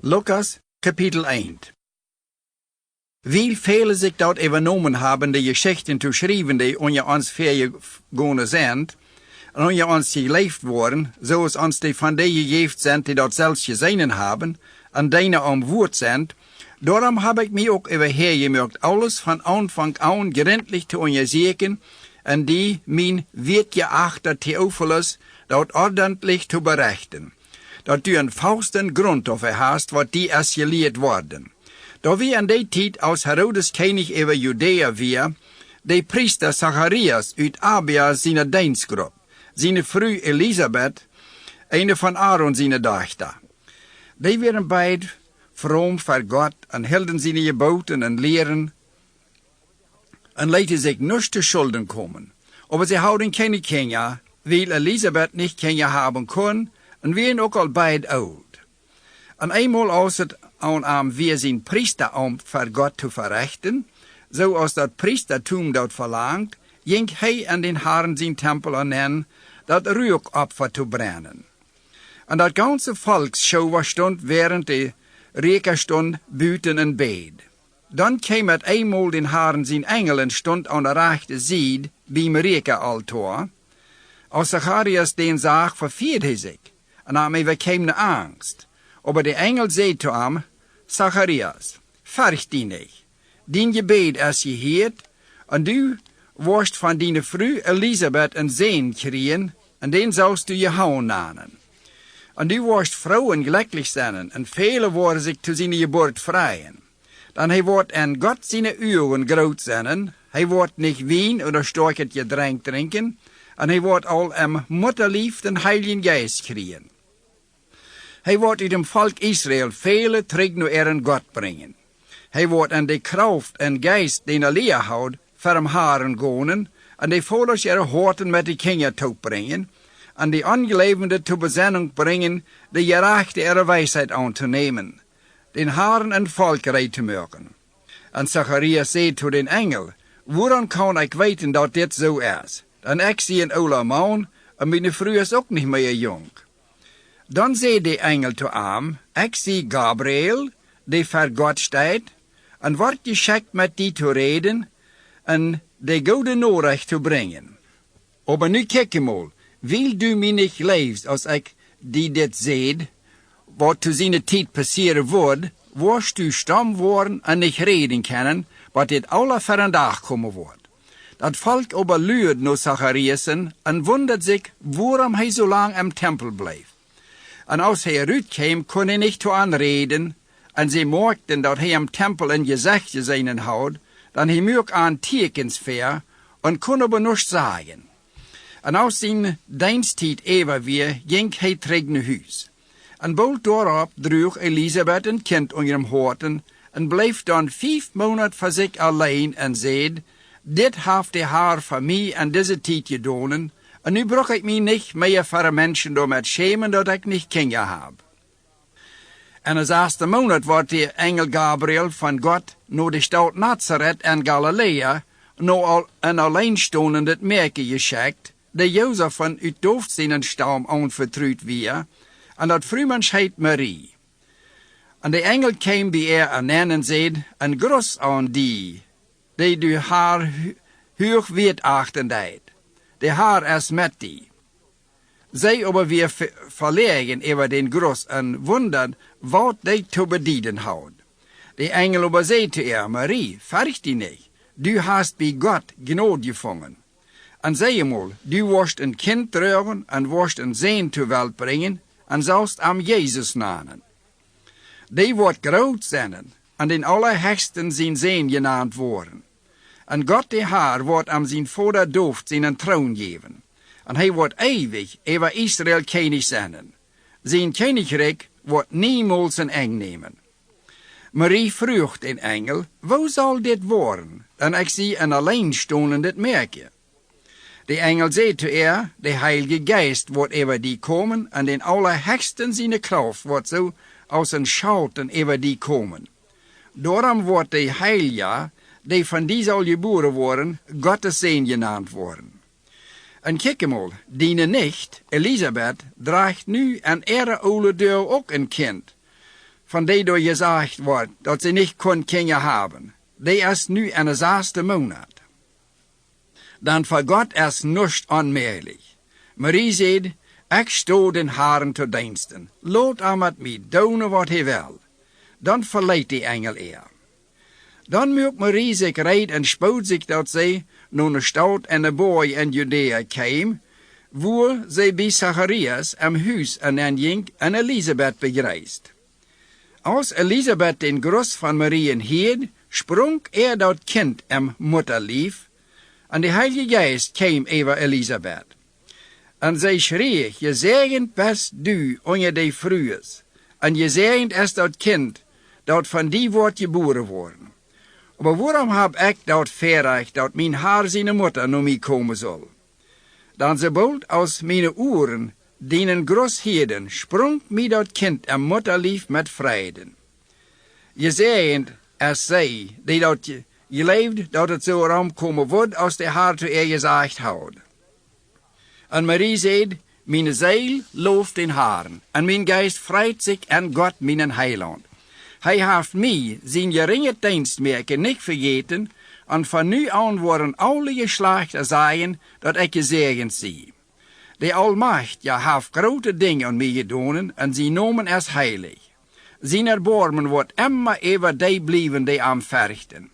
Lukas, Kapitel 1. Wie viele sich dort übernommen haben, die Geschichten zu schreiben, die unter uns vorgegangen sind, und unter uns gelebt wurden, so es uns die von denen gegeben sind, die dort selbst gesehen haben, und denen am Wort sind, darum habe ich mich auch überhergemerkt, alles von Anfang an gründlich zu untersuchen, und die mein wertgeachter Theophilus dort ordentlich zu berichten, dat du een fausten Grund dafür hast, wat die gelehrt worden. Da wie an der Zeit aus Herodes König über Judäa wir, der Priester Zacharias uit Abia seine Dienstgruppe, seine Frau Elisabeth, eine von Aaron seine Tochter. Die waren beide fromm für Gott und hielten seine Geboten und Lehren und ließen sich nicht zu Schulden kommen. Aber sie hatten keine Kinder, weil Elisabeth nicht Kinder haben konnte, und wir sind auch al beide oud. En eenmaal als het aan wir zijn priesteramt voor God te verrichten, zoals dat priestertum dat verlangt, ging hij aan den Herren zijn tempel aan dat Ruhopfer te brennen. En dat ganze Volksschau was stond während de Rekenstund buiten en bed. Dan kwam het eenmaal den Herren zijn engel en stond aan de rechte zijde bij mijn Rekenaltar. Als Zacharias den zag, verviert hij zich. En aan mij kwam de angst. Aber der Engel zei zu ihm, Zacharias, fürcht dich nicht. Dein Gebet ist gehört, und du wirst von deiner Frau Elisabeth ein Sohn kriegen, und den sollst du Johann nennen. Und du wirst froh und glücklich sein, und viele werden sich zu seiner Geburt freuen. Dann wird an Gott seine Augen groß sein, wird nicht Wein oder starkes Getränk trinken, und wird all am Mutterlieb den Heiligen Geist kriegen. Hij wordt uit dem Volk Israel viele terug naar ihren Gott brengen. Hij wordt aan de kracht en geest den leer houdt, voor hem haren gonen, en de volers ihre horten met de kinderen toebrengen, en de ongelevende te bezinnung brengen, de gerechte ihre wijsheid aan te nemen, den haren en volk reed te maken. En Zacharias zei zu den Engel, woran kan ik weten dat dit zo is? Dan ik zie een oude man, en mijn vrouw is ook niet meer jong. Dan zei de engel zu ihm, ik zie Gabriel, die voor God staat, en wordt geschickt met die te reden, en de goede Nachricht te brengen. Aber nu kijk mal, wil du mij niet leefst, als ik die dit zei, wat zu seiner tijd passieren wordt, wirst du stam worden en niet reden können, wat dit alle voor een dag komen wordt. Dat volk aber luurt naar Zachariasen en wundert zich, waarom hij zo lang im Tempel blijft. En als hij eruit kwam, kon hij niet toe aanreden, en ze merkten dat hij im Tempel een gezicht gezien had, dan hij merk aan tekens ver, en kon aber nichts sagen. En als zijn diensttijd even weer, ging hij terug naar huis. En bald daarop droeg Elisabeth een kind onder hem horten, en bleef dan 5 maanden voor zich alleen, en zei, dit heeft de Heer voor mij en deze tijd gedaan, en nu brauch ik mij niet meer voor mensen door met schämen dat ik niet Kinder heb. En als eerste maand wordt de engel Gabriel van God naar de stad Nazareth en Galilea, naar een alleenstaande merke geschickt, de Jozef van uit Dooft zijn stam aanvertrouwd weer, en dat vrouwmens heet Marie. En de engel kwam bij haar en zei, een groet aan die du haar hoog wertachten deed. De Heer is met die. Zij aber weer verlegen über den Gruß en wundern, wat die te bedienen houdt. De engel aber zei zu ihr, Marie, fürcht dich nicht, du hast bei Gott Gnade gefunden. En zei mal, du wirst ein Kind tragen en wirst een Sohn zur Welt bringen en sollst am Jesus nennen. Die wordt groot zijn en den Allerhöchsten zijn Sohn genannt worden. En God de Heer wordt am zijn Vater Dooft zijn Thron geven. En hij wordt ewig over Israël König zijn. Zijn Königreich wordt niemals een eng nemen. Marie vroeg den Engel, wo zal dit worden? En ik zie een alleenstaandet merkje. De Engel zei zu ihr, de Heilige Geist wordt over die komen, en den Allerhöchsten zijn kracht wordt zo als een Schauten over die komen. Daarom wordt de Heilige, die van die zal geboren worden, Gottes Sohn genannt worden. En kijk mal, die nicht, Elisabeth, draagt nu aan ihre oude deur ook een kind, van die door gezegd wordt dat ze niet kon kinderen hebben. Die is nu in de 6e maand. Dan voor God is niets onmogelijk. Marie zei, ik sto den Herren te diensten. Laat hem met mij doen wat hij wil. Dan verleidt die engel Dan moet Marie zich rijden en spoedt zich dat zij naar de stad en de boy in Judea kwam, wo zij bij Zacharias am huis en ging en Elisabeth begreist. Als Elisabeth den Gruß van Marie hield, sprong dat kind am Mutterlief, en de Heilige Geist kwam over Elisabeth. En zij schreef, gezegend bist du onder de vrouwen, en gezegend is dat kind, dat van die wordt geboren worden. Maar waarom heb ik dat verrecht, dat mijn haar zijn moeder naar mij komen zal? Dan sobald aus mijn oren dienen groß heden, sprong mij dat kind en mutterlief met vreden. Gezegend is zij, die dat geleefd, dat het zo ramkomen wordt, als de haar te gezegd houdt. En Marie zei, mijn ziel looft den Herrn, en mijn geest vreit zich en God mijn heiland. Hij heeft mij zijn geringe dienstmerken niet vergeten, en van nu aan worden alle geslachten zeggen dat ik gezegend zie. De Almacht heeft grote dingen aan mij gedaan, en zijn namen is heilig. Zijn erbarmen wordt immer over die blijven die aan verrichten.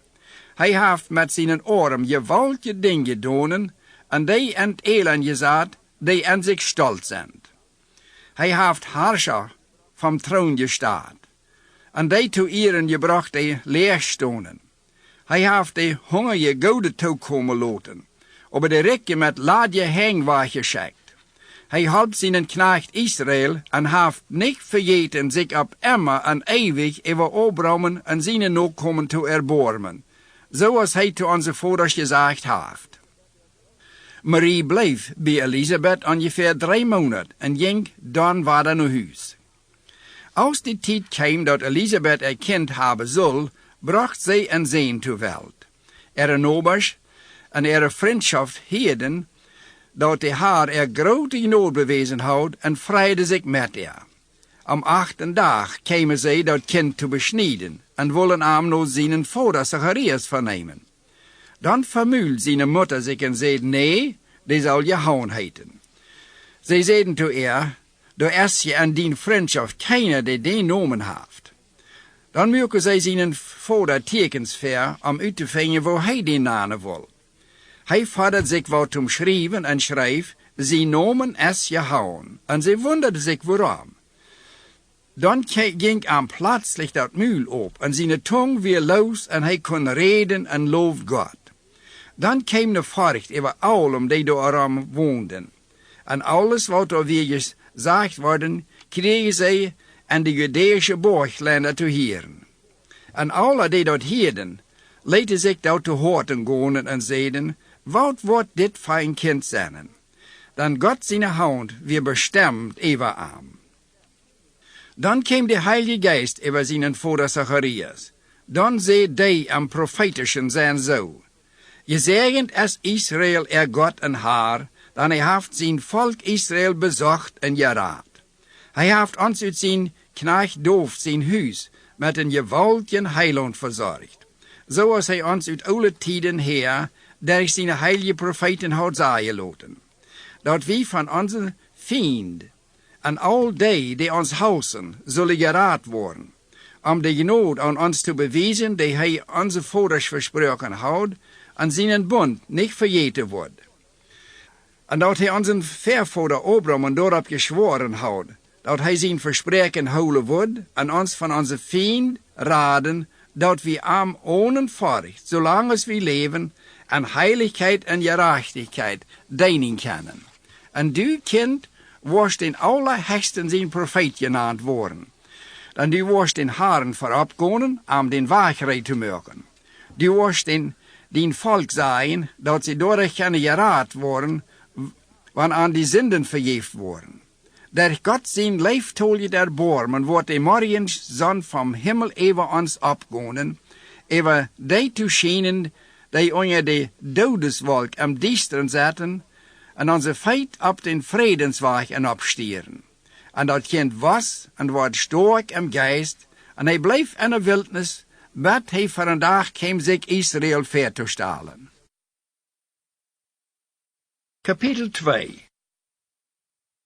Hij heeft met zijn arm gewaltige dingen gedaan, en die in het elend gezet, die in zich stolz zijn. Hij heeft Herrscher vom troon gestaan, en die te eeren gebracht die leerstonen. Hij heeft de hongerige gouden toekomen laten, aber de rijken met ladje hengwaar geschickt. Hij helpt zijn knecht Israël en heeft niet vergeten zich op immer en eeuwig over Abraham en zijn nakomen te erbarmen, zoals hij te onze vaders gezegd heeft. Marie bleef bij Elisabeth ongeveer 3 maanden en ging dan verder naar huis. Als die tijd kwam dat Elisabeth een kind hebben zal, bracht zij een zoon ter wereld. Nobers en vriendschaft hielden dat de haar grote nood bewezen had en vrijde zich met haar. Am 8e dag kwamen zij dat kind te besnijden en willen hem naar zijn vader Zacharias vernemen. Dan vermuilt zijn moeder zich en zei, nee, die zal Johan heten. Zij zeiden te haar, daar is je en die vriendschaft keiner die den namen heeft. Dan mogen zij zijn vader tekens ver om uit te vinden waar hij den namen wil. Hij vader zich wat om schrijven en schreef, zijn namen is Johan, en zij wonderde zich waarom. Dan ging hem plötzlich dat muil op, en zijn tong weer los, en hij kon reden en loof God. Dan kwam de furcht over allen die daarom woonden. En alles wat er weer gezegd worden, kregen zij en de Judeische borglanden te horen. En alle die dat hielden, lieten zich dat te horen gaan en zeiden, wat wordt dit voor een kind zijn? Dan God zijn hand weer bestemd over hem. Dan kwam de Heilige Geist over zijn vader Zacharias. Dan zei die am prophetischen zijn zo. Gezegend is Israël God en haar, dan hij heeft zijn volk Israël bezocht en geraad. Hij heeft ons uit zijn knecht Doof zijn huis met een gewaltigen heiland verzorgd. Zoals hij ons uit alle tijden her, der zijn heilige profeten had zeggen laten. Dat wij van onze vriend en al die ons huizen zullen geraad worden, om de genade aan ons te bewijzen die hij onze vaders versproken houdt, en zijn bond niet vergeten wordt. En dat hij onze vervader Abraham daarop geschworen houdt, dat hij zijn verspreken houden wordt, en ons van onze vriend raden, dat we hem onentvarcht, zolang als we leven, en heiligheid en gerechtigheid dienen kunnen. En du kind worst in allerhechten zijn profeet genaamd worden. En du worst in Herren vooropgaan om den waagheid te maken. Du worst in die volk zijn, dat ze door kunnen geraad worden, wanneer aan die zinden vergeeft worden. Der God zijn leeftolje der bormen, wordt de morgenszon vom Himmel over ons opgaan, over die te schijnen, die onder de dodeswolk am diesteren zetten, en onze feit op den vredensweg en opstieren. En dat kind was en wordt sterk im geest, En hij bleef in de wildnis, wat hij voor een dag kwam zich Israël ver te stalen. Kapitel 2.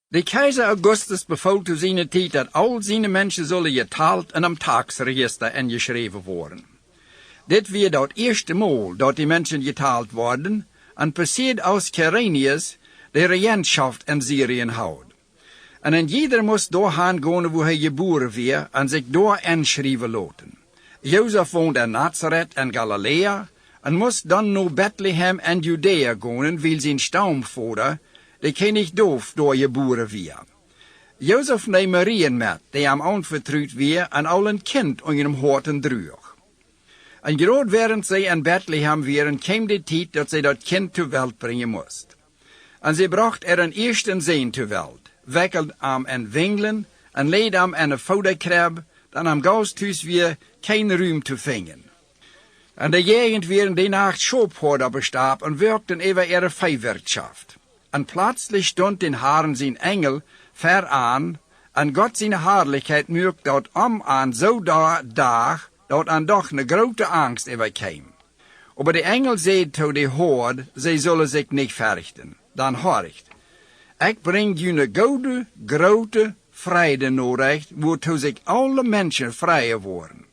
De keizer Augustus beval te zijn tijd dat al zijn mensen zullen geteld en am tagsregister ingeschreven worden. Dit weer dat eerste Mal dat die mensen geteld worden en passiert aus Quirinius de regentschaft in Syrien houdt. En in jeder moest doorgaan gaan wo hij geboren weer en zich door inschrijven laten. Jozef woont in Nazareth in Galilea en moest dan naar Bethlehem in Judea gaan, weil zijn stamvader, de König doof door geboren weer. Jozef neemt Marien met, die hem aanvertrouwd weer en al een kind onder hem horten droeg. En groot während zij in Bethlehem waren, kwam de tijd dat zij dat kind ter welt brengen moest. En zij bracht een eerste zoon ter welt, wikkeld hem in wingelen en leed hem in een voederkrab, dan am gausthuis weer geen ruim te vinden. En de jegend waren die nacht schoophorder bestaat en werkten over ihre Viehwirtschaft. En plötzlich stond den Haaren zijn engel ver aan, en God zijn Herrlichkeit mögt dat aan zo dag, dat aan doch ne grote angst overkwam. Aber de engel zei to de hoord, zij zullen zich niet verrichten. Dan horcht, ik breng jullie goede, grote vrede nodig, waartoe zich alle mensen vrije worden.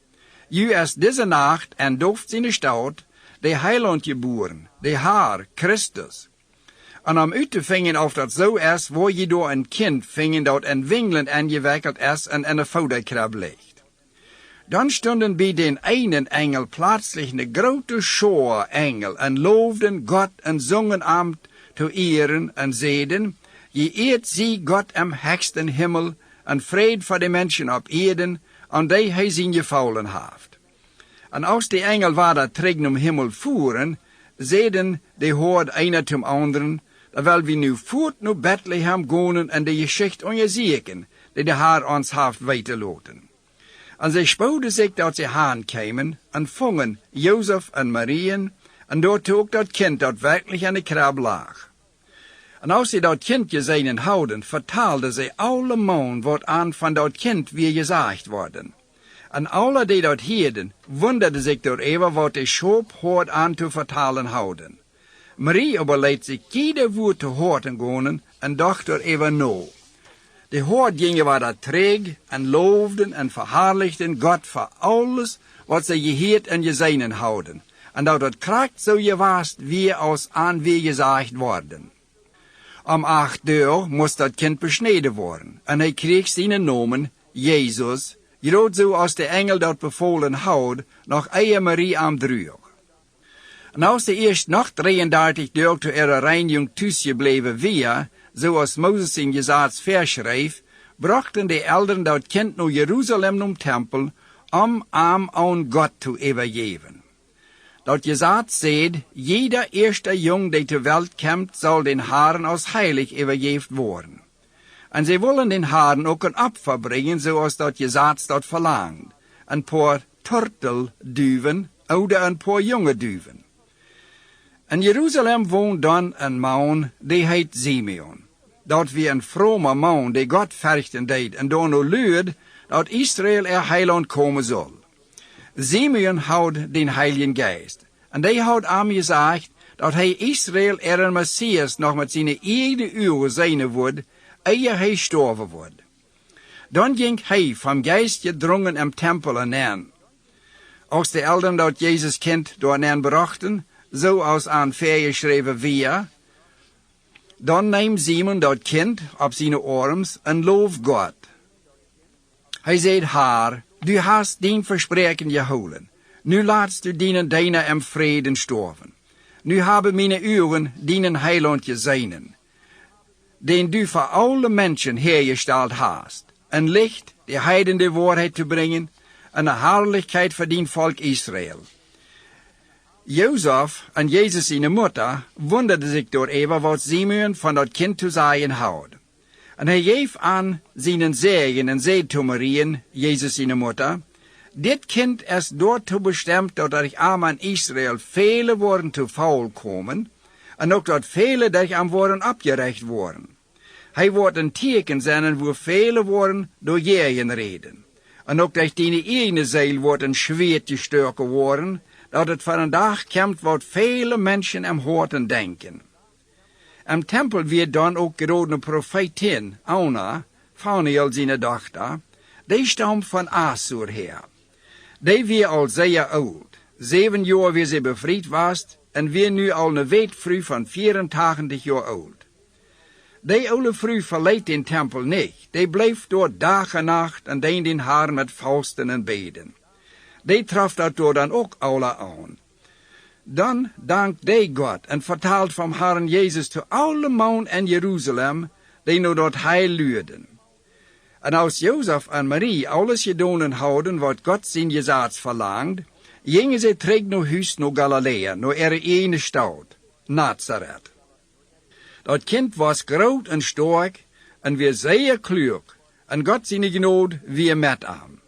Ju is deze nacht en dooft in de stad, de heiland geboren, de Haar, Christus. En om uit te vingen of dat zo is, waar je door een kind vingen dat in wingelen ingewikkeld is en in een voederkrab ligt. Dan stonden bij den einen engel plötzlich een grote schar engel en loofden God en zongen am te eeren en zeiden, je eert zie God im höchsten Himmel en vrede voor de mensen op Erden, aan die hij zijn gevouwen heeft. En als de engel waar dat terug Himmel voeren, zeiden de hoord einer zum anderen, dat wil we nu voort naar Bethlehem gaan en de geschichte onderzoeken, die de Heer ons heeft weiterlaten. En zij spoeden zich dat ze aankwamen en vongen Jozef en Marien, en dort ook dat kind dat werkelijk aan de krab lag. En als ze dat kind gezien houden, vertaalden ze allemaal wat aan van dat kind weer gezegd worden. En alle die dat hielden, wonderden zich door wat de schop hoort aan te vertalen houden. Marie aber leed zich jeder woord te horen gaan en dacht er even na. De hoort gingen waar dat träg en loofden en verherrlichten God voor alles wat ze geheerd en gezien houden. En dat het kracht zo gewaast wie als aan wie gezegd worden. Om 8 uur moest dat kind besneden worden en hij kreeg zijn naam Jezus, groot zo als de engel dat bevolen houdt, nog eier Marie aan droeg. En als de eerst nog 33 uur te ihre reiniging thuisgebleven weer, zoals Moses in Jesaats verschreef, brachten de Eltern dat kind naar Jeruzalem nom Tempel, om aan God te overgeven. Dat Jesaat zegt, jeder eerste jong die ter welt komt, zal den Herren als heilig overgeven worden. En zij willen den Herren ook een opfer brengen, zoals dat Jesaat dat verlangt. Een paar turtelduwen, oder een paar jonge duwen. In Jeruzalem woont dan een man, die heet Simeon. Dat wie een vrome man, die God verrichten deed, en dan nu luid, dat Israël heiland komen zal. Simeon houdt den Heiligen Geist. En die houdt aan gezegd, dat hij Israël een Messias nog met zijn eigen uren zijn wordt, eer hij sterven wordt. Dan ging hij van Geest gedrongen im Tempel aan. Als de Eltern dat Jezus kind door aan brachten, zoals aan vergeschreven weer, dan neemt Simon dat kind op zijn arms en looft God. Hij zegt haar, du hast dien verspreken gehouden. Nu laatst du dienen deiner im Frieden sterven. Nu hebben mijn uren dienen heiland gezien, den du voor alle mensen hergesteld hast, een licht, de heiden de waarheid te brengen, en een herrlichkeit voor dien volk Israël. Jozef en Jezus zijn moeder wonderden zich door even wat Simeon van dat kind te zeggen houdt. En hij geeft aan zijn zegen en zei te Marien, Jezus zijn moeder, dit kind is daartoe bestemd dat er aan Israël vele worden te faul komen, en ook dat vele der aan worden opgerecht worden. Hij wordt een teken zijn waar vele worden door jegen reden. En ook durch die ene Seele wordt een schwert gestoken worden, dat het voor een dag komt wat vele mensen am hoorten denken. Am tempel wird dan ook gerodene profetin, Anna, Phanuel zijn dochter, die stamt van Assur her. Die weer al zeer oud. 7 jaar wie ze bevrijd was, en weer nu al een weetvrouw van 84 jaar oud. Die oude vrouw verliet den tempel niet. Die bleef door dag en nacht en deed in haar met vasten en beden. Die traf dat door dan ook alle aan. Dan dankt die God en vertaalt van Herren Jezus te alle man in Jeruzalem, die nu dat heil luiden. En als Jozef en Marie alles gedaan houden wat God zijn gezaats verlangt, gingen ze terug naar huis naar Galilea, naar ihre ene stad, Nazareth. Dat kind was groot en sterk en weer zeer klug, en God zijn genade weer met hem.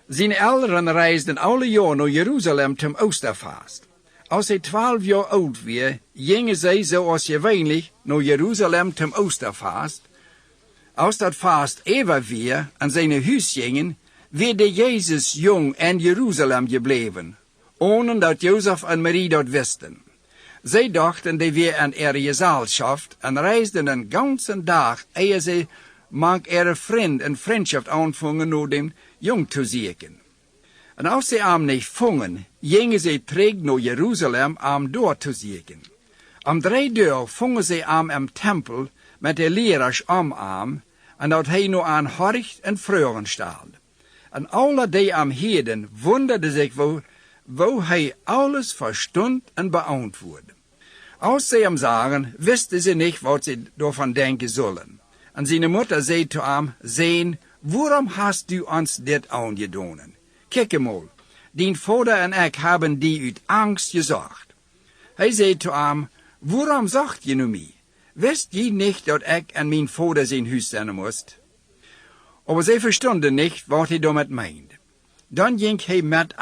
Zijn ouderen reisden alle jaar naar Jeruzalem zum Osterfast. Als hij 12 jaar oud was, gingen zij zoals gewöhnlich naar Jeruzalem zum Osterfast. Als dat vast even weer en zijn huis gingen, werd Jezus jong in Jeruzalem gebleven, ohne dat Jozef en Marie dat wisten. Zij dachten die weer aan ihre Gesellschaft en reisden een ganzen dag, ehe ze mank ihre vriend en vriendschaft aanvangen naar den jong te zieken. En als ze hem niet vonden, gingen ze terug naar Jeruzalem om door te zieken. Om 3 dagen vonden ze hem im tempel met de leraars hem, en dat hij nu aan horcht en vreugden staat. En alle die hem hielden, wonderden zich wo hij alles verstond en beantwoordde. Als ze hem zagen, wisten ze niet wat ze daarvan denken zullen. En zijn moeder zei zu hem, Zoon, waarom hast du ons dit aangedaan? Kijk eenmaal, dien vader en ik hebben die uit angst gezegd. Hij zei zu hem, waarom zegt je nu mij? Wist je niet dat ik en mijn vader zijn huis zijn moest? Aber zij verstonden niet wat hij damit meende. Dan ging hij met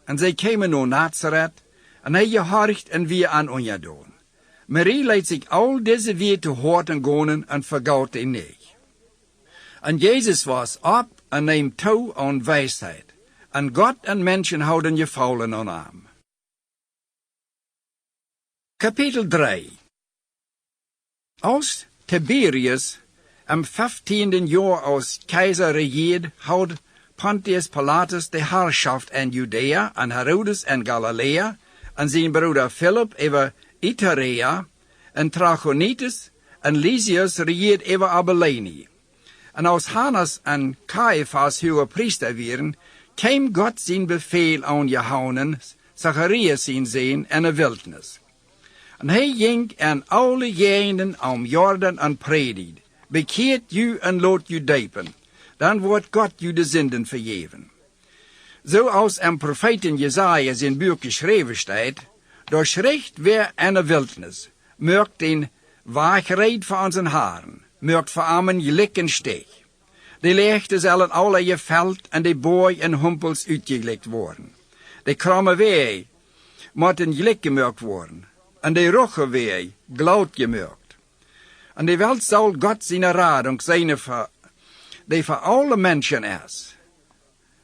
en zij kwamen naar Nazareth, en hij gehorcht en weer aan ongedaan. Marie liet zich al deze weer te horen gaan en vergaat hij niet. En Jezus was op en neemt toe aan wijsheid. En God en mensen houden gevallen aan hem. Kapitel 3. Als Tiberius am 15. jaar als keizer regiert, houdt Pontius Pilatus de Herrschaft in Judäa en Herodes in Galilea en zijn broeder Philip over Iturea en Trachonitis en Lysias regiert over Abilene. En als Hannas en Caiaphas hoge priester waren, kwam God zijn bevel aan Johannes, Zacharias zijn zoon, in de wildnis. En hij ging in alle gegenden om Jordan en predigt, bekeert u en laat u diepen, dan wordt God u de zinden vergeven. Zoals im profeten Jesaja zijn boek geschreven staat, door schricht weer in de wildnis, merkt den waagreed voor onze haren, merkt voor armen gelijk steeg. De lichten zullen alle je veld en de booi en humpels uitgelegd worden. De kromme wee moeten gelijk gemerkt worden, en de roche wee glaubt gemerkt. En de welt zal God zijn radung zijn die voor alle mensen is.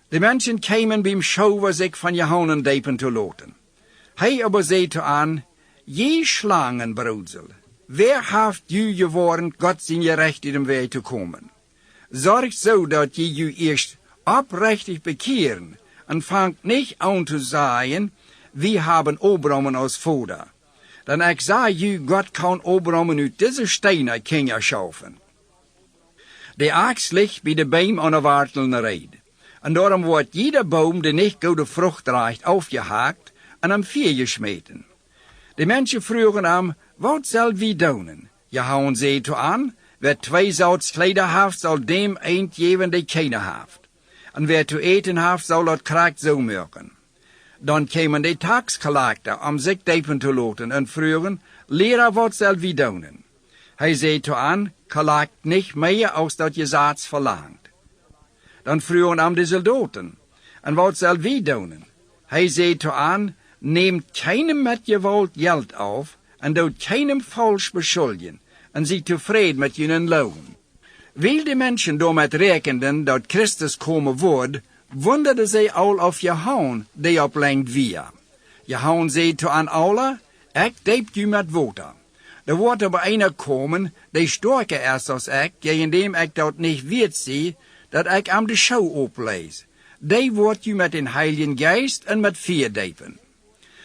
De mensen kwamen beim Schouwen zich van Johannes diepen te laten. Hij aber zei aan, je Schlangenbroedsel, wer heeft u gewarnt, God zijn je recht in de weg te komen? Zorg zo dat je u eerst oprechtig bekehren en fangt niet aan te zeggen, wir haben Abraham als Vater. Dan ik zei u, God kan Abraham uit deze stenen Kinder schaffen. De ax ligt bij de boom aan de wartelende reed. En daarom wordt jeder boom die niet goede vrucht draagt afgehaakt en am vuur gesmeten. De mensen vroegen hem, wat zal wie doen? Johannes zei toe aan, wer 2 zouts kleider heeft, zal dem eend geven die keine heeft. En wer te eten heeft, zal dat kraakt zo merken. Dan kwamen de taxcollector om zich diepen te laten en vroegen, leraar, wat zal wie doen? Hij zei toe aan, collect niet meer als dat je zaats verlangt. Dan vroegen hem de soldaten, en wat zal wie doen? Hij zei toe aan, neemt keinem met gewalt geld auf en doet keinem falsch beschuldigen en zie tevreden met jullie loon. Weil die Menschen damit rekenden, dat Christus komen wordt, wunderde zij al auf Johann, die oplengt wir. Johann zei to aan alle, ik deept u met water. Er wordt aber einer komen, die sterker ist als ik, indem ik dat niet weet zie, dat ik am de show oplees. Die wordt u met den Heiligen Geist en met vuur depen.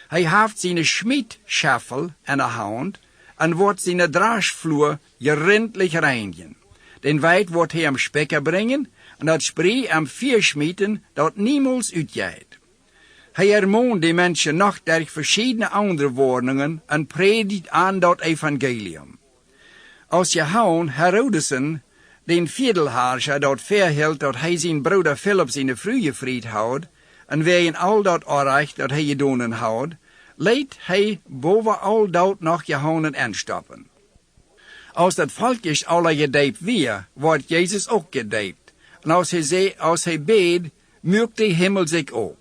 Hij heeft zijn schmiedschaffel in de hand en wordt zijn draasvloer gerindlich reinigen. Den Weid wordt hij am Specker brengen en dat spree am vuur schmieten dat niemals uitgaat. Hij ermahnt die mensen nog durch verschiedene andere woordingen en predikt aan dat Evangelium. Als Johann Herodesen, den Viertelherrscher, dat verhielt dat hij zijn broeder Philips in de vrije vriend houdt, en wegen al dat erreicht dat hij gedonen houdt, leidt hij boven al dat nog Johannen aanstappen. Als dat volkjes alle gedeipt weer, wordt Jezus ook gedeipt. En als hij beet, mukt de Himmel zich op.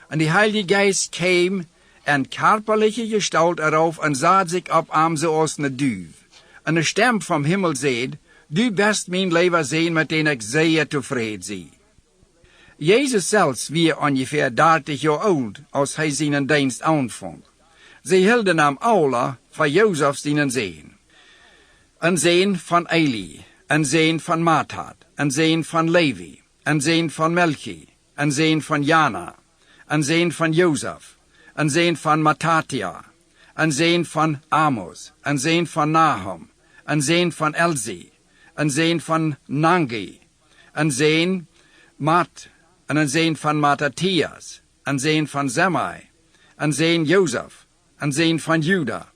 En de Heilige Geist kwam en körperliche Gestalt erop en zat zich op am zoals een duif. En de stem vom Himmel zei, du bist mijn leven zijn met den ik zeer tevreden zie. Jezus zelfs wie ongeveer 30 jaar oud, als hij zijn dienst aanvang. Ze hielden hem alle van Jozef zijn zeen. Een zeen van Eli, een zeen van Matat, een zeen van Levi, een zeen van Melchi, een zeen van Jana, een zeen van Jozef, een zeen van Matatia, een zeen van Amos, een zeen van Nahum, een zeen van Elzi, een zeen van Nangi, een zeen Mat, en een zeen van Mattathias, een zeen van Zemai, een zeen Jozef, een zeen van Juda,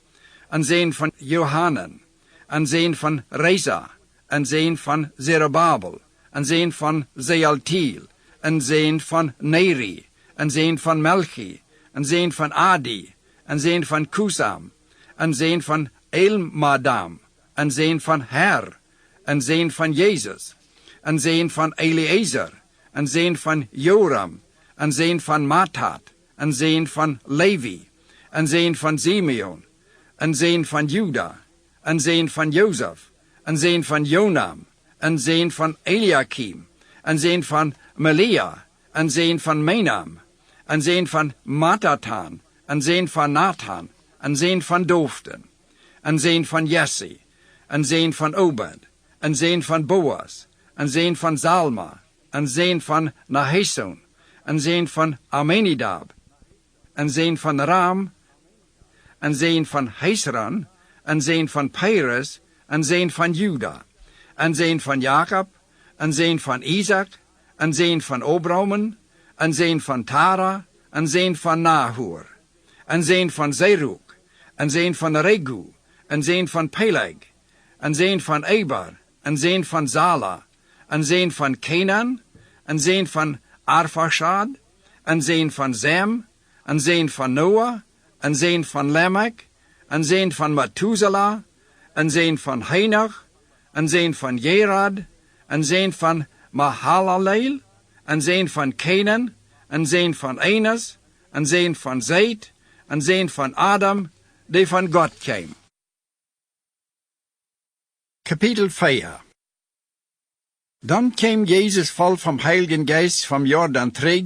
een zeen van Johanan, een zeen van Reza, een zeen van Zerubbabel, een zeen van Zealtiel, een zeen van Neri, een zeen van Melchi, een zeen van Adi, een zeen van Kusam, een zeen van Elmadam, een zeen van Her, een zeen van Jezus, een zeen van Eliezer, een zeen van Joram, een zeen van Matat, een zeen van Levi, een zeen van Simeon, een zeen van Juda, een zeen van Jozef, een zeen van Jonam, een zeen van Eliakim, een zeen van Melea, een zeen van Menam, een zeen van Matatan, een zeen van Nathan, een zeen van Doften, een zeen van Jesse, een zeen van Obed, een zeen van Boas, een zeen van Zalma, een zeen van Nahesson, een zeen van Amenidab, een zeen van Ram, een zeen van Hesran, een zeen van Peres, een zeen van Juda, een zeen van Jacob, een zeen van Isaac, een zeen van Abraham, een zeen van Tara, een zeen van Nahor, een zeen van Zeruk, een zeen van Regu, een zeen van Peleg, een zeen van Eber, een zeen van Zala, een zeen van Kenan, een zeen van Arphaxad, een zeen van Sem, een zeen van Noah, een zeen van Lamech, een zeen van Methuselah, een zeen van Henoch, een zeen van Jerad, een zeen van Mahalaleel, een zeen van Kenan, een zeen van Enos, een zeen van Zet, een zeen van Adam, die van God kwam. Kapitel 4. Dan kwam Jezus vol vom Heiligen Geist vom Jordan terug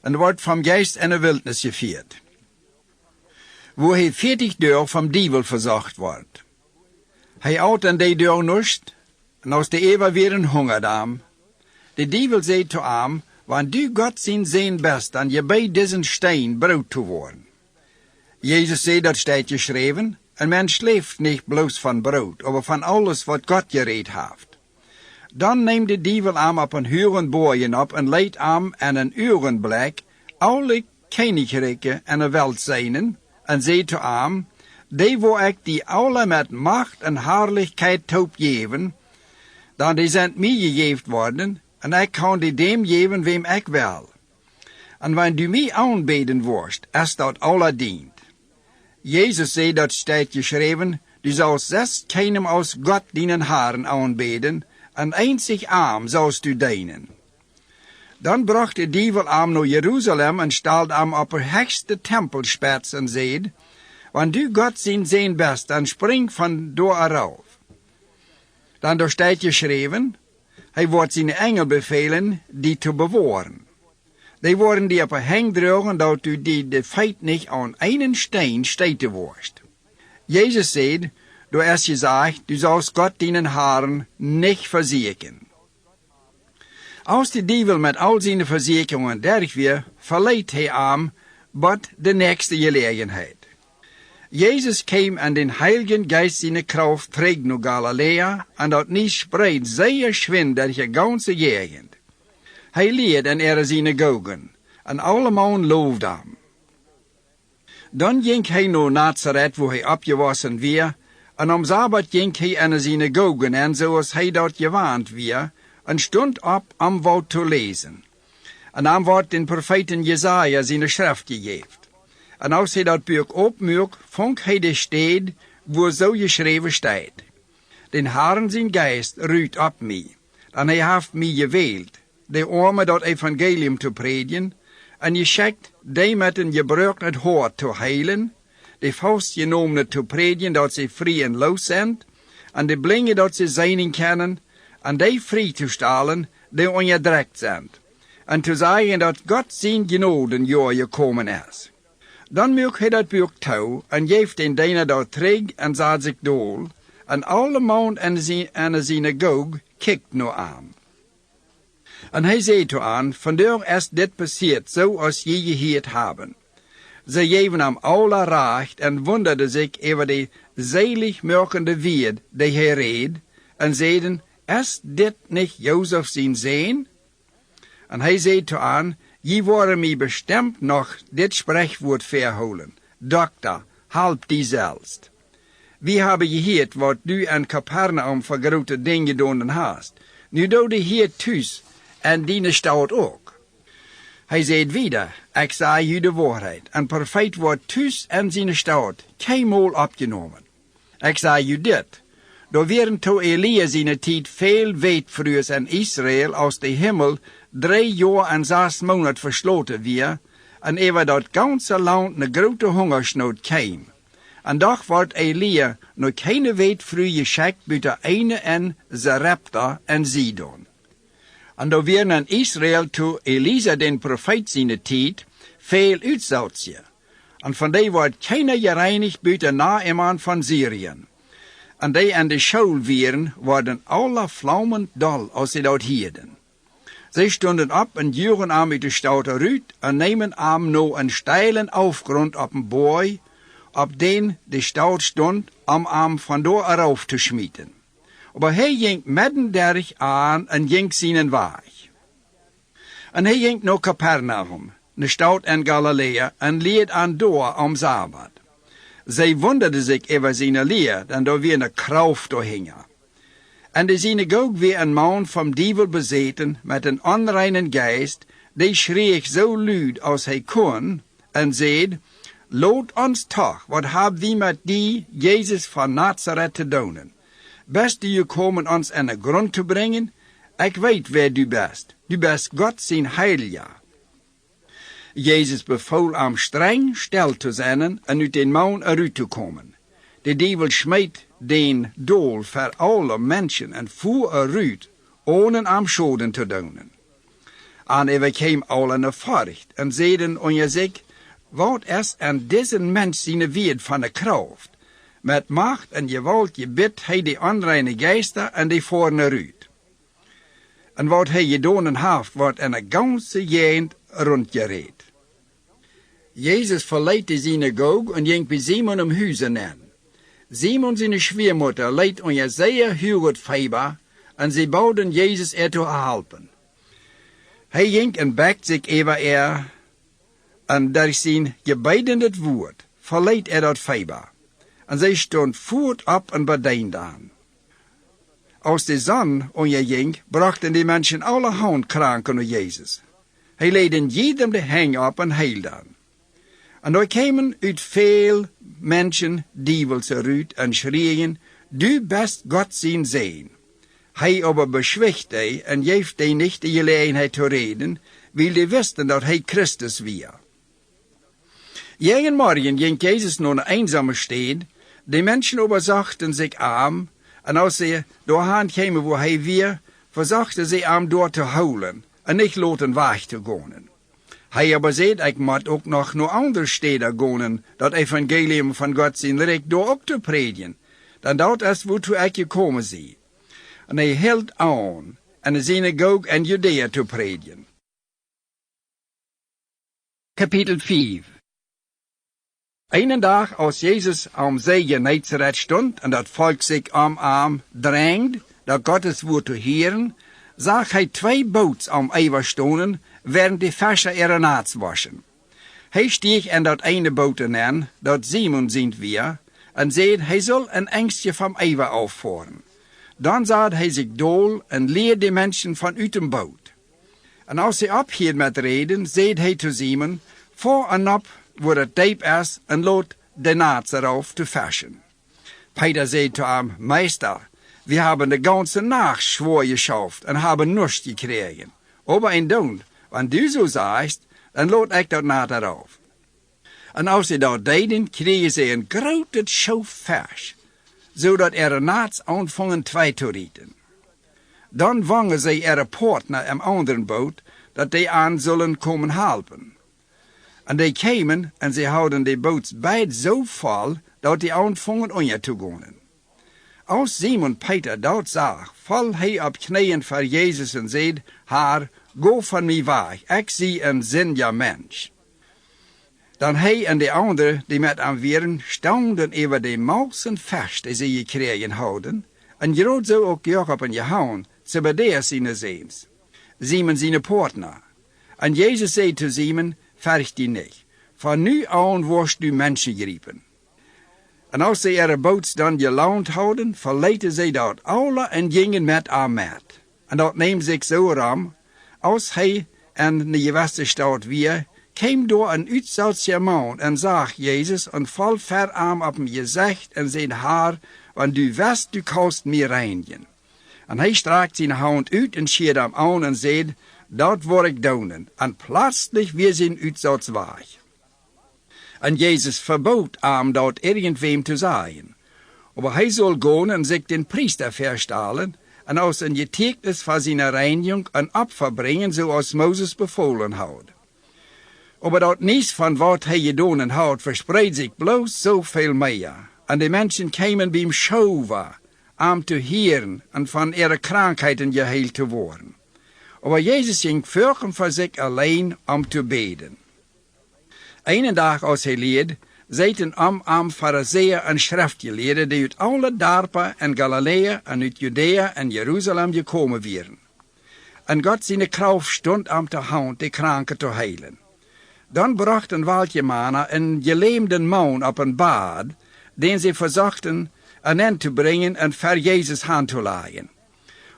en wordt vom Geist in de Wildnis geführt, wo hij 40 dagen vom Dievel verzocht wordt. Hij oud aan die dagen nust, en aus de Ewer weer een Hungerdarm. De Dievel zei zu ihm, wann du Gott sein Sehen bist, dann gebei diesen Stein Brot zu worden. Jezus zei, dat steht geschreven, ein Mensch leeft nicht bloß von Brot, aber von alles, wat Gott gereed heeft. Dan neemt de Dievel am op een huren boeien op en leidt am en een urenblik alle königrijken en de welt zijnen, en zei zu ihm, die wo ik die alle met macht en herrlichkeit taub geven, dan die zijn mij gegeven worden, en ik kan die dem geven wem ik wil. En wenn du mij aanbeden worst, is dat alle dient. Jezus zei, dat staat geschreven, du sollst zes keinem aus Gott dienen Herren aanbeden, en einzig arm sollst du dienen. Dan bracht de Dievel am naar Jeruzalem en stelde am op de höchste Tempelspitz en zei, wann du Gott zijn Sehen bist, dan spring van door erauf. Dan daar staat geschreven, Hij wordt zijn engel bevelen die te bewahren. Die worden die op een heng drogen, dat u die de feit niet aan einen steen steten worst. Jezus zegt, du hast gesagt, du sollst Gott deinen Haaren nicht versichern. Als de dievel met al zijn verzekeringen derg weer, verleidt hij aan tot de nächste Gelegenheit. Jezus kwam aan den Heiligen Geist zijn Kraft terug naar Galilea, en dat niet spreidt zeer schwind durch die ganze Gegend. Hij leert in synagogen, en allemaal loofde hem. Dan ging hij naar Nazareth, waar hij opgewassen weer, en am Sabbat ging hij in de synagogen, en zoals hij dat gewand weer, en stond op om wat te lezen. En dan wordt den profeten Jesaja zijn schrift gegeven. En als hij dat boek opmerkt, vond hij de stad, waar zo geschreven staat. Den Herren zijn geest ruht op mij, en hij heeft mij gewählt, de armen dat Evangelium te predigen, en geschickt, die met een gebroken het hart te heilen, de vastgenomenen te predigen dat ze vrij en los zijn, en de blinde dat ze zijn kennen, en die vrij te stellen, die onderdrukt zijn, en te zeggen dat God zijn genoden jaar gekomen is. Dan maakt hij dat boek toe, en geeft den diener dat terug, en zet zich dool, en alle man in de synagoge kijkt nu aan. En hij zei toe aan, vandaag is dit passiert, zoals je gehoord hebben. Ze geven hem alle recht en wonderden zich over de zaligmakende woord die hij reed, en zeiden, is dit niet Jozef zijn zoon? En hij zei toe aan, je worden mij bestemd nog dit spreekwoord verholen. Dokter, help die zelfs. We hebben gehoord wat du in Capernaum voor grote dingen gedaan hast. Nu doe de hier thuis en die stad ook. Hij zei wieder, ik zei u de waarheid. Een profeet wordt thuis in zijn stad keinmaal opgenomen. Ik zei u dit. Door werden to Elia zijn tijd veel wijdvruurs in Israël als de hemel 3 jaar en 6 maanden versloten weer, en over dat ganze land een grote hongersnood kwam. En doch wordt Elia nog keine wijdvruur geschickt buiten eine en Zarepta en Sidon. En door werden in Israël to Elisa den profeet zijn tijd veel uitzoutje. En van die wordt keiner gereinigd buiten Naaman van Syrien. En die in de school waren, worden alle vlammen dol als ze dat hielden. Zij stonden op en duwen aan uit de stad eruit en nemen aan nou een steilen afgrond op een boy, op den de stad stond, om aan vandoor eraf te schmieten. Maar hij ging midden derg aan en ging zijn weg. En hij ging naar Capernaum, de stad in Galilea, en leed aan door om Sabbat. Zij wonderden zich over zijn leer, en daar weer een kracht doorhingen. En de synagoge weer een man vom dievel bezeten met een onreinen geest, die schreef zo luid als hij kon, en zei, laat ons toch, wat hebben we met die Jezus van Nazareth te doen? Best u komen ons in de grond te brengen? Ik weet wer du bist. Du bist God zijn Heilige. Jezus beval hem streng stil te zijn en uit den man eruit te komen. De dievel smeet den dool voor alle mensen en voer eruit, ohne am schoden te doen. En er kwam alle naar furcht en zeiden onder zich, wat is aan deze mens zijn woord van de kracht? Met macht en gewalt gebiedt hij de onreine geesten en die voeren eruit. En wat hij gedaan heeft, wordt in een ganze gegend rondgereed. Jezus verliet de synagoge en ging bij Simon om huizen in. Simon zijn schwiegermutter leed onder zeer hoog feber en ze boden Jezus ertoe helpen. Hij ging en bekte zich over en door zijn gebeidend woord verliet dat feber. En zij stond voort op en bediende aan. Als de zon onderging, brachten die mensen allerhand kranken naar Jezus. Hij leed jedem de hang op en heilde aan. En er kwamen uit veel mensen dievels eruit en schreeuwen, du bist God zijn zoon. Hij aber beschwicht die en geeft die niet de gelegenheid te reden, wil die wisten dat hij Christus was. Jeden morgen ging Jezus naar een eenzame stad, de mensen aber zachten zich aan, en als ze doorheen kwamen waar hij was, versuchte sie am door te houden en niet laten weg te gaan. Hij aber zei, ik moet ook nog naar andere steden gaan, dat Evangelium van God zijn recht door ook te predigen. Dan dat is waartoe ik gekomen zie. En hij hield aan en de synagoge en Judea te predigen. Kapitel 5. Einen dag, als Jezus am See Genezareth stond en dat volk zich am drängt, dat Gottes woord te hören, zag hij 2 boats am Eiver stonen, während die Fischer ihre Naats waschen. Hij stieg in dat ene boot in, dat Simon sind wir, en zei, hij soll een engstje vom Eiver auffahren. Dan zat hij zich dool en leerde die mensen van uit een boot. En als hij ophield met reden, zei hij te Simon, voor en op waar het diep is en laat de naats erop te fischen. Peter zei zu hem, Meister, wir haben de ganze Nacht schwor geschafft en haben nichts gekregen. Aber ein Don't, wenn du so sagst, dann laat ik dat naad erop. En als ze dat deden, kregen ze een grote schoof vers, zodat er nachts aanvangen 2 te rieten. Dan wangen ze ihre partner im anderen boot, dat die aan zullen komen helpen. En die kwamen en ze houden de boot beid zo vol, dat die aanvangen onder te gaan. Als Simon Peter dat zag, val hij op knieën voor Jezus en zei, Haar, go van mij weg, ik zie een zinja mens. Dan hij en de anderen die met hem waren, staunden over de mausen vers die ze gekregen hadden, en groot zo ook Jacob en Johannes, Zebedeus zijn zeens, Simon zijn partner. En Jezus zei te Simon, verg die niet, van nu aan worst du mensen griepen. En als ze ihre boot dan gelaunt hadden, verlieten ze dat alle en gingen met hem met. En dat neemt zich zo ram, als hij en de geweste stad weer, kwam door een uitzelsje man en zag Jezus en val ver aan op hem gezicht en zei haar, want du wist, du kannst mir reinigen. En hij strakte zijn hand uit en schiet hem aan en zei, dat wil ik doen. En plötzlich weer zijn uitzels weg. En Jezus verbood hem dat irgendwem te zeggen. Aber hij soll gaan en zich den Priester verstellen en als een geteknis voor zijn reinigung een Opfer brengen, zoals Moses befohlen had. Aber dat niets van wat hij gedaan had, verspreidt zich bloos zoveel meer. En de mensen kwamen bij hem schoven, om te horen en van ihre krankheiten geheilt te worden. Aber Jezus ging vurgen voor zich alleen om te beden. Einen dag als hij leed, zaten am Pharisäer en schriftgeleerden die uit alle dorpen en Galilea en uit Judea en Jeruzalem gekomen waren. En God zijn kracht stond om te hand de kranken te heilen. Dan bracht een welke mannen een geleemden man op een bad, den ze verzochten een end te brengen en voor Jezus hand te leggen.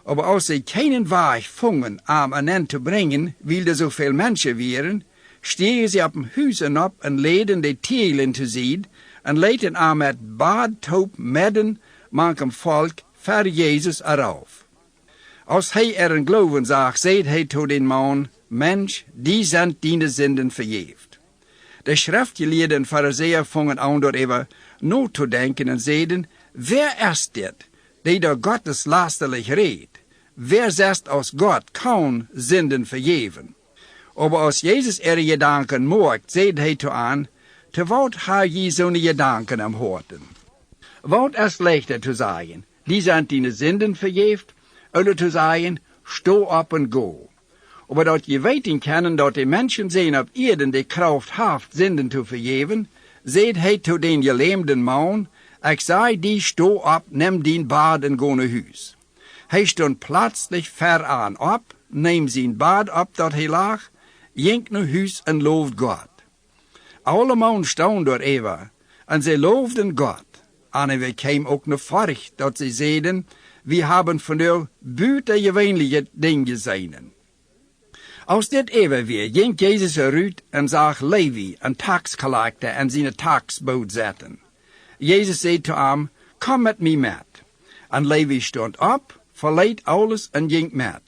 Aber als ze keinen weg vonden om een end te brengen, weil er zoveel mensen waren, stegen ze op huizen op en leden de telen te zien en leidden aan met badtoop midden manchem volk voor Jezus eraf. Als hij er een geloven zag, zei hij tot den man, Mensch, die zijn die zinden vergeeft. De schriftgeleerden en Pharisäer vangen aan door even na te denken en zeiden, wer is dit, die door Gottes lasterlich redt? Wer zegt als God kan zinden vergeven? Aber als Jezus ihre Gedanken mocht, zei hij te aan, te wat ha je zo'n Gedanken am Horten? Wat is leichter te zeggen, die zijn die zinden vergeeft, oder te zeggen, sto op en go. Aber dat je weten kunnen dat de mensen zijn op Erden die kracht haft zinden te vergeven, zei hij te den geleemden man, ik zei die sto op, neem dien bad en go naar huis. Hij stond plötzlich ver aan op, neem zijn bad op dat hij lag, ging naar huis en looft God. Alle mannen stonden door even, en ze loofden God. En we kwamen ook naar vorig, dat ze zeiden, we hebben van u buitengewöhnliche dingen gezien. Als dit even weer, ging Jezus eruit en zag Levi, een taxcollector, en zijn taxboot zetten. Jezus zei te hem, kom met mij met. En Levi stond op, verliet alles en ging met.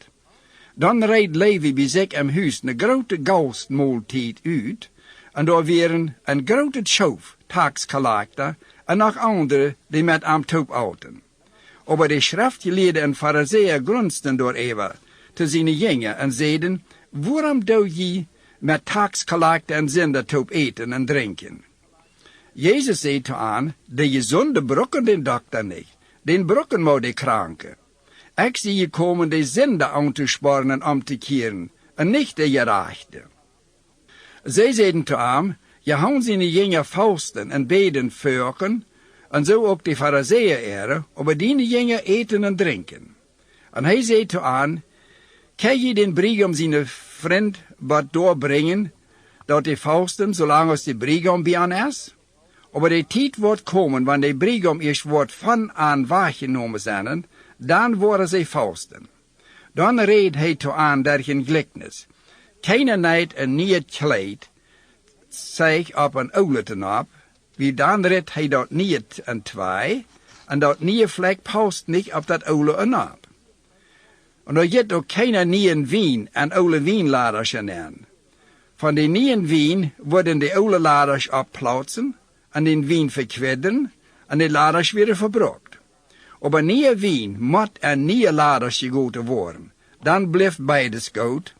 Dan reed Levi bij zich in huis een grote gastmaaltijd uit, en daar waren een grote schoof taxcollector en nog anderen die met hem top aten. Aber de schriftgeleerden en fariseeën grunsten doorever te zijn jingen en zeiden, waarom doe je met taxcollecten en zendertoop eten en drinken? Jezus zei toe aan, de gezonde brokken den dokter niet, den brokken moet de kranken. Ik zie je komen de zender aan te sporen en om te keren, en niet de gerechte. Zij zeiden toe aan, je houdt zijn jingen fausten en beden vuren, en zo ook de fariseeën eren, over die jingen eten en drinken. En hij zei toe aan, kan je den brigom zijn vriend wat doorbrengen, dat de fausten, zolang als de brigom bij aan is? Aber de tijd wordt komen, wanneer de brigom eerst wordt van aan waargenomen zijn, dan worden zij fausten. Dan reed hij toe aan dergelijke gelijkenis. Keine neid een niet kleed, zich op een oude te op, wie dan redt hij dat niet en twee, en dat nieuwe vlek past niet op dat oude en op. En er gaat ook keine nieuwe wien en oude wienladers aan. Van die nieuwe wien worden de oude laders opplaatsen, en den wien verkwedderen, en de laders weer verbruikt. Op een nieuwe wien moet een nieuwe laders gegoten worden, dan blijft beides goed.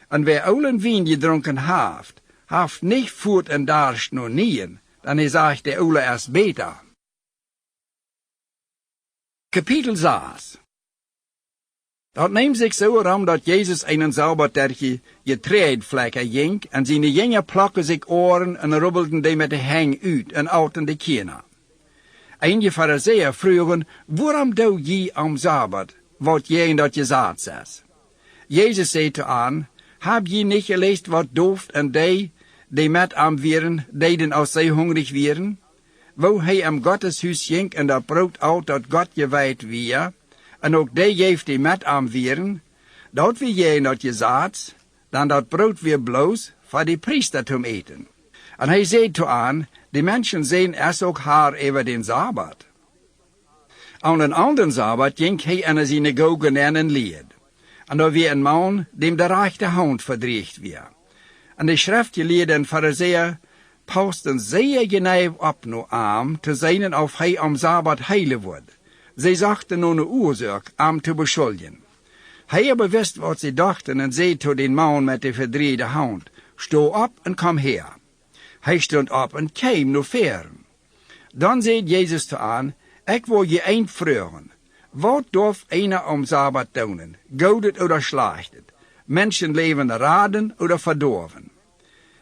En wie oude wien gedronken heeft niet voort en darst nog niet, dan is eigenlijk de oude erst beter. Kapitel 6. Dat neemt zich zo om dat Jezus een Sabbattertje getreidvlekken ging, en zijn jingen plakken zich oren en rubbelden die met de hang uit en outen de kinderen. Einige fariseeën vroegen, waarom doe je am Sabbat, wat je in dat je zaad is? Jezus zei te aan, heb je niet gelezen wat dooft en die met am wieren, deden als zij hungrig wieren? Wo hij am Gottes huis ging en dat brood uit dat God gewijd wie, en ook die geeft die met am wieren, dat wie je in dat je zaad, dan dat brood weer bloos voor die priester te eten. En hij zei toe aan, die mensen zijn es ook haar over den Sabbat. Aan een anderen Sabbat ging hij in de synagoge naar en leed. En daar weer een man, dem de rechte hand verdreigd weer. En de schriftgeleerden en fariseeën pausten zeer genauw op nu aan, te zijn of hij am Sabbat heilig wordt. Zij zachten nu een oorzaak am te beschuldigen. Hij aber wist wat ze dachten en zei tot den man met de verdreide hand, sto op en kom her. Hij stond op en kwam naar veren. Dan zei Jezus te aan, ik wil je eind vragen. Wat darf einer am Sabbat doen? Goudet oder schlachtet? Menschenleben raden oder verdorven?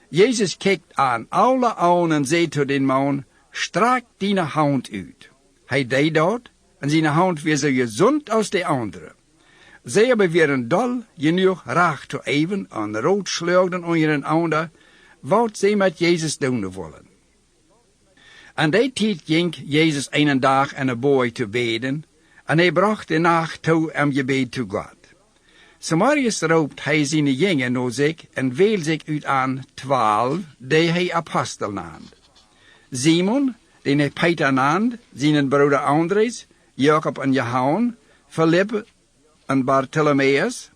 Jezus kijkt aan alle ogen en zei tot den man, strak die hand uit. Hij deed dat, en zijn hand weer zo gezond als de andere. Zij hebben weer een dol, genoeg raag te even en rood sleugden onder een ander, wat zij met Jezus doen willen. En die tijd ging Jezus een dag en een boy te beden, en hij bracht de nacht toe en gebed te God. Samarius roopt hij zijn jingen naar zich en wil zich uit aan 12, die hij apostel naamde. Simon, den hij Peter naamde, zijn broeder Andres, Jacob en Johannes, Philippe en Bartholomeus,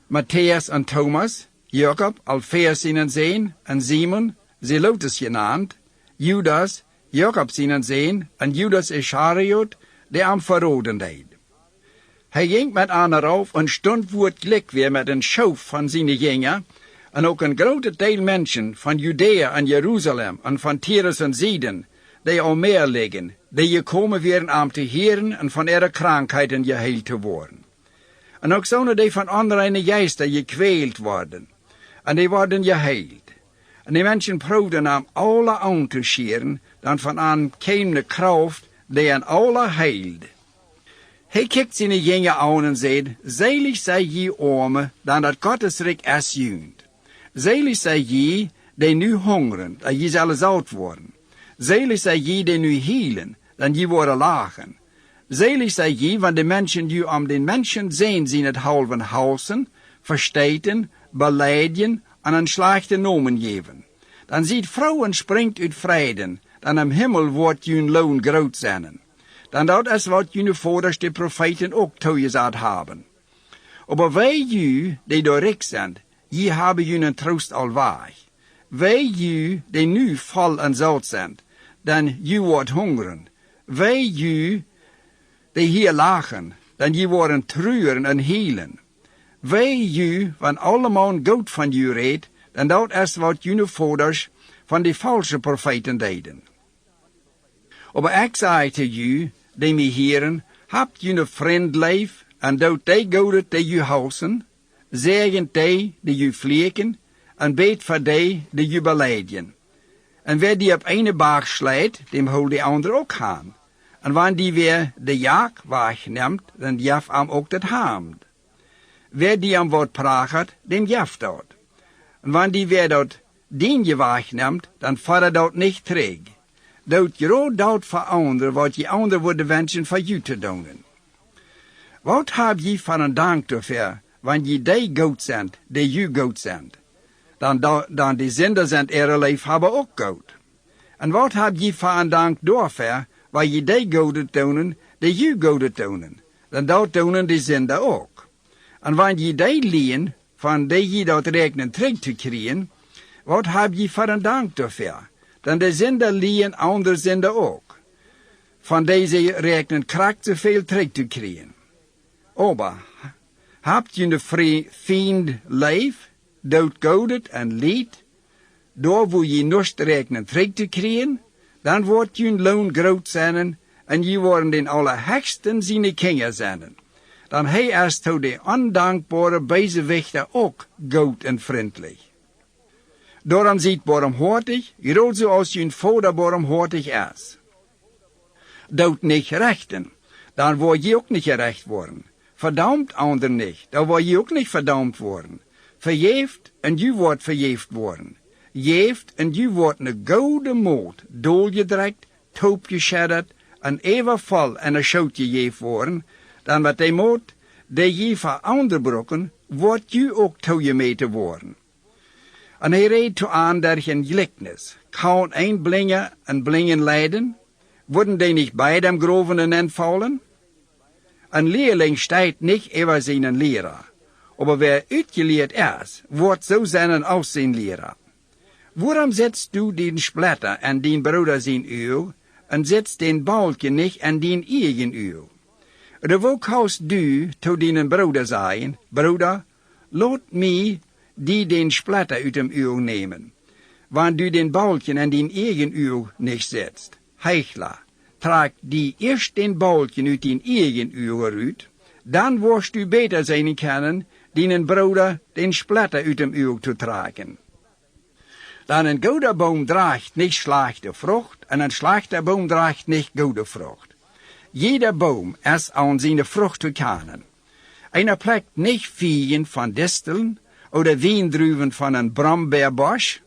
Matthias en Thomas, Jacob, Alphaeus zijn zoon, en Simon, Zelotes genaamd, Judas, Jacob zijn zoon, en Judas Iscariot, die am verroden deed. Hij ging met aan erop en stond voor het lik weer met een schoof van zijn jingen, en ook een grote deel mensen van Judea en Jeruzalem en van Tyrus en Sidon, die al meer liggen, die gekomen werden om te heren en van ihre krankheden geheeld te worden. En ook zouden die van andere geesten gekweeld worden, en die worden geheeld. En die mensen proefden om alle aan te scheren, dan van aan kwam de kracht die aan alle heild. Hij kijkt zijn jingen aan en zei, zelig zij je armen, dan dat Gottes rijk is junt. Zelig zij je, die nu hongeren, dat je zal zout worden. Zelig zij je, die nu hielen, dan je worden lachen. Zelig zij je, want de mensen die om den mensen zijn het halven hausen, versteten, beleiden en een slechte nomen geven. Dan ziet vrouwen springt uit vreden, dan am Himmel wordt jun loon groot zijn. Dan dat is wat jullie vaders de profeten ook toegezegd hebben. Aber wij jullie, die door rijk zijn, je hebben jullie troost al weg. Wij jullie, die nu vol en zout zijn, dan je wordt hongeren. Wij jullie, die hier lachen, dan je worden treuren en hielen. Wee ju, van allemaal goed van ju reed, dan dat is wat jullie vaders van die valse profeten deden. Maar ik zei te ju, die mij hieren, habt jullie vriend leef, en dood die goede die ju housen, zegen die ju vliegen, en beet voor die ju beleiden. En wer die op ene baag slijt, dem hol die andere ook aan. En wanneer die weer de jaak wegneemt, dan jaf am ook dat haamd. Wer die am wat praat, dem jaft dat. En wanneer die weer dat dienje wegneemt, dan vader dat niet terug. Dat je dat voor anderen, wat je anderen worden wensen voor je te doen. Wat heb je van een dank ervoor, wanneer je die goed zijn, die je goed zijn? Dan die zinder zijn er leef hebben ook goed. En wat heb je van een dank daarvoor, waar je die goede tonen, die je goede tonen? Dan dat tonen die zinder ook. En wanneer je die leen, van die je dat rekenen terug te krijgen, wat heb je van een dank daarvoor? Dan de zinder leen andere zinder ook. Van deze rekenen kracht zoveel terug te krijgen. Maar, hebt je een vriend leef, dood godet en lied, door wo je nust rekenen terug te krijgen, dan wordt je loon groot zijn en je worden den allerhegsten zijn kinderen zijn. Dan hij is to de ondankbare bezewichter ook goed en vriendelijk. Daarom ziet barmhartig, groot zoals je vader barmhartig is. Dood niet rechten, dan word je ook niet gerecht worden. Verdampt ander niet, dan word je ook niet verdampt worden. Verjeeft en je wordt verjeefd worden. Jeeft en je wordt een gouden moord, doorgedrekt, toopgeschedderd, en even vol en een schootje jeef worden, dan met die moord, die je van ander brokken, wordt je ook toegemeten worden. En hij reed toe aan der een gelijkenis. Kan een blingen en blingen leiden? Worden die niet beide groven en entvallen? Een leerling steigt niet over zijn leraar. Maar wer uitgeleerd is, wordt zo zijn als zijn leraar. Waarom zetst du den splatter en den broeder zijn uw, en zetst den balkje niet en den eigen uw? De wo kaust du to den broeder zijn, broeder, laat mij die den splatter uit hem uw nemen. Wanneer du den balkje en den eigen uw niet zetst, heichla, trag die eerst den balkje uit den eigen uw uit, dan worst u beter zijn kunnen, den broeder den splatter uit hem uw te tragen. Dan een goede boom draagt niet slechte vrucht, en een slechte boom draagt niet goede vrucht. Jeder boom is aan zijn vrucht te kennen. Einer plekt niet vieren van disteln, oder weendruven van een brombeerbos.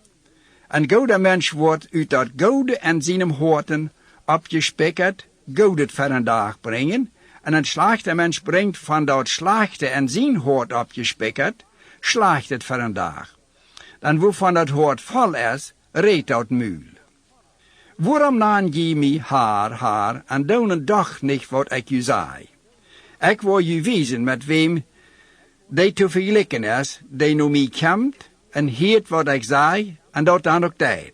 Een goede mens wordt uit dat goede en zijn horten opgespikkerd, goede voor een dag brengen, en een slechte mens brengt van dat slechte en zijn hoort opgespikkerd, slecht het voor een dag. Dan waarvan dat hoort vol is, reed dat muil. Waarom naan je mij haar, en doen toch niet wat ik je zei? Ik wil je wijzen met wem die te vergelijken is, die naar mij komt, en heert wat ik zei, en dat dan ook deed.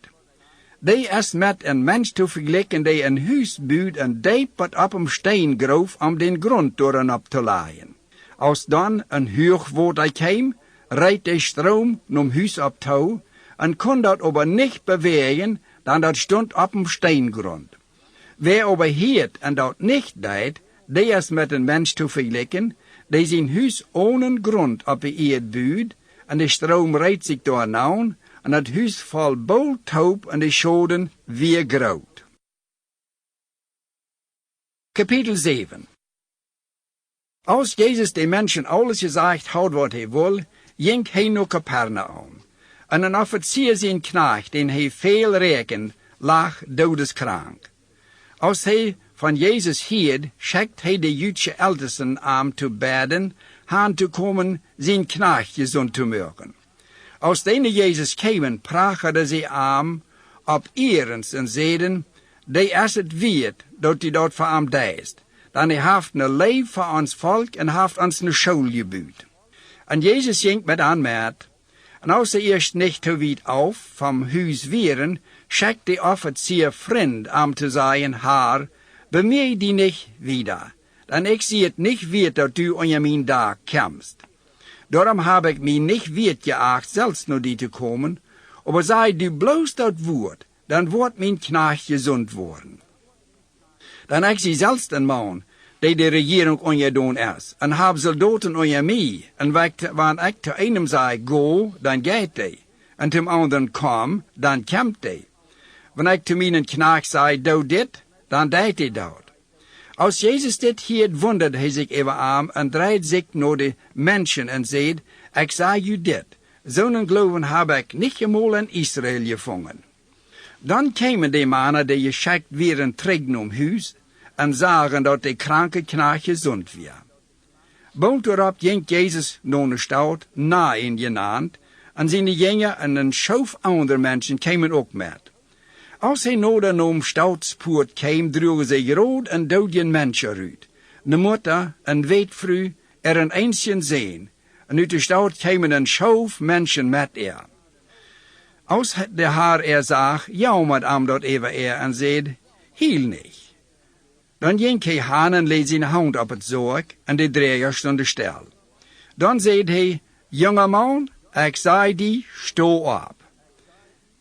Die is met een mens te vergelijken die een huis bouwt en diep wat op een steen groof om den grond door en op te laaien. Als dan een huur woord ik heim, rijdt de stroom nom huis op touw, en kon dat aber niet bewegen, dan dat stond op een steengrond. Wer aber heert en dat niet deed, die is met een mens te vergelijken, die zijn huis ohne grond op de eerd bouwt, en de stroom rijdt zich door nauw, en het huis valt bol taub en de schoden weer groot. Kapitel 7. Als Jezus de mensen alles gezegd had wat hij wil, ging hij naar Capernaum. En een officier zijn knecht, den hij veel reken, lag dodeskrank. Als hij van Jezus hield, schickt hij de Joodse ältesten aan te bidden, aan te komen zijn knecht gezond te maken. Als de Jezus kwamen, praten ze aan op eerens en zeiden, die is het weet dat hij dat voor hem deed. Dan hij heeft een leef voor ons volk en heeft ons een school gebouwd. En Jezus ging met aan met. En als ze eerst niet te weit auf vom huis waren, schickt de officier vriend om te zeggen, haar, bemeer die niet wieder. dan ik zie het niet weet dat du onder mijn dag kämpst. Daarom heb ik mij niet weet geacht, zelfs naar die te komen, aber sei du bloß dat woord, dan wordt mijn knecht gezond worden. Dan ik zie zelfs een man, die de regering onderdoen is, en heb soldaten onder mij, en wanneer ik te einem zei, go, dan gaat hij, en zum anderen kom, dan komt hij. Wanneer ik te mijn knecht zei, doe dit, dan deed hij dat. Als Jezus dit hier wundert hij zich even aan en draait zich naar de mensen en zegt, ik zei u dit, zo'n geloven heb ik niet eenmaal in Israël gevangen. Dan kwamen die mannen die geschickt werden terug naar huis en zagen dat de kranke knecht gezond was. Bald erop ging Jezus naar de stad, Neue genannt, en zijn jongeren en een schof andere mensen kwamen ook met. Als hij naar de stadspoort kwam, droegen ze rood en dode mensen uit. De moeder, een weetvrouw, een eensje zeen. En uit de stad kwamen een schof mensen met Als de haar zag, jammert dat even en zei, heel niet. Dan ging hij aan en legde zijn hand op het zorg en de dreger stond stil. Dan zei hij, jonge man, ik zei die, sto op.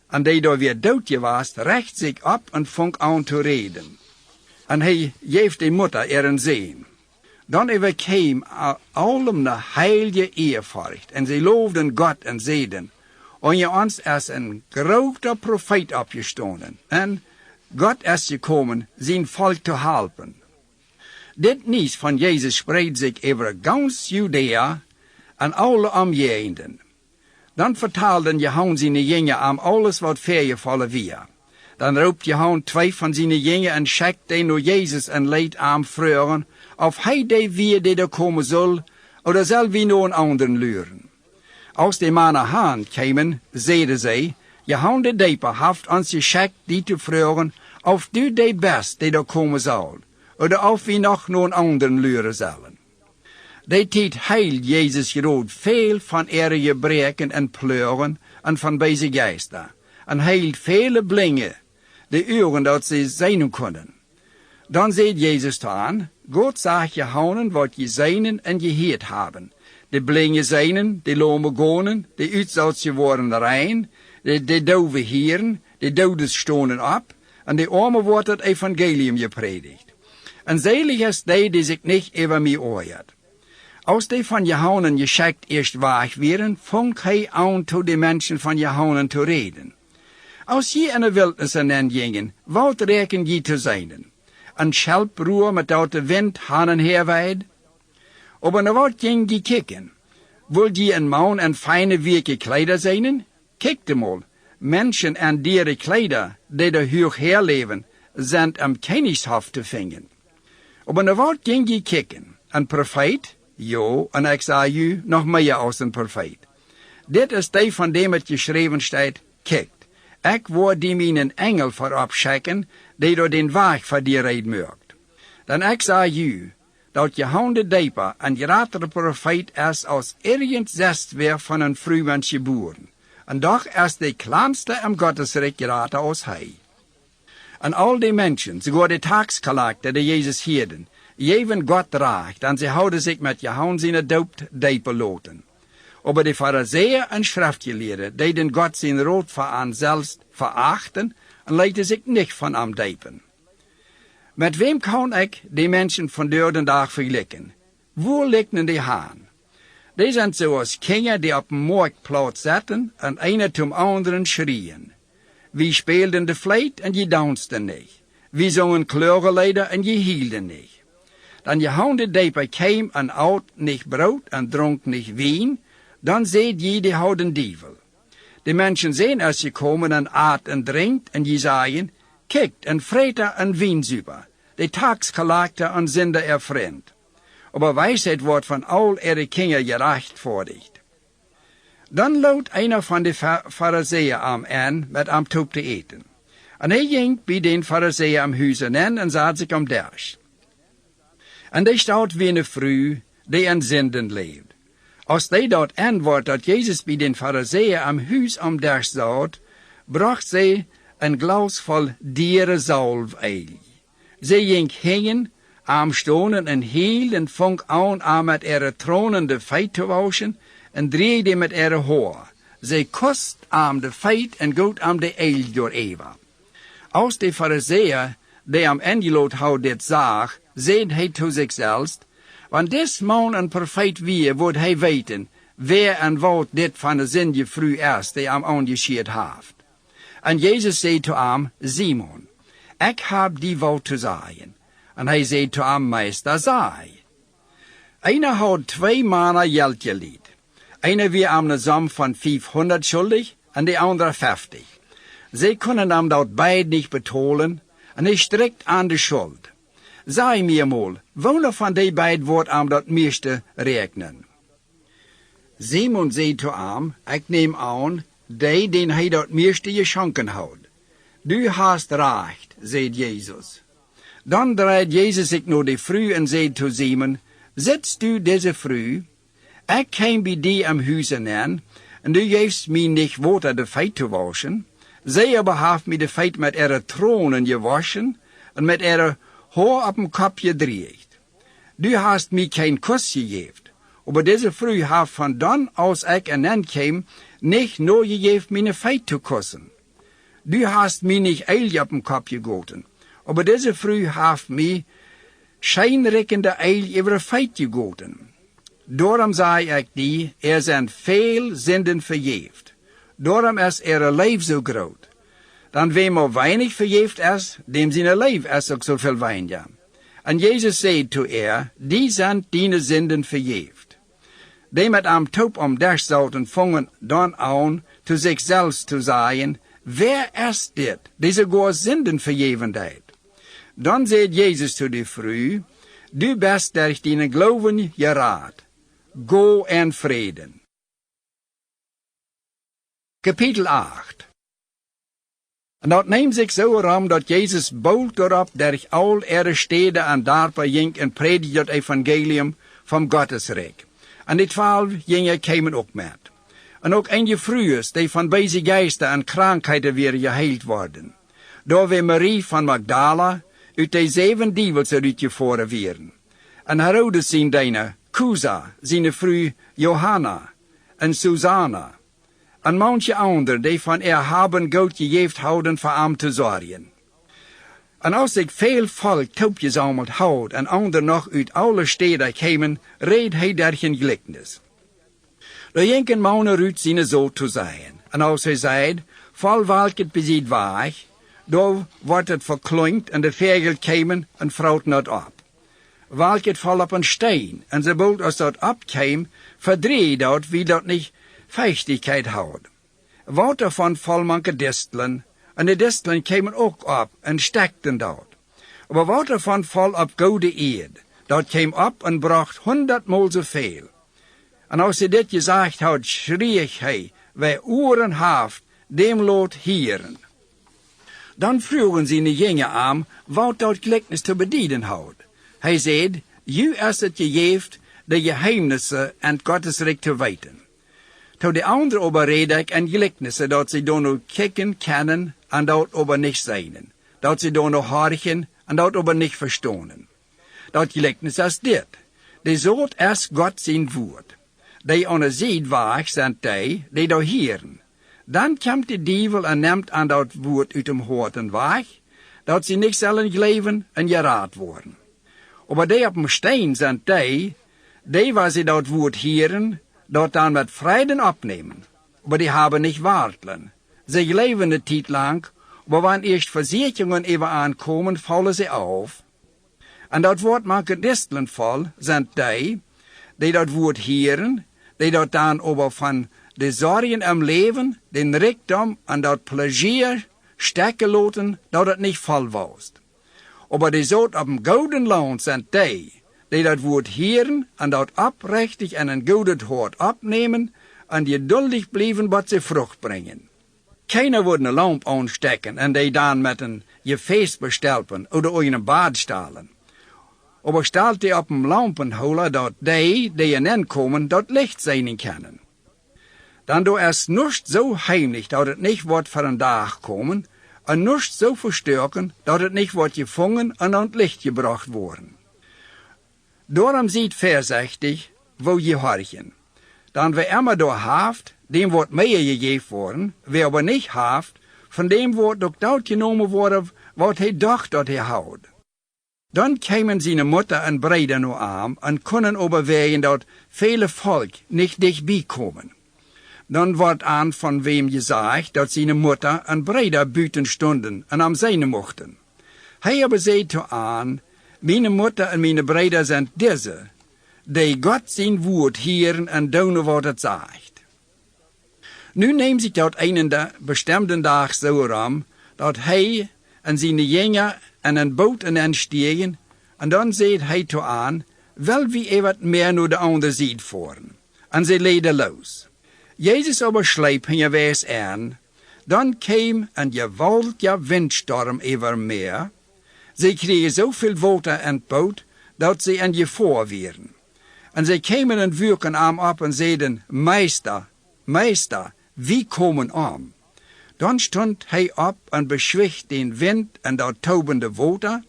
En die daar weer dood was, recht zich op en vong aan te reden. En hij geeft de moeder een zeen. Dan overkwam allem de heilige eerfurcht, en ze loofden God en zeiden, onder ons is een grote profeet opgestonden, en God is gekomen zijn volk te helpen. Dit nieuws van Jezus spreidt zich over ganz Judea en alle omgevenden. Dan vertaalden Johannes zijn jongen aan alles wat voorgevallen was. Dan roept Johannes 2 van zijn jongen en schickt die naar Jezus en leidt aan vragen of hij die weer die er komen zal, of zal wie naar een anderen luren. Als die mannen haan kwamen, zeiden zij, Johannes de Dieper heeft ons geschickt die te vragen of du de best die er komen zal, of of wie nog naar een anderen luren zullen. Die tijd heil Jezus gerood veel van ihre gebreken en pleuren en van deze geesten, en heilt vele blingen, de uren dat ze zijn kunnen. Dan zegt Jezus aan, God zegt je houden wat je zijnen en je heert hebben. De blingen zijnen, de lome gonen, de uitzoutje worden rein, de dove heren, de doden stonen op, en de armen wordt het Evangelium gepredigt. En zelig is die zich niet over mij oort. Als die van Johannes geschickt eerst weg werden, vong hij aan tot de mensen van Johannes te reden. Als je in de wildnis aan gingen, wat reken je te zijn? Een schelproer met uit de wind haan en her weid? Aber naar wat ging je kijken? Wil je een man en fijne werke kleider zijn? Kijk mal, mensen en dieren kleider, die er hoog herleven, zijn am Königshof te vinden. Aber naar wat ging je kijken? Een profeet? Jo, en ik zei u nog meer als een profeet. Dit is die van dem het geschreven staat, kijk, ik word die mijn engel voorop schikken, die door den weg voor die rijden mögt. Dan ik zei u, dat Johannes de Dieper een grotere profeet is als irgend zest weer van een vrouwmens geboren. En doch is de kleinste im Gottesreich geraten als hij. En al die mensen, sogar de taxcollector die Jezus hielden, geven God recht, en ze houden zich met Johannes in het doop dieper loten. Aber de Pharisäer en schriftgeleerden deden God zijn rood voor aan zelfs verachten en lieten zich niet van hem diepen. Met wem kan ik die mensen van de dag vergelijken? Wo liggen die haan? Die zijn zoals kinderen die op een marktplaats zitten en een zum anderen schreien. Wie speelden de fluit en je dansten niet. Wie zongen kleurenlieder en je hielden niet. Dan Johannes de Dieper kwam en oud niet brood en dronk niet wien, dan zeid je die houden dievel. De mensen zijn als je komen en aat en drinkt en je zeggen, kijkt en vreten en wienzuiper. De taxcollector en zinder er vriend. Aber wijsheid wordt van al ihre kinderen gerechtvaardigd. Dan loopt einer van de Pharisäer aan met am toe te eten. En hij ging bij den Pharisäer am huizen in en zat zich am dersch. En die staat wie een vrouw die in zinden leeft. Als die dat antwoord dat Jezus bij den Pharisäer am huis am dersch zat, bracht zij een glas vol dierenzalf eil. Zij ging hingen am stonen en hield en vong aan met ihre Tronen de feit te waschen, en drehde met ihre Haar. Zij kost am de feit en goot am de eil door Eva. Aus de Pharisäer, die am Engelot hou dit zag, zeid hij to zichzelf, want des man een profeet wie, wordt hij weten, wer en wat dit van de zin je früh is, die am aangeschiet heeft. En Jezus zei to am, Simon, ik heb die wat te zeggen. En hij zei to am, meester, zei. Einer had 2 mannen geld geliehen. Einer wie am ne Sum van 500 schuldig, en de andere 50. Zij kunnen am dat beid niet betalen, en hij strekt aan de schuld. Sei mir mal, welcher van die beid wordt am dat meeste rekenen? Simon zei to am, ik neem aan, die den hij dat meeste geschonken houdt. Du hast recht, zei Jezus. Dan draait Jezus zich naar de vrouw en zei to Simon, zitst du deze vrouw? Ik kwam bij die am huizen aan, en du geefst mij niet water de feit te waschen. Zij aber heeft mij de feit met ihre Tronen gewaschen, en met ihre Haar op dem Kopf gedreht. Du hast mij kein Kuss gegeven, aber deze vrouw heeft van dan aus ik en kwam, nicht nur gegeven meine feit te kussen. Du hast mij nicht eil op dem Kopf gegoten, aber deze vrouw heeft mij scheinreckende eil ihre feit gegoten. Daarom zei ik die, zijn veel zinden vergeeft. Daarom is ihre Leib so groot. Dan wem er weinig vergeeft is, dem zijn Leib is ook zoveel weniger. En Jezus zei to die zijn die zinden vergeeft. Die met am Taub om dich zouden vangen dan aan, to zichzelf te zeggen, wer is dit, deze goede zinden vergevendheid? Dan zei Jezus to die vrouw, du bist durch deine Glauben gerat. Go en vreden. Kapitel 8. En dat neemt zich zo ram dat Jezus bold erop durch al ihre steden en dorpen ging en predigde het Evangelium van Gottes Rijk. En die 12 gingen kwamen ook met. En ook enige vrouwen die van deze geesten en krankheden weer geheild worden. Daar weer Marie van Magdala uit de 7 dievels uitgevoeren werden. En Herodes zijn deine, Cusa, zijn vrouw Johanna en Susanna. En manche anderen die van haben Geld gegeven houden voor hem te zorgen. En als ik veel volk toepgezameld houd en anderen nog uit alle steden kwamen, reed hij daar geen gelijkenis. De jenken mannen uit zijn zo te zijn. En als hij zei, vol welket beziet weg, daar wordt het verklonkt en de vegel kwamen en vrouwten het op. Welket vol op een steen, en sobald als dat opkwam, verdreed dat wie dat niet Feuchtigkeit houdt. Water van vol manke distelen, en de distelen kwamen ook op en stekten dat. Maar water van vol op goede eerd, dat kwam op en bracht 100-maal zoveel. En als hij dit gezegd had, schreef hij, wij oren haft, dem lood hieren. Dan vroegen ze de jongen aan, wat dat gelijkenis te bedienen houdt. Hij zei, u is het gegeven de geheimnissen en Gottes Rijk te weten. Tot de andere oberrede ik en gelijkenissen, dat ze dan nog kijken kennen en dat ober niet zijn. Dat ze dan nog harken en dat ober niet verstaan. Dat gelijkenis is dit. De zoot is God zijn woord. Die aan de zijdweg zijn die daar hieren. Dan komt de duivel en neemt aan dat woord uit hem hoorten weg, dat ze niet zullen geloven en geraad worden. Maar die op dem steen zijn die waar ze dat woord hieren, dat dan met vreden opnemen. Maar die hebben niet wartelen. Ze geloven de tijd lang, maar wanneer eerst verzekeringen even aankomen, vallen ze af. En dat woord maken distelen vol, zijn die dat woord hieren, die dat dan over van de zorgen im leven, den rijkdom en dat plezier stekken laten, dat het niet vol was. Maar die zout op een gouden land zijn die dat woord hieren en dat oprechtig en een gouden hoort opnemen en geduldig blijven wat ze vrucht brengen. Keiner wordt een lamp aansteken en die dan met een gefeest bestelpen of in een bad stalen. Maar stelt die op een lampenholer dat die erin komen, dat licht zijn kunnen. Dan do is niets zo heimlich dat het niet wordt voor een dag komen, en niets zo versterken dat het niet wordt gevangen en aan het licht gebracht worden. Daarom ziet verzachtig, wo je horchen. Dan wer immer door haft, dem wordt meer gegeven worden, wer aber nicht haft, von dem wordt ook dat genomen worden, wat hij dacht dat hij houdt. Dan kwamen zijn Mutter en Brüder nur aan en konden overwegen dat vele volk nicht dichtbij komen. Dan wordt aan van wem gezegd dat zijn Mutter en Brüder buiten stonden en am zijn mochten. Hij aber zei toe aan, meine Mutter en meine Brüder zijn deze, die God zijn woord hieren en doen wat het zegt. Nu neemt zich dat een bestemde dag zo ram, dat hij en zijn jongen en een boot en stegen, en dan zegt hij toe aan, wel wie wat meer naar de andere zijde voeren. En ze leden los. Jezus aber sleep hen wees aan, dan kwam een gewaltige windstorm over meer. Ze kregen zoveel water in het boot, dat ze in gevaar waren. En ze kwamen en wuurken aan op en zeiden, Meester, Meester, wie komen om? Dan stond hij op en beschwicht den wind en dat tobende water.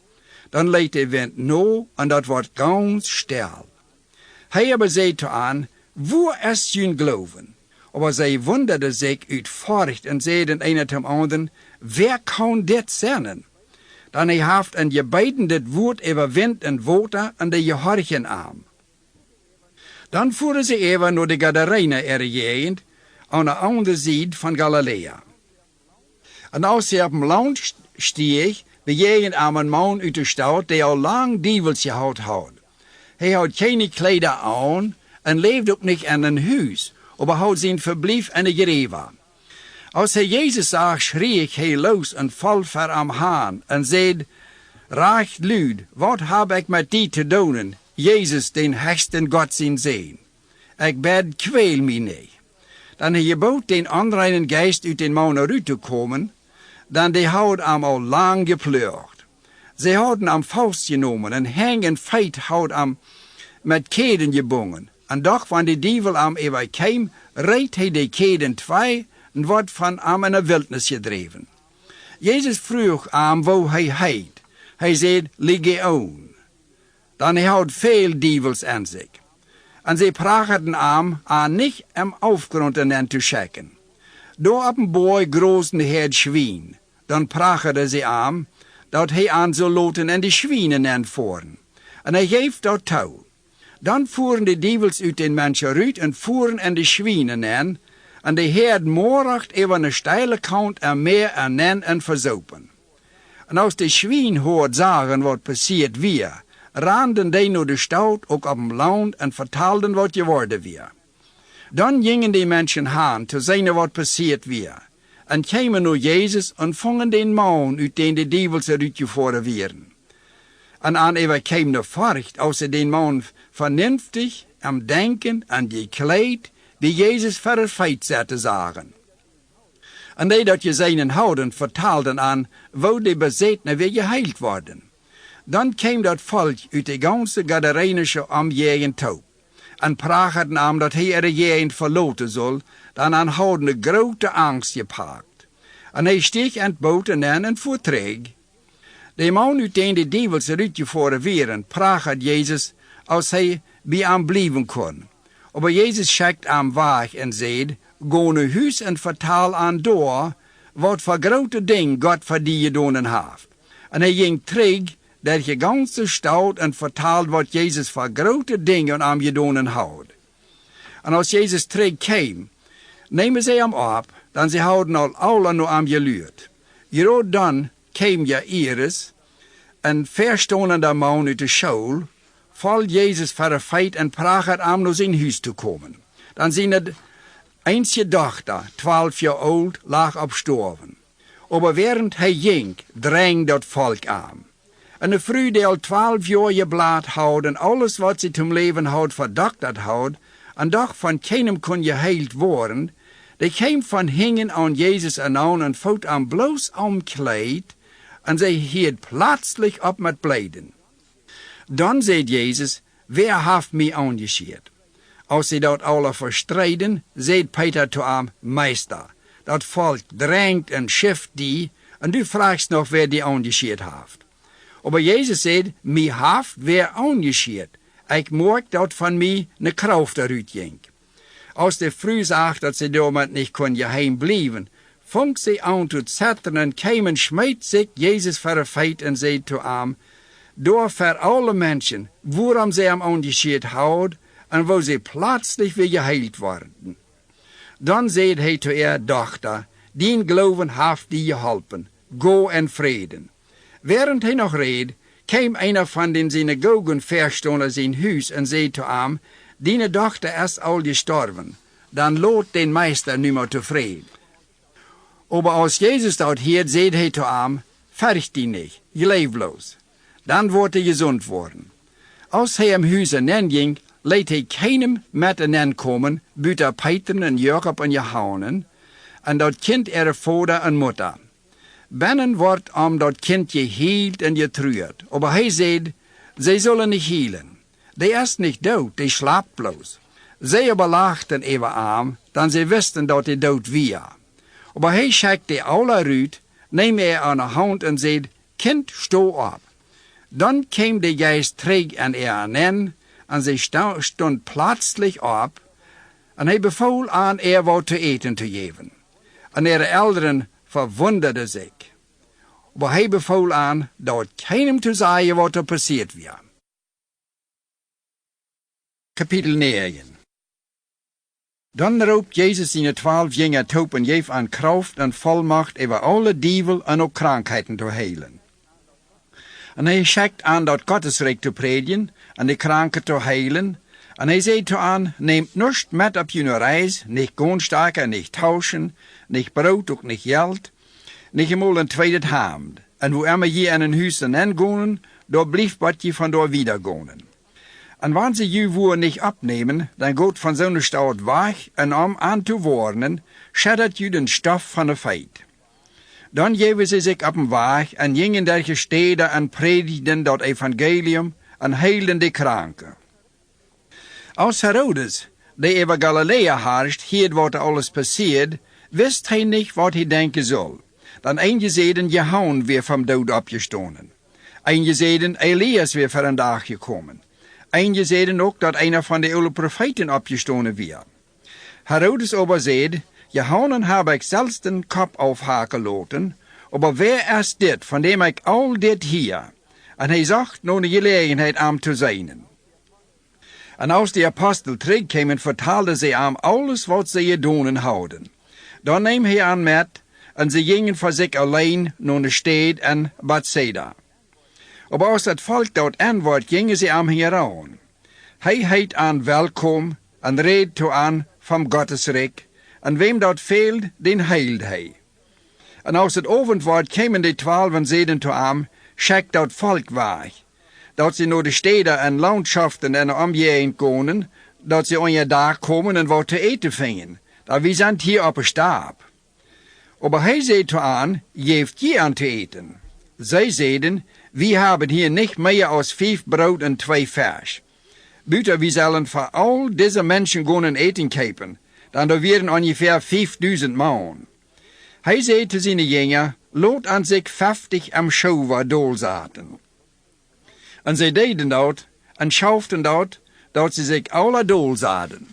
Dan leidt de wind no en dat wordt ganz stil. Hij aber zei toe aan, wo is jullie geloven? Aber zij wonderden zich uit furcht en zeiden een tot anderen, wer kan dit zijn? Dan hij haft en je beiden dit woord over wind en water en de gehorchen aan. Dan voeren ze even naar de Gadarener gegend, aan de andere zijde van Galilea. En als ze op een land stieg, bejegend aan een man uit de stad, die al lang dievels gehad had. Hij had geen kleding aan en leefde ook niet in een huis, maar had zijn verblijf in de greve. Als hij Jezus zag, schreef hij los en val voor hem aan en zei, Recht luid, wat heb ik met die te doen, Jezus, den hechten God zijn zeen? Ik bid, kweel mij niet. Dan hij gebood den onreinen geest uit den man eruit te komen, dan die had hem al lang gepleurd. Ze hadden hem vastgenomen en hang feit had hem met keden gebonden. En doch van de dievel hem even kwam, reed hij de keden twee en wordt van hem in de wildnis gedreven. Jezus vroeg hem wo hij heet. Hij zei, Legion. Dan hij had veel dievels in zich. En ze prachten hem aan niet im afgrond en te schikken. Door op een boy großen herd schwien. Dan prachten ze hem dat hij aan zou loten en de schwienen entvoeren. En hij geeft dat touw. Dan voeren de dievels uit den mensen uit en voeren en de schwienen in. En de herd moracht even een steile kant en meer en verzopen. En als de schwien hoort zagen wat passiert weer, randen die naar de stad ook op een land en vertaalden wat geworden weer. Dan gingen die mensen haan te zien wat passiert weer. En kwamen naar Jezus en vangen den man uit den de dievels eruit gevoeren werden. En aan even kwam de furcht, als ze den man vernünftig am denken en gekleed, wie Jezus verder feit zette zagen. En die dat je zijn houden vertaalden aan, wo de bezetenen weer geheild worden. Dan kwam dat volk uit de ganse Gadarenische omgegend toe. En praten aan dat hij er gegend verloten zal, dan aan houden de grote angst gepakt. En hij steeg in het boot en voer terug. De man uit de dievels eruit gevoeren werden, praat Jezus, als hij bij hem blijven kon. Aber Jezus schickt hem weg en zei, go naar huis en vertaal aan door, wat voor grote ding God voor die gedaan heeft. En hij ging terug, dat je ganze stad en vertaald wat Jezus voor grote dingen aan gedaan houdt. En als Jezus terugkwam, nemen ze hem op, dan ze houden al alle naar hem geluurd. Hierover dan kwam Jairus, een verstondende man uit de school, val Jezus voor een feit en praat hem naar zijn huis te komen. Dan zien het einzige dochter, 12 jaar oud, lag op sterven. Aber während hij ging, drang dat volk aan. En de vrouw die al 12 jaar geblaad houdt en alles wat ze zum leven houdt verdokterd houdt, en doch van keinem kon geheild worden, die kwam van hingen aan Jezus en voet aan bloos omkleed, en zij hield plötzlich op met blijden. Dan zei Jezus, wer heeft mij aangescheerd? Als ze dat alle verstrijden, zei Peter toe hem, Meester, dat volk drangt en schift die, en du vraagst nog wer die aangescheerd heeft. Aber Jezus zei, mij heeft wer aangescheerd, Ik merk dat van mij ne kracht eruit ging. Als de vrouw zag dat ze damit niet kon geheim blijven, fängt sie an zu zetteren, kämen schmeidt sich Jesus voor een feit en zei zu ihm, door voor alle mensen, waarom sie am angescheert houdt, en wo sie plötzlich weer geheilt worden. Dan zei hij zu ihr, Dochter, dien Glauben heeft die geholpen, go in Frieden. Während hij nog reed, kwam einer van den Synagogen verstanden zijn huis en zei zu ihm, die Dochter ist al gestorben, dan lot den Meister niet meer tevreden. Aber als Jesus dort hielt, zei hij zu ihm, fürcht die nicht, je leef bloß. Dan wordt hij gezond worden. Als hij im Huis ging, liet hij keinem met hen komen, buiten Peter en Jacob en Johannes, en dat kind ihre Vater en Mutter. Binnen wordt dat kind geheeld en getreurd. Aber hij zei, zij zullen niet healen. Die is niet dood, die slaapt bloß. Zij aber lachten even aan, dan zij wisten dat hij dood was. Aber hij schickt alle uit, neemt aan de hand en zei, Kind, sto op. Dan kwam de geest terug aan aan en zij stond plötzlich op, en hij beval aan wat te eten te geven. En ihre Eltern verwunderden zich. Aber hij beval aan dat keinem te zeggen wat er passiert was. Kapitel 9. Dan roept Jezus zijn 12 jünger toe en geeft aan kracht en volmacht over alle dievel en ook krankheden te helen. En hij schickt aan dat Gottesrecht te predigen en de kranken te helen. En hij zei aan, neemt nichts met op jullie reis, niet goonstaken, niet tauschen, niet brood, ook niet geld, niet eenmaal een tweede hand. En wo immer je in een huis en gaan, daar blijft wat je van daar wieder gaan. En wanneer ze je woer niet opnemen, dan gaat van zo'n stad weg en om aan te warnen, schaddert je den stof van de feit. Dan geven ze zich op een weg en gingen derge steden en predigden dat Evangelium en heilden de kranken. Als Herodes, die over Galilea herrscht, hield wat er alles passiert, wist hij niet wat hij denken zal. Dan een zeiden Johannes weer vom dood opgestonden. Een zeiden Elias weer voor een dag gekomen. Een zeiden ook dat einer van de oude profeten opgestonden was. Herodes aber zei, Johannes heb ik zelfs den kop afhaken laten, aber wer is dit, van dem ik al dit hier? En hij zocht naar de gelegenheid am te zijn. En als de apostel terugkwamen, vertelde ze hem alles wat ze gedaan hadden. Dan neem hij aan met, en ze gingen voor zich alleen naar de stad en Bethsaida. Aber als het volk dort antwoord, gingen ze aan hieraan. Hij heet aan welkom en reed toe aan van Gottesrecht, en wem dat veelt, den heilt hij. En als het avond wordt, kwamen de 12 en zeiden toe aan, schickt dat volk weg, dat ze naar de steden en landschaften en omgeving gaan, dat ze aan je dag komen en wat te eten vingen, dat we zijn hier op een stap. Aber hij zei toe aan, geeft je aan te eten. Zij zeiden, wir haben hier nicht mehr als 5 Brot und 2 Fisch. Buiten wir sollen für all diese Menschen gehen eten kopen, dann da wären ungefähr 5000 Mann. Hij zei zu seinen Jünger, lot an sich 50 am Schauwer dol zaten. Und sie deden dort, und schauften dort, dat sie sich alle dol zaten.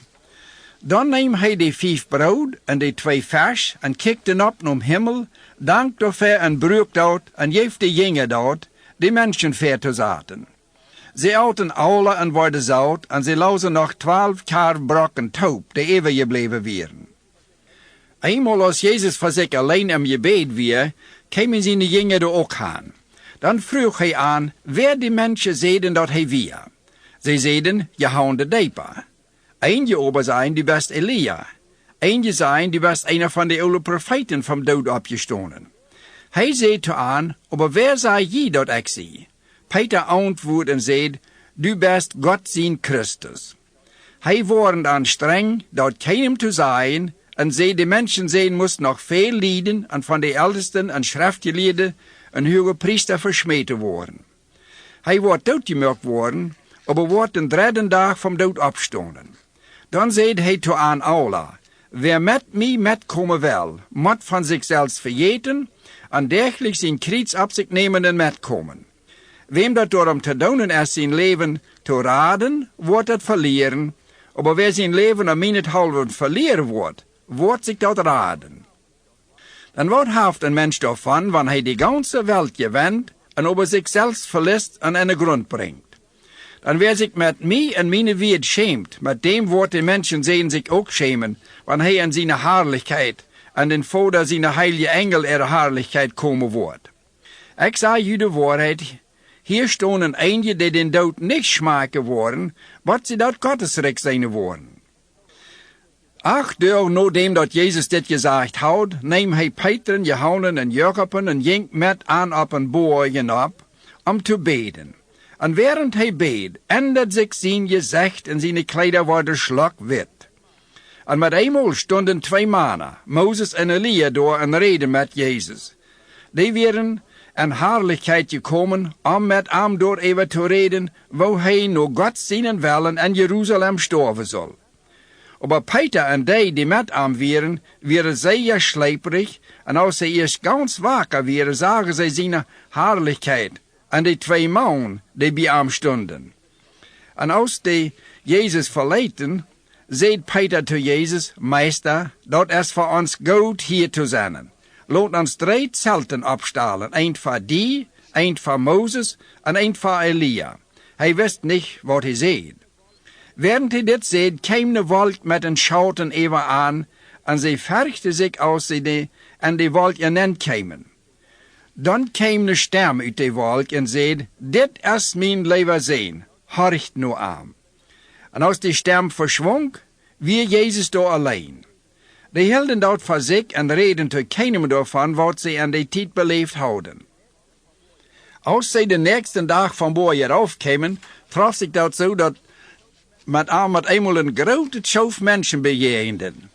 Dan neem hij die 5 Brot en die 2 Fisch en kikte op naar Himmel, dankt dafür en brükt dort en geeft de Jünger dort, die Menschen te zaten. Sie aten alle en worden zout, en sie lausen nog 12 Karfbrocken taub, die eeuwig gebleven wären. Einmal als Jesus voor zich alleen im Gebet weer, kwamen zijn Jünger er ook aan. Dan vroeg hij aan, wer die Menschen zeiden dat hij weer. Sie zeiden, Johannes de Doper. Einige aber sein, du bist Elia. Einige sein, du bist einer von den oude Propheten vom dood opgestonden. Hij zei te aan, aber wer sei je dat ik zie? Peter antwoordt en zei, du bist Gott zijn Christus. Hij waren dan streng, dat keinem te zijn, en zei de mensen zijn moest nog veel lijden, en van de ältesten en schriftgeleerden en hoge priester versmeten worden. Hij wordt doodgemaakt worden, aber wordt den 3e dag vom dood opstonden. Dan zei hij te aan alle, wer met mij metkomen wil, moet van zichzelf vergeten, en dergelijk zijn kriets op zich nemen en metkomen. Wem dat door hem te doen is zijn leven, Zu raden wordt het verlieren, aber wer zijn leven om meinethalben verlieren wordt zich dat raden. Dan wat heeft een mens daarvan, wanneer hij die ganze Welt gewinnt en over zichzelf verliest en in de grond brengt? Dan wer zich met mij en mijn wereld schämt, met dem wordt de mensen zien zich ook schämen, wanneer hij in zijn Herrlichkeit en den Vader zijn heilige Engel Herrlichkeit komen wordt. Ik zei u de waarheid, hier stonden eentje die den dood niet schmaken worden, wat ze dat Gottesrecht zijn worden. 8 dagen nadat dat Jezus dit gezegd had, neemt hij Peter, Johannes en Jacob en ging met aan op een boergen op, om te beden. En während hij beet, ändert zich zijn gezicht en zijn kleider worden schlagwit. En met eenmaal stonden 2 mannen, Moses en Elia, door en reden met Jezus. Die waren in Herrlichkeit gekommen, om met hem door even te reden, wo hij naar God zijn willen en Jeruzalem sterven zal. Aber Peter en die met hem waren zeer schleperig, en als ze eerst ganz wakker waren, zagen zij zijn Herrlichkeit en die 2 mannen die bij hem stonden. En als die Jezus verlaten, zei Peter zu Jezus, Meister, dat is voor ons goed hier te zijn. Laat ons 3 zelten opstalen, een voor die, een voor Moses en een voor Elia. Hij wist niet wat hij zei. Während hij dit zei, kwam de wolk met een schouten even aan, en ze vergde zich als ze en de wolk innen kwamen. Dan kwam de stem uit de wolk en zei, dit is mijn lieve Zoon, horcht nu aan. En als die stem verschwond, wie Jezus daar alleen. Die hielden dat voor zich en reden te keinem daarvan wat ze aan die tijd beleefd hadden. Als ze de nächste dag van boven hieraf kwamen, trof zich dat zo dat met eenmaal een grote schof mensen bejegenden.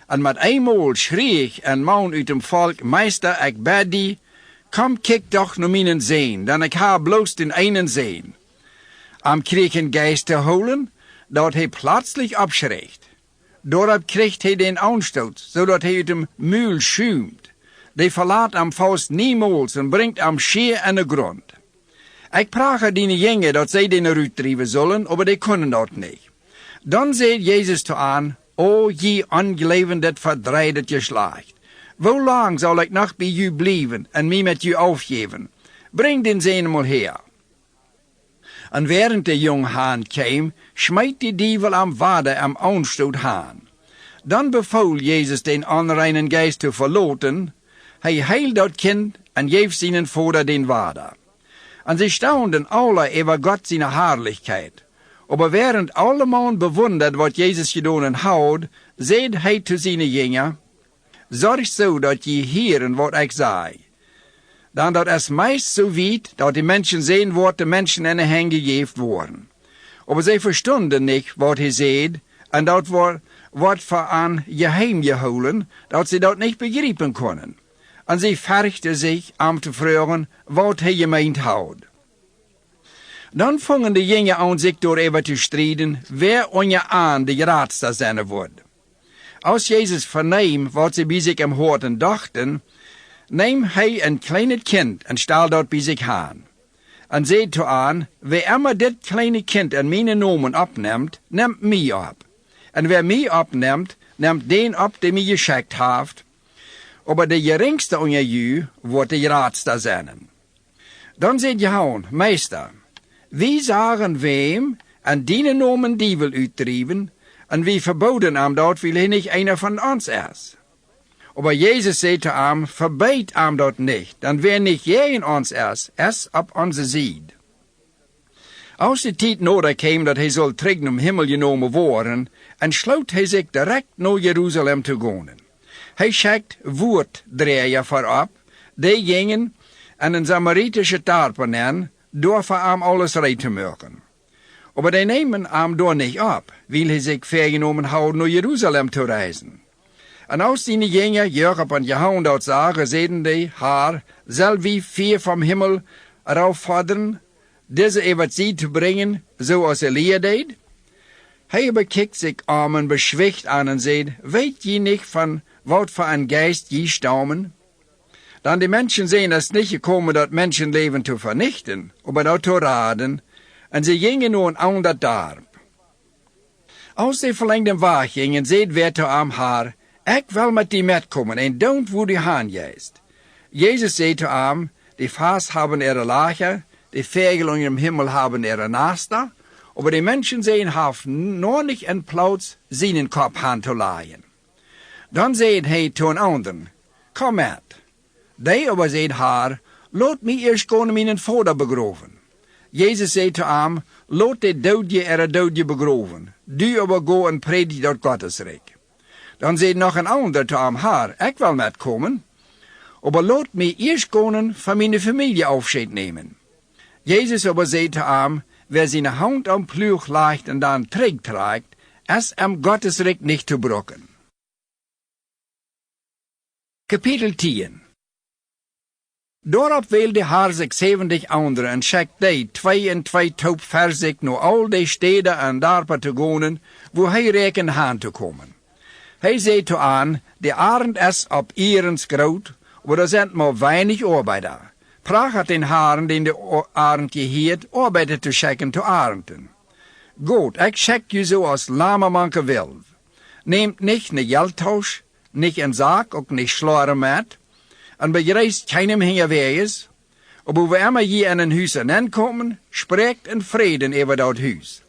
En met eenmaal schreef een man uit dem volk, Meister, ik bid die, kom kijk toch naar mijn Zoon, dan ik heb bloos den einen Zoon. Kreeg een geest te holen, dat hij plötzlich abschreckt. Daarop kreeg hij den aanstoot, zodat hij uit dem muil schuimt. Die verlaat am vast niemals en brengt am schier aan de grond. Ik prage die jongen dat zij den eruit drijven zullen, aber die kunnen dat niet. Dan zei Jezus te aan, o je ongelevend verdreidet geslacht. Hoe lang zal ik nog bij u blijven en mij met u afgeven? Breng den Zoon mal her. En während de jong haan kwam, smijt die dievel am vader am aanstoot haan. Dan beval Jezus den onreinen geest te verlaten. Hij heilt dat kind en geeft zijn vader den vader. En sie staunden alle über Gott seine Herrlichkeit. Aber während alle man bewundert, wat Jezus gedaan had, zei hij zu seinen Jünger, zorg zo dat je hieren wat ik zei. Dan dat es meist so weit, dat die Menschen sehen, wat de Menschen in de Hand gegeven worden. Aber sie verstonden nicht, wat hij zei, en dat wordt voor aan geheim gehouden, dat sie dat niet begrijpen konden. En sie vergde zich om te vragen wat hij gemeend had. Dan vangen de jongen aan zich door even te strijden, wer onje aan de raadster zijn wordt. Als Jezus verneemt wat ze bij zich am hoorten dachten, neemt hij een kleine kind en stel dat bij zich aan. En zei toe aan, wie immer dit kleine kind in mijn namen opneemt, neemt mij op. En wer mij opneemt, neemt den op die mij geschickt heeft. Aber de geringste onder u wordt de raadster zijn. Dan zei Johannes, Meister, wie zagen wem en die namen dievel uitdrijven, en wie verboden hem dat, weil hij niet einer van ons is. Aber Jezus zei te hem, verbeid hem dat niet, dan wer niet jij in ons is op onze zijde. Als de tijd nodig kwam dat hij zal terug naar hemel genomen worden, entsloot hij zich direct naar Jeruzalem te gaan. Hij schikt woorddreher voorop, die gingen en een Samaritische tarpen aan, door voor hem alles reed te maken. Aber die nemen hem door niet op, weil hij zich vergenomen had naar Jeruzalem te reizen. En als die Jünger, Jacob en Johannes dat zagen, zeiden die haar, zal wie 4 vom Himmel rauffordern, deze even sie te brengen, zoals Elia deed? Hij bekijkt zich arm en beschwicht aan en zei, weet je niet van wat voor een geest je stammen? Dan die Menschen zijn es nicht gekommen, dat mensenleven te vernichten, aber dat te raden, En ze gingen nu een ander dorp. Als ze verlengden weg gingen, zei weer te haar, ik wil met die metkomen en don't wo die haan jeist. Jezus zei te hem, die Vaas haben ihre Lager, die Vögel in dem Himmel haben ihre Nester, aber die Menschen sehen haben noch nicht einen Platz, seinen Kopf anzulegen. Dann sagt er zu den anderen, komm mit. Die aber sagt haar, laat mich erst gaan meinen Vater begraven. Jezus zei zu ihm, laat die Doodje ihre Doodje begraven. Du aber go en predik dat Gottesreich. Dann sagt noch ein anderer zu ihm, haar, ich will mitkommen, aber laat mich erst gaan von meiner Familie Aufschied nehmen. Jesus aber sagt zu ihm, wer seine Hand am Pluch legt und dann trägt, ist am Gottesreich nicht zu brocken. Kapitel 10. Daarop wilde haar zich 70 anderen en schickt die 2 en 2 taub verzig naar al die steden en dorpen te gaan, wo hij rekende aan te komen. Hij zei toe aan, de arend is op ierens groot, maar er zijn maar weinig arbeider. Praag had den haren, den de arend geheerd, arbeider te schicken te arenden. Goed, ik schick je zo als lamemanke wil. Nehmt nicht ne Geldtausch, nicht een Sack, ook nicht Schleuer met, en bereist keinem hinterwegs, aber wo immer je in ein Huis ankommen, spreekt in Frieden über dat Huis.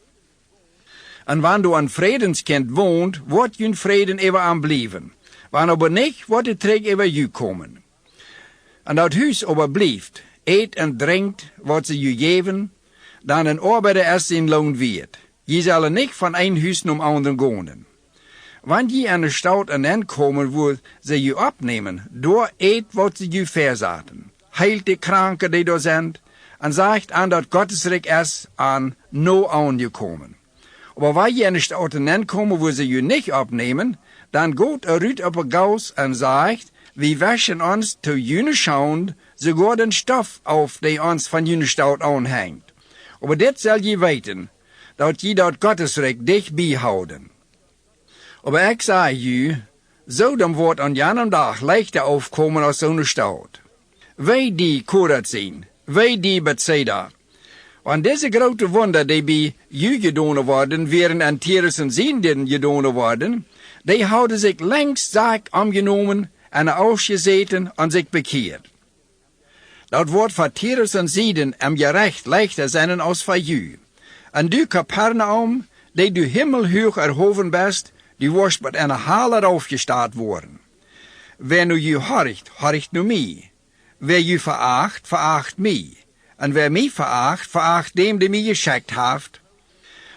En wann du an Friedenskind wohnt, wordt je in Frieden über am blijven. Wann aber nicht, wordt de Träg über je kommen. En dat Huis aber blijft, eet en drinkt, wat ze je geven, dan een arbeider is zijn loon wird. Je zullen nicht van een Huis zum anderen gaan. Wann je an de Stadt ankommen, wo sie je opnemen, door eet wat ze je verzaten. Heilt die Kranken, die da sind, en sagt an dat Gottesreich is an no aangekommen. Aber wenn je an de Stadt ankommen, wo sie je nicht opnemen, dann geht Rüd op een Gaus en sagt, wir waschen uns zu jene schauen, sogar den Stoff auf, der uns von jene Stadt anhängt. Aber dit soll je weten, dat je dat Gottesreich dich beihouden. Aber ich sage je, Sodom wordt an jenem Tag leichter aufkommen als so eine Stadt. Wij die Korazin, wij die Bethsaida. Want deze grote Wunder, die bij je gedaan worden, während an Tyrus en Sidon gedaan worden, die houden zich längst zaak omgenomen en ausgezeten en zich bekeerd. Dat wordt van Tyrus en Sidon am gerecht leichter zijn als van je. En du Kapernaum, die du himmelhoog erhoven best, die worst met een haler aufgestaat worden. Wer nu je horcht nu mij. Wer je veracht mij. En wer mij veracht dem, die mij geschickt heeft.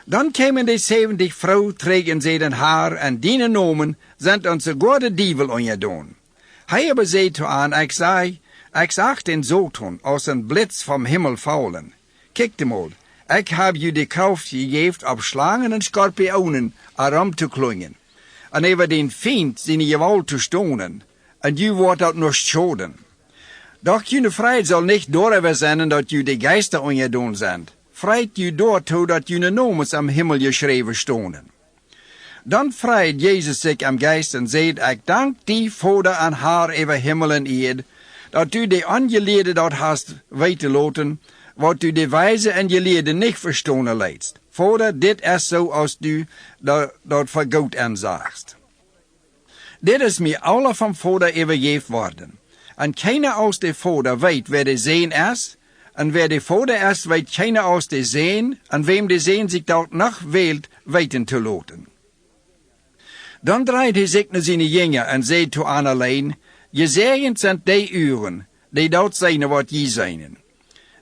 Dan kwamen die 70 vrouw, tregen ze den haar, en die nomen, zijn onze gode dievel ongedaan. Hij aber zei toe aan, ik zag den Satan aus een blitz vom Himmel fallen. Kijk mal, ik heb je de kracht gegeven op slangen en skorpionen aram te klingen. En over den Feind zijn gewalt te stonen. En je wordt dat nog schoden. Doch je vrijheid zal niet door zijn dat je de geister ongedaan zijn. Vrijheid je door toe dat je nomens am Himmel geschreven stonen. Dan vrijt Jezus zich am Geist en zegt, ik dank die Vader aan haar over Himmel en Erde, dat u de angeleerde dat hast weiterloten, wat u de wijze en geleerde niet verstonen leidst. Vader, dit is zo als du dat voor goed aanzagst. Dit is mir alle van Vader overgeven worden. En keiner aus de Vader weet wer de Zeen is, en wer de Vader is, weet keiner aus de Zeen, en wem de Zeen zich dat nog wilt weten te loten. Dan draait hij zich naar zijn jingen en zei to aan alleen, gezegend zijn die uren, die dat zijn wat je zijn.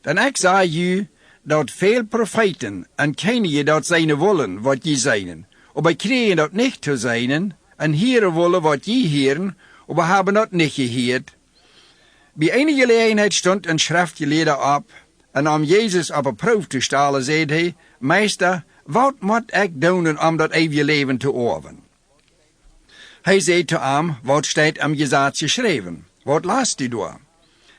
Dan ik zei je, dat veel profeten en kennen je dat zijn willen wat je zijn, maar kregen dat niet te zijn, en hieren willen wat je hieren, maar hebben dat niet geheerd. Bij enige gelegenheid stond een schriftgeleerde op, en om Jezus op een proef te stellen, zei hij, Meester, wat moet ik doen om dat eeuwige leven te erven? Hij zei te hem, wat staat am Gesetz geschreven? Wat las du door?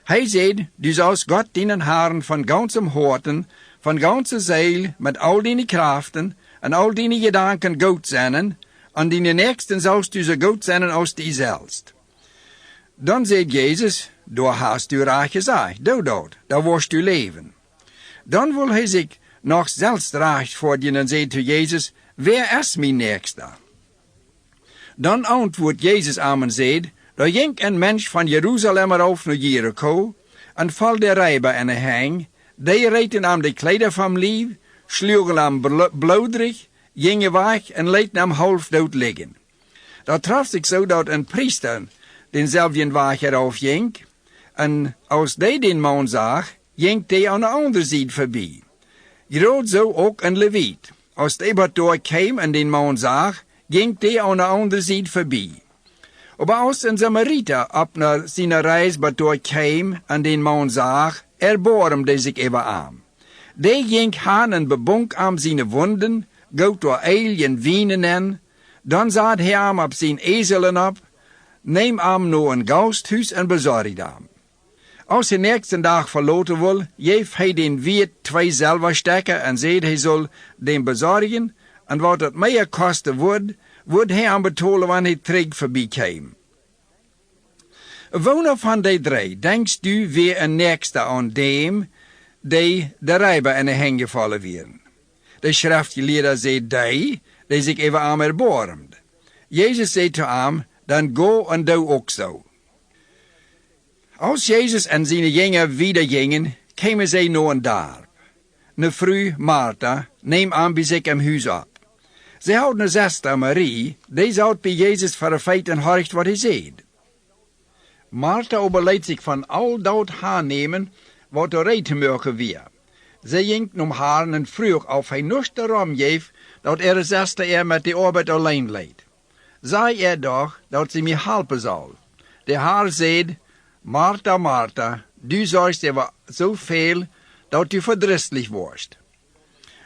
Hij zei, du sollst Gott dienen Herren von ganzem Horten, von ganzer Seele, mit all deine Kraften, en all deine Gedanken gut zijn, en deine Nächsten sollst du so gut zijn als die selbst. Dan zei Jezus, du hast du recht gesagt, du dort, da wirst du leven. Dan wil hij zich noch selbst recht vor dir und sagt zu Jesus, wer ist mein Nächster? Dann antwortet Jesus am und sagt, da ging ein Mensch von Jerusalem auf nach Jericho, en val de rijber en een hang, die reten am de kleider van lief, sloegen am bloederig, gingen weg en lieten am half dood liggen. Dat traf zich zo dat een priester denzelfden weg eraf ging, en als die den man zag, ging die aan de andere zijde voorbij. Groot zo ook een leviet. Als die wat doorkwam en den man zag, ging die aan de andere zijde voorbij. Aber als een Samariter op naar zijn reis wat doorkwam en den man zag, erbarmde zich even aan. Die ging aan en bebonk am zijn wonden, goot door eil en wienen en, dan zat hij am op zijn ezelen op, neem am naar een gasthuis en bezorgde am. Als hij nächsten dag verloten wil, geeft hij den wiert 2 Silberstecken en zegt hij zal den bezorgen, en wat het meer kosten wordt hij aan betalen wanneer hij terug voorbij kwam. Woner van die 3, denkst du weer een nächste aan dem, die de rijber in de hang gevallen werden? De schriftgeleerder zei die zich even aan erbarmde. Jezus zei te hem, dan go en doe ook zo. Als Jezus en zijn jünger wieder gingen, kwamen zij naar een dorp. Ne vrouw, Martha, neem aan bij zich im huis op. Zij had een zuster, Marie, die zat bij Jezus voor een feit en hoort wat hij zei. Martha overleed zich van al dat aannemen, wat er reden mogen weer. Zij ging om haar en vroeg of hij nog daarom geeft, dat er zuster met de arbeid alleen leed. Zei doch, dat ze mij helpen zal. De haar zei, Martha, Martha, du zorgst over zoveel, dat du verdrießlich wordt.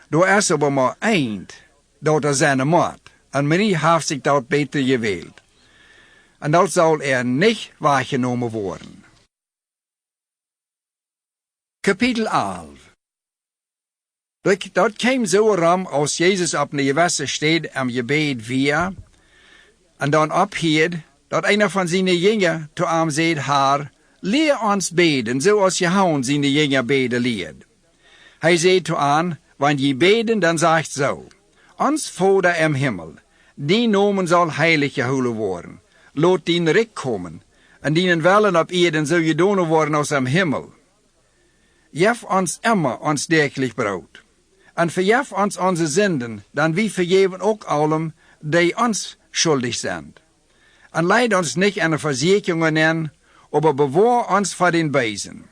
Du is aber maar eind, dat zijn moord, en Marie heeft zich dat beter gewählt. En dat zal niet wahrgenommen worden. Kapitel 11. Dat kwam zo ram als Jezus op een gewisse steed am gebed weer, en dan ophield, dat einer van zijn jünger zu hem zei haar, leer ons beden, zoals Johannes zijn jünger beden leert. Hij zei zu hem, wanneer je beden, dan zegt zo, ons Vader im Himmel, die Nomen zal heilig gehouden worden. Laat dien Rijk komen, en dienen wellen op Erden zal gedaan worden als am Himmel. Geef ons immer ons dagelijk brood. En vergeef ons onze zinden, dan wie vergeven ook allem, die ons schuldig zijn. En leid ons niet aan de verzekeringen in, aber bewaar ons voor den Beisen.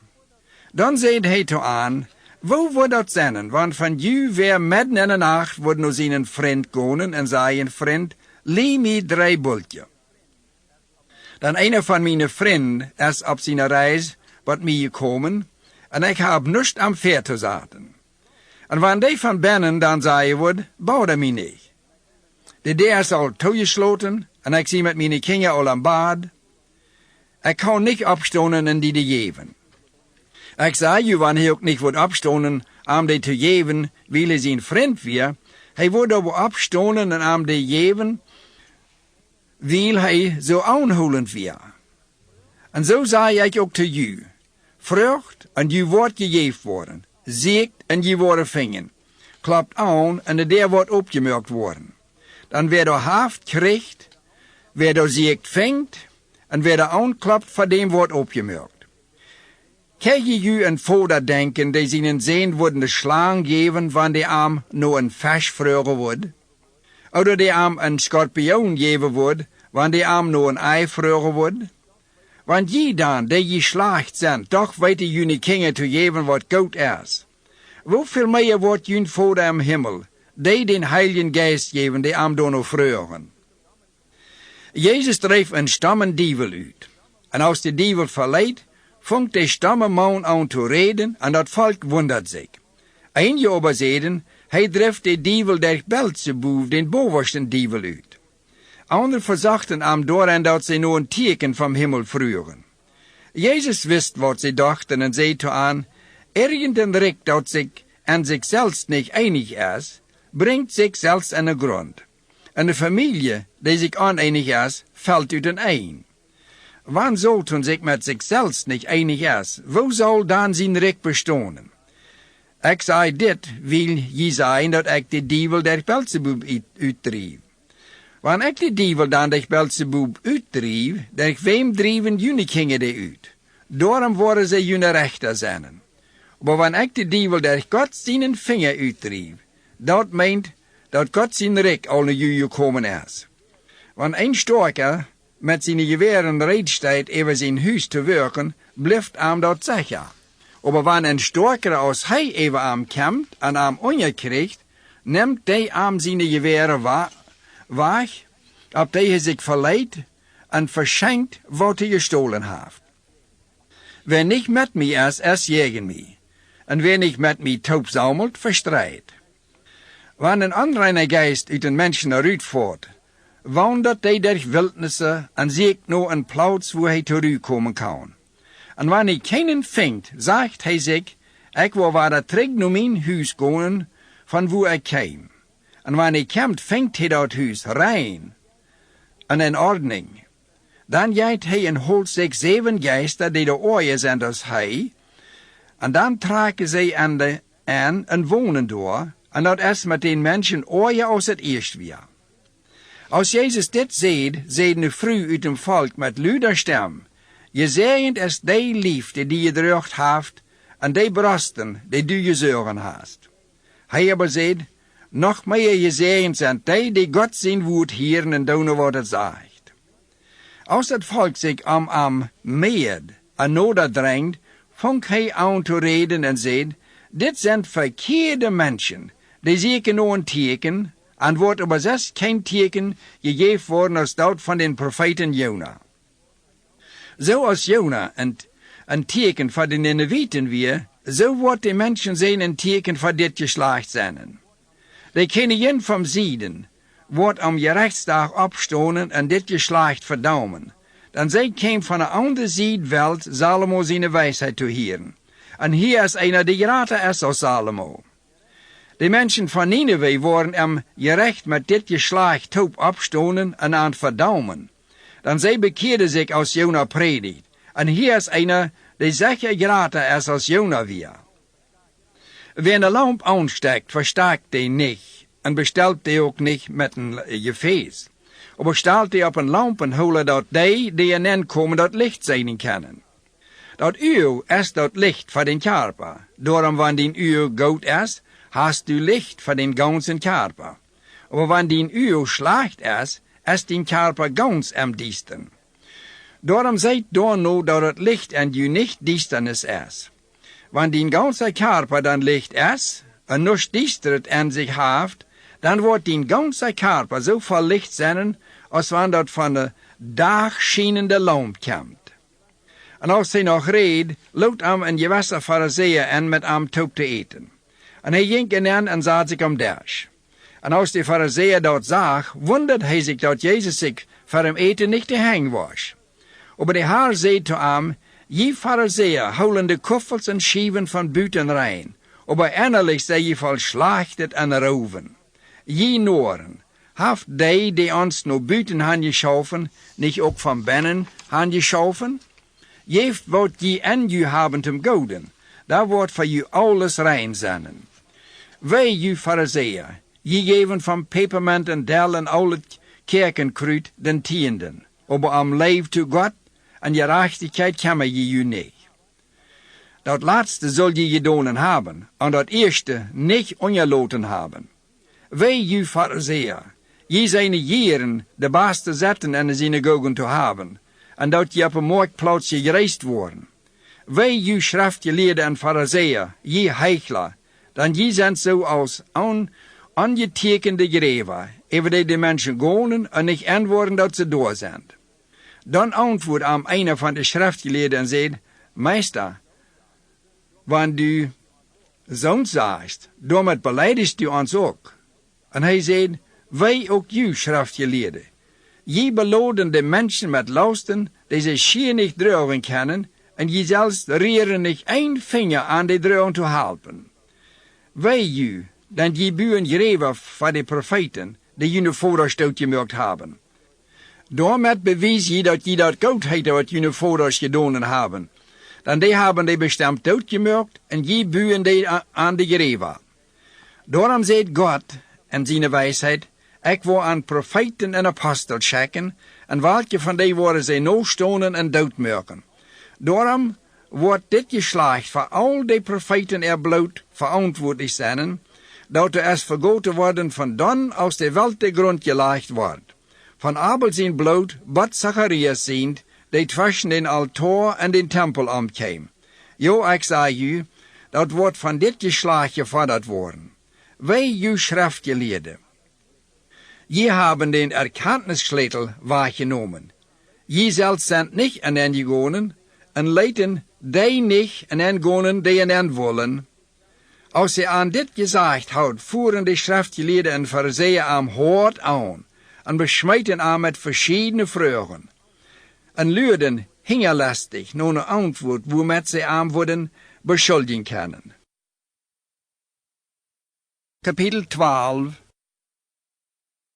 Dan zei hij te aan, wo wordt dat zijn, want van jou weer midden in de nacht wordt nog zijn vriend gaan en zei een vriend, lee mij 3 bultje. Dan een van mijn vrienden is op zijn reis wat mij gekomen, en ik heb niets am Pferd te zaten. En wanneer die van binnen dan zei wordt, bouw dat mij niet. De deur is al toegesloten, en ik zie met mijn kinderen al aan bad. Ik kan niet opstonen en die te geven. Ik zei je, wanneer hij ook niet wordt opstonen om die te geven, wil hij zijn vriend weer. Hij wordt aber opstonen en om die geven, wil hij zo aanhoudend weer. En zo zei ik ook te u, vrucht en je wordt gegeven worden, ziekt en je wordt vingen, klapt aan en de deur wordt opgemerkt worden. Dan wer er haft krijgt, wer er ziekt vingt, en wer er aanklapt, van dem wordt opgemerkt. Krijg je een vader denken, die zijn zeen worden de slang geven, wanneer die arm nur een vis vroegen wordt? Oder die arm een scorpioen geven wordt, wanneer die arm nur een ei vroegen wordt? Want je dan, die je slacht zijn, toch weten jullie kinderen te geven wat goed is. Hoeveel meer wordt jullie vader im Himmel, die den Heiligen Geist geven, die arm door nog vroegen? Jezus dreef een stammen dievel uit. En als de dievel verleidt, vangt de stammenman aan te reden, en dat volk wundert zich. Einige aber zeiden, hij dreef de dievel der Belzebub, den bovensten dievel uit. Anderen verzachten am doorheen dat ze nu een teken vom Himmel vroegen. Jezus wist wat ze dachten en zei te aan, irgendein Rick dat zich aan zichzelf niet einig is, brengt zichzelf in de grond. En de familie die zich oneinig is, valt uit een ein. Wann sollten zich met zichzelf niet einig is, wo zal dan zijn Rick bestaan? Ik zei dit, wil je zijn dat ik de dievel der Belzebub uitdrief. Wanneer ik de dievel dan der Belzebub uitdrief, der wem drieven jullie kingen die uit. Daarom worden ze jullie rechter zijn. Maar wanneer ik de dievel der God zijn vinger uitdrief, dat meent dat God zijn rijk al naar jullie gekomen is. Wanneer een storker met zijn geweren reed staat over zijn huis te werken, blijft hem dat zeggen. Aber wanneer een storker als hij even aan komt en aan ongekriegt, neemt hij aan zijn geweren weg, op die hij zich verleidt en verschenkt wat hij gestohlen heeft. Wer nicht met mij is tegen mij. En wer nicht met mij taub sammelt, verstreidt. Wanneer een onreine geest uit een mensen eruit voert, wandert hij durch Wildnissen en zoekt naar een plaats waar hij terugkomen kan. En wanneer hij keinen vindt, zegt hij zich, ik wil weer terug naar mijn huis gaan, van waar ik kwam. En wanneer hij komt, vindt hij dat huis rein en in ordning. Dan gaat hij en holt zich 7 geesten die de ooien zijn als hij, en dan trekken zij aan en wonen door, en dat is met den mensen ooien als het eerst weer. Als Jezus dit zeiden de vrouw uit dem volk met luider stem, gezegend is die liefde die je drucht heeft, en die brosten die du gezeuren hast. Hij aber zei, nog meer gezegend zijn die God zijn woord hieren en doen wat het zegt. Als het volk zich am meed en noderdringt, vangt hij aan te reden en zei, dit zijn verkeerde mensen, die zoeken naar een teken, en wordt aber zelfs geen teken gegeven worden als dat van den profeten Jona. Zoals Jona een teken voor de Ninevieten weer, zo wordt de mensen zijn een teken voor dit geslacht zijn. De koningin van Zieden wordt am gerechtsdag opstonen en dit geslacht verdaumen. Dan zij kwam van een andere Ziedwelt Salomo zijn wijsheid te hieren. En hier is einer die greater is als Salomo. De mensen van Nineve worden am gerecht met dit geslacht taub opstonen en aan verdaumen. Dan zij bekeerden zich als Jona predigt. En hier is einer die zeker greater is als Jona weer. Wie een lamp aanstekt, verstärkt die niet en bestelt die ook niet met een gefäß. Aber stelt die op een lamp en holen dat die erin komen dat licht zijn kunnen. Dat uur is dat licht voor den Körper. Daarom, wanneer die uur goed is, hast du licht voor den ganzen Körper. Aber wanneer die uur slecht is den Körper ganz am diesten. Daarom seid door nou dat het licht en u niet diesternis is. Wanneer die ganze Körper dan licht is, en nog diestert en zich heeft, dan wordt die ganze Körper zo vol licht zijn, als wanneer dat van de dag schienende lamp komt. En als hij nog reed, loopt hem een gewisse Phariseer en met hem toe te eten. En hij ging in en zat zich om dash. En als de Phariseer dat zag, wundert hij zich dat Jezus zich voor hem eten niet te hang was. Aber de Heer zei te hem, je Phariseer houden de koffels en schieven van buiten rein, aber innerlich zij je vol slachtet en roven. Je noren, haft die ons naar buiten han geschaffen, niet ook van binnen han geschaffen? Geeft wat je en je hebben te goden, daar wordt voor je alles rein zijn. Wij, je Phariseer, je geven van peperment en del en al het kerkenkruid den tienden, aber am leef to God en gerechtigheid kan je niet. Dat laatste zul je gedonen hebben, en dat eerste niet ongeloten hebben. Wij, je Phariseer, je zijn jaren de baas te zetten en de synagogen te hebben, en dat je op een marktplaats gereisd worden. Wij, je schriftgeleerden en Phariseer, je heichler, dan je zijn zo als ongetekende greven, over die de mensen gaan en niet antwoorden dat ze door zijn. Dan antwoordt aan een van de schriftgeleerden en zegt, Meester, wanneer du zo'n zegt, daarmee beleidigst u ons ook. En hij zegt, wij ook u schriftgeleerden. Je beloden de mensen met lasten, die ze schier niet dragen kunnen, en je zelfs reren niet een vinger aan de dragen te helpen. Wij u, dan je buren greven van de profeten, die je voorstoot gemaakt hebben. Daarmee bewijs je dat goedheid wat je voorouders gedaan hebben. dann die haben die bestimmt doodgemerkt en je buien die aan de Gräber. Daarom zegt Gott in zijn wijsheid, ik wil aan profeten en apostels schicken, en welke van die worden zij no stonen en doodmerken. Daarom wordt dit geslacht voor al die profeten er bloot verantwoordelijk zijn, dat er es vergoten worden van dan als de welt de grond gelegd wordt. Van Abel zijn bloot, bad Zacharias zijn, die tussen den altaar en den tempel omkwam. Jo, ik zeg u, dat wordt van dit geslacht gevorderd worden. Wij, u schriftgeleerden, je haben den Erkenntnisschlüssel wahrgenommen. Je selbst sind nicht an den gegangen, en leiten die nicht an den gegangen, die an den wollen. Als sie an dit gesagt hat, fuhren die Schriftgeleerden en Pharisäer am hart an, en beschmeiten am met verschiedene Fragen. En luiden hingerlastig nur eine Antwort, womit sie am würden beschuldigen können. Kapitel 12.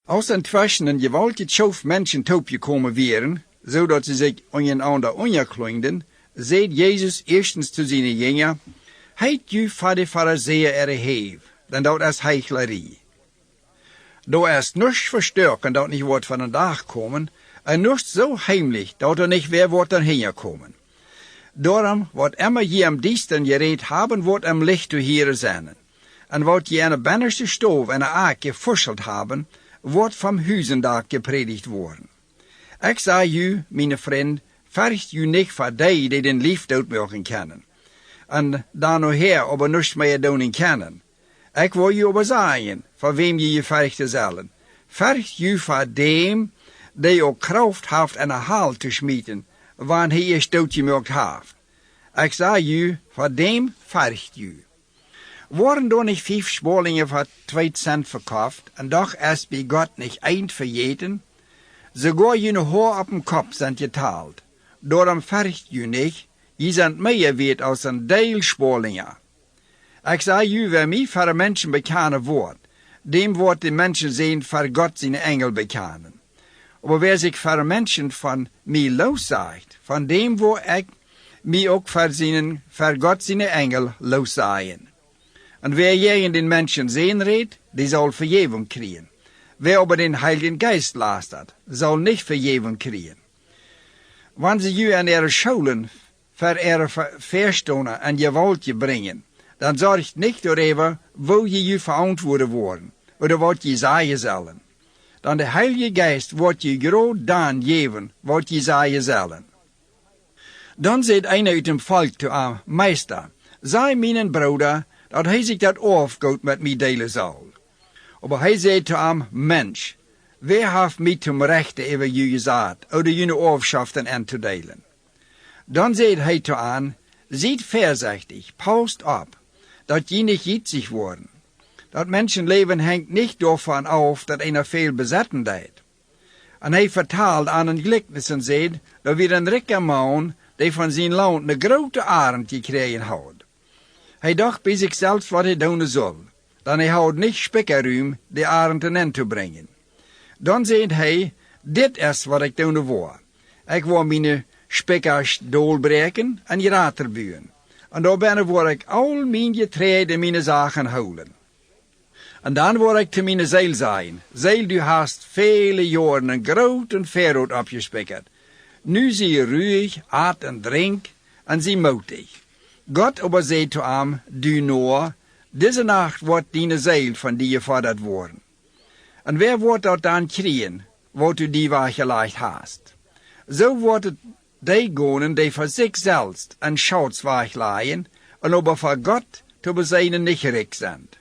Als intussen een gewaltig schof mensen toegekomen wären, zodat sie sich einander unerklungden, seht Jesus erstens zu seinen Jüngern, heit ju voor de Pharisäer erheef, denn dat is Heuchlerie. Da ist nichts verstärken, dat nicht wordt van den Dag kommen, en nichts so heimlich, dat nicht wer wordt dan hingekommen. Daarom, wat immer je am diensten gereed haben, wordt am Licht zu hier zijn. En wat je aan de binnenste stoof en de aak gefuschelt haben, wordt vom Huizendag gepredigt worden. Ik zeg u, mijn vriend, vergt u niet voor die den lief doodmerken kennen. En dan nog her, aber nichts meer doen kennen. Ik wil u aber zeggen, voor wem je verchten zullen. Vergt u voor dem, die ook kracht heeft en een haal te schmieden, wanneer hij is doodgemerkt heeft. Ik zeg u, voor dem vergt u. Worden doch nicht 5 Schwallinge für 2 Cent verkauft, und doch ist bei Gott nicht ein verjeten? Sogar jene Haar auf dem Kopf sind geteilt. Darum vercht ju nicht, je sind mehr wert als ein Deil Schwallinge. Ich sage ju, wer mich für ein Menschen bekennen wird, dem wird die Menschen sehen, für Gott seine Engel bekennen. Aber wer sich für ein Menschen von mir lossagt, von dem wo ich mich auch für Gott seine Engel lossagen. Und wer gegen den Menschen sehen redet, die soll Vergebung kriegen. Wer aber den Heiligen Geist lastet, soll nicht Vergebung kriegen. Wenn sie ju an ihre Schulen für ihre Verstanden an Gewalt bringen, dann sorgt nicht darüber, wo je ju verantwortet worden, oder was je sagen sollen. Dann der Heilige Geist wird je gerade dann geben, was je sagen sollen. Dann sagt einer aus dem Volk zu einem Meister, sei meinen Bruder, dat hij zich dat Aufgut met mij delen zal. Aber hij zei zu einem Mensch, wer heeft mij zum Rechte über je gesagt, oder jene Aufschaften an zu delen? Dann zei hij zu einem, seid vorsichtig, passt op, dat je nicht jitzig worden. Dat Menschenleben hängt nicht davon auf, dat einer viel besetzen deed. En hij vertaalt aan een gelijkenis en zei, dat weer een rijke man, die van zijn land een grote arend gekregen had. Hij dacht bij zichzelf wat hij doen zal. Dan hij houdt niet spekkeruim de arenden in te brengen. Dan zei hij, dit is wat ik doen wil. Ik wil mijn spekkers doorbreken en je raterbuien. En daarbij wil ik al mijn getreide en mijn zaken houden. En dan wil ik te mijn ziel zijn. Ziel, du hast vele jaren een groot en verrood opgespekerd. Nu zie je ruhig, at en drink en zie moedig. Gott aber sagt zu ihm, du nur, diese Nacht wird deine Seele von dir gefordert worden. Und wer wird dort dann kriegen, wo du die wachgelegt hast? So wird es die gehen, die für sich selbst ein Schatz wachlegen, und aber für Gott zu beseinen nicht recht sind.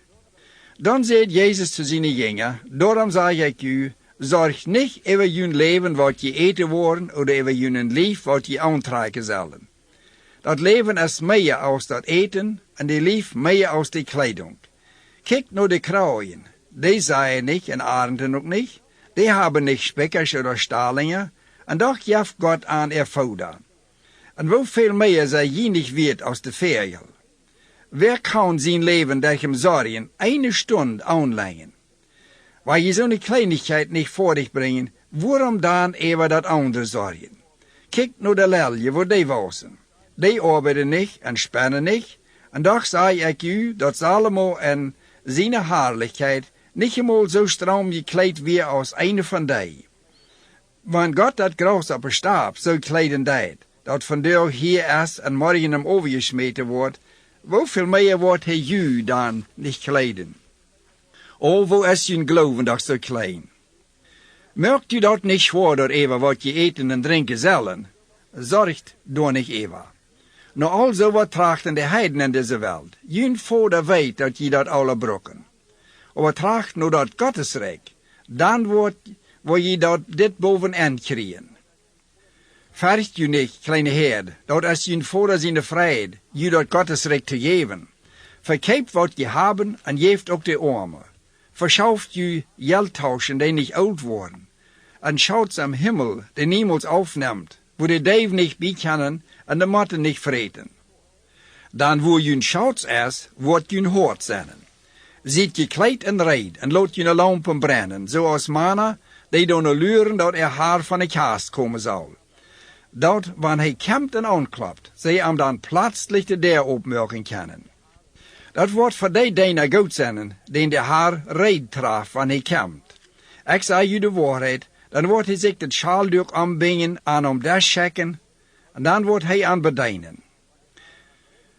Dann sagt Jesus zu seinen Jüngern, darum sage ich euch, sorgt nicht über jün Leben, was je eten worden, oder über jünen Lief, was je antreiben sollen. Dat Leben ist mehr als das Eten und die Lief mehr als die Kleidung. Kijkt nur die Krauien, die seien nicht und Arenden auch nicht, die haben nicht Speckers oder Stahlinge, und doch jaft Gott an ihr Futter. Und wo viel mehr sei je nicht wert als die Vögel. Wer kann sein Leben durch im Sorgen eine Stunde anlegen? Weil je so eine Kleinigkeit nicht vor dich bringen, warum dann über das andere sorgen? Kijkt nur die Lilje, wo die wachsen. die arbeiden niet en spannen niet, en doch zei ik u, dat Salomo in zijn Herrlichkeit nicht einmal so straum gekleed weer als eine van die. Want God dat gras op een staap zo kleiden deed, dat vandaag hier erst en morgen hem overgesmeten wordt, hoeveel meer wordt hij u dan niet kleiden? O, wo is je geloven dat zo klein? Merkt u dat niet schwer door even wat je eten en drinken zullen? Zorgt door niet even. Nou also wat trachten de heiden in deze wereld. Jun vader weet dat je dat alle brokken. Maar tracht nou dat Gottesrijk, dan wordt je dat dit bovenaan krijgen. Vergt u niet, kleine herd, dat als je vader zijn vrijheid, je dat Gottesrijk te geven. Verkeept wat je hebben en geeft ook de armen. Verschauft je Geldtauschen, die nicht oud worden. En schaut am Himmel, der niemals aufnimmt, wo de Dave nicht bekennen en de Motten nicht vreten. Dan wo jun schaut es, wordt jun hoort zijn. Ziet je kleed en reid en laat je lampen brennen, zoals mannen, die doen luren dat haar van de kaast komen zal. Dat, wanneer hij kämpt en aanklapt, zij hem dan plötzlich de deur opmerken kunnen. Dat wordt voor die dingen goed zijn, die de haar reid traf wanneer hij kämpt. Ik zei je de waarheid, dan wordt hij zich het schaalduk aanbingen en om das checken, en dan wordt hij aan bedienen.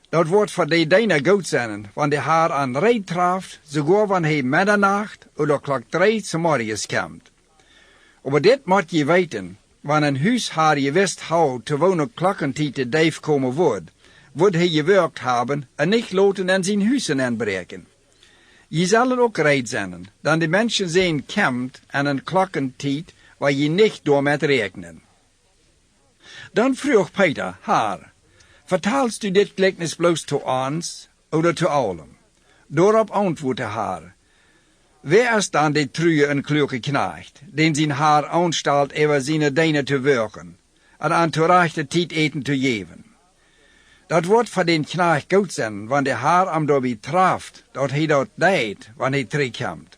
Dat wordt voor die dingen goed zijn, wanneer de haar aan reid traf, sogar wanneer hij middernacht of klok 3 's morgens komt. Maar dit moet je weten, wanneer een huis haar je wist houdt, te wonen klokkentijd de dijf komen wordt hij gewerkt hebben en niet laten in zijn huizen aanbreken. Je zal het ook reid zijn, dan de mensen zijn komt aan een klokkentijd waar je niet door met rekenen. Dan vroeg Peter haar, vertaalst u dit gelijkenis bloos te ons, oder te allen? Daarop antwoordde haar, wer is dan de truie en kluge knecht, den zijn haar aanstalt over zijn dienen te werken, en aan te rechte tijd eten te geven? Dat wordt voor den knecht goed zijn, wanneer de haar am daarbij traft, dat hij dat deed, wanneer hij terugkomt.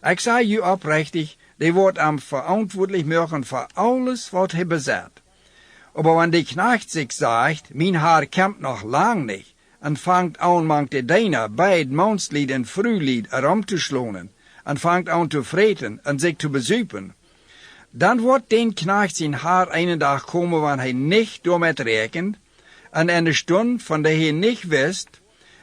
Ik zei u oprechtig, die wordt am verantwoordelijk maken voor alles wat hij bezit. Aber wenn de knecht zich zegt, mijn haar komt nog lang niet, en vangt aan mank de deiner beid manslied en frühlied erom te slonen, en vangt aan te vreten en zich te bezuipen, dan wordt den knecht zijn haar een dag komen wanneer hij niet door met rekent, en in de stund van de hij niet wist,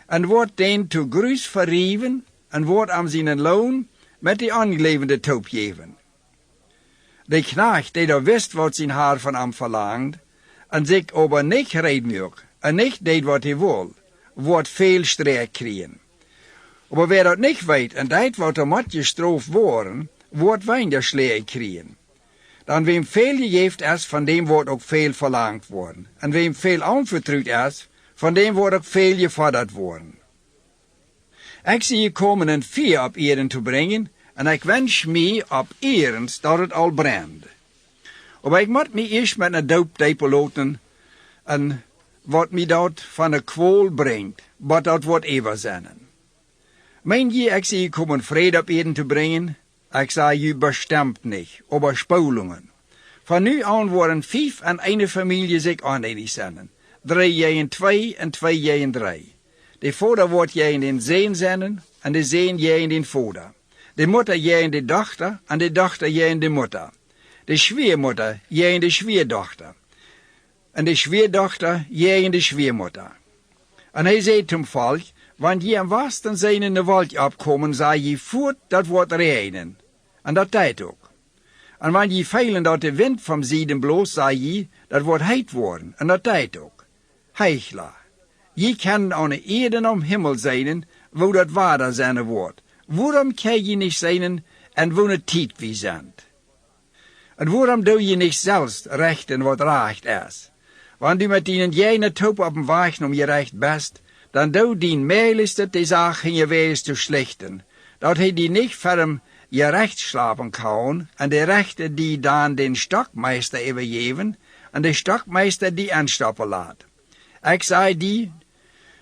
en wordt den te gruis verrieven, en wordt aan zijn loon met de aangelevende toop geven. De knecht, die daar wist wat zijn haar van hem verlangt, en zich aber niet redelijk, en niet deed wat hij wil, wordt veel streek krijgen. Maar wer dat niet weet, en deed wat er moet gestraft worden, wordt weinig streek krijgen. Dan wem veel gegeven is, van dem wordt ook veel verlangd worden. En wem veel aanvertrouwd is, van dem wordt ook veel gevorderd worden. Ik zie je komen een vuur op Eren te brengen, en ik wens me op Erens dat het al brandt. Maar ik moet me eerst met een doopdepel laten, en wat me dat van een kwol brengt, wat dat wordt eeuwig zijn. Meen je, ik zie je komen vrede op Eren te brengen? Ik zei je bestemd niet, aber spulungen. Van nu aan worden 5 en 1 familie zich aanledig zijn. 3 jij 2 en 2 jij 3. De vader wordt jij in den zeen zijn, en de zeen jij in den vader. De moeder jij in de dochter, en de dochter jij in de moeder. De schweermoeder jij in de schweerdochter. En de schweerdochter jij in de schweermoeder. En hij zei zum volk, want je was dan zijn in de wald opkomen, zei je voort, dat wordt regenen. En dat deed ook. En wanneer je veilen dat de wind van zieden bloos, zei je, dat wordt heet worden. En dat deed ook. Heichler. Je kan aan de erde om himmel zijn, wo dat waarder zijn wordt. Waarom kan je niet zijn en wo het tijd wie zijn? En waarom doe je niet zelfs rechten wat recht is? Want u met die jene top op een weg om je recht best, dan doe die meeliste die zaak in je wees te slechten, dat hij die niet verm je recht slapen kan, en de rechte die dan den stokmeester overgeven, en de stokmeester die aanstappen laat. Ik zei die,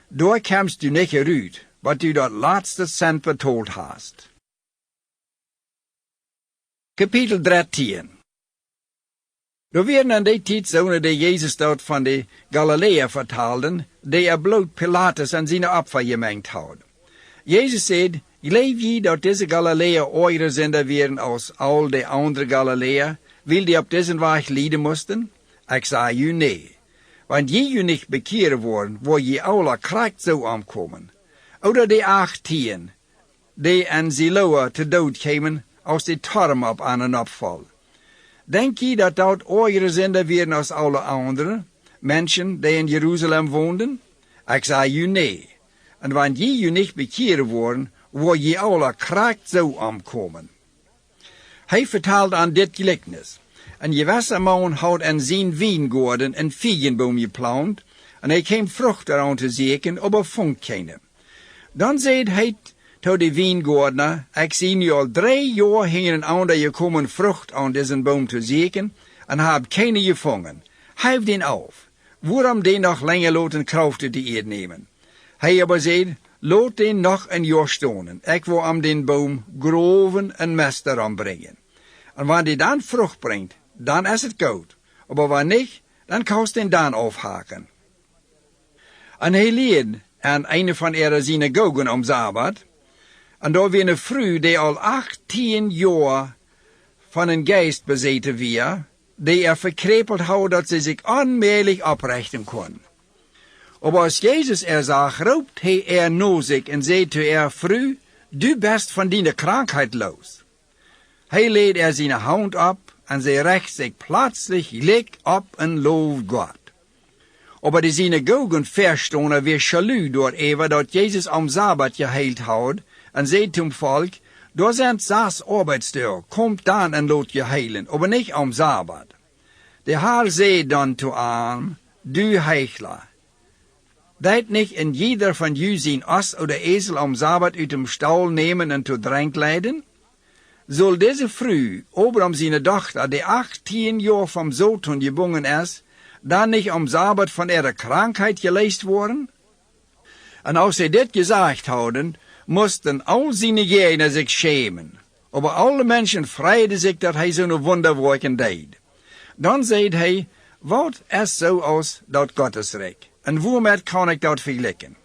door komst u niet eruit, wat u dat laatste cent betoeld hast. Kapitel 13 Da werden an die tijd zonen die Jezus dort van de Galilea vertaalden, die bloot Pilatus aan zijn opfer gemengt had. Jezus zei, geloof je dat deze Galilea eure zender werden als al de andere Galilea, wil die op deze weg lijden moesten? Ik zei u nee. Want je u niet bekeren worden, wo je alle kracht zou omkomen. Oder die 18, die aan Siloa te dood kwamen, als die torm op aan een opval. Denk je dat dat eure zender werden als alle andere mensen die in Jeruzalem woonden? Ik zei u nee. En wanneer je u niet bekeren worden, wo je alle kracht zou omkomen. Hij vertelde aan dit gelijkenis. Een gewassen man had aan zijn wijngaarden een vijgenboom geplant, en hij kwam vruchten aan te zoeken, aber vond keine. Dan zei hij tot de wijngaardenaar, ik zie nu al 3 jaar hingen aan dat je komen vrucht aan deze boom te zoeken, en heb keine gevangen. Hef den auf. Waarom den nog langer laten krachten te eer nemen? Hij aber zei, laat den nog een jaar stonen. Ik wil aan den boom groven en mest eran brengen. En wanneer die dan vrucht brengt, dan is het goed. Aber wanneer niet, dan kannst den dan afhaken. En hij leerde aan een van ihre synagogen om Sabbat, en daar was een vrouw die al 18 jaar van een geest bezeten was, die verkrepeld had dat ze zich onmiddellijk oprichten kon. Aber als Jezus zag, roept hij naar zich en zei te vrouw, du bist van die krankheid los. Hij leed zijn hand op en zij recht zich plötzlich lik op en loof God. Aber die synagogen verstonden weer jaloux door Eva dat Jezus am Sabbat geheilt had en zei zum volk, daar zijn 6 arbeidstuur, komt dan en laat je heilen, aber niet am Sabbat. De Herr zei dan zu ihm, du Heuchler, dat nicht in jeder van u zijn as oder esel am Sabbat uit dem Stall nemen en tot drank leiden? Soll deze vrouw, oberom zijn dochter, die 18 jaar vom Sohn gebungen is, dan nicht am Sabbat von ihrer Krankheit geleist worden? En als sie dit gesagt hadden, mussten all seine Gegner sich schämen. Aber alle Menschen freiden sich, dat hij zo'n wonderwerken deed. Dan zei hij, wat is zo als dat Gottesreich? En waarmee kan ik dat vergelijken?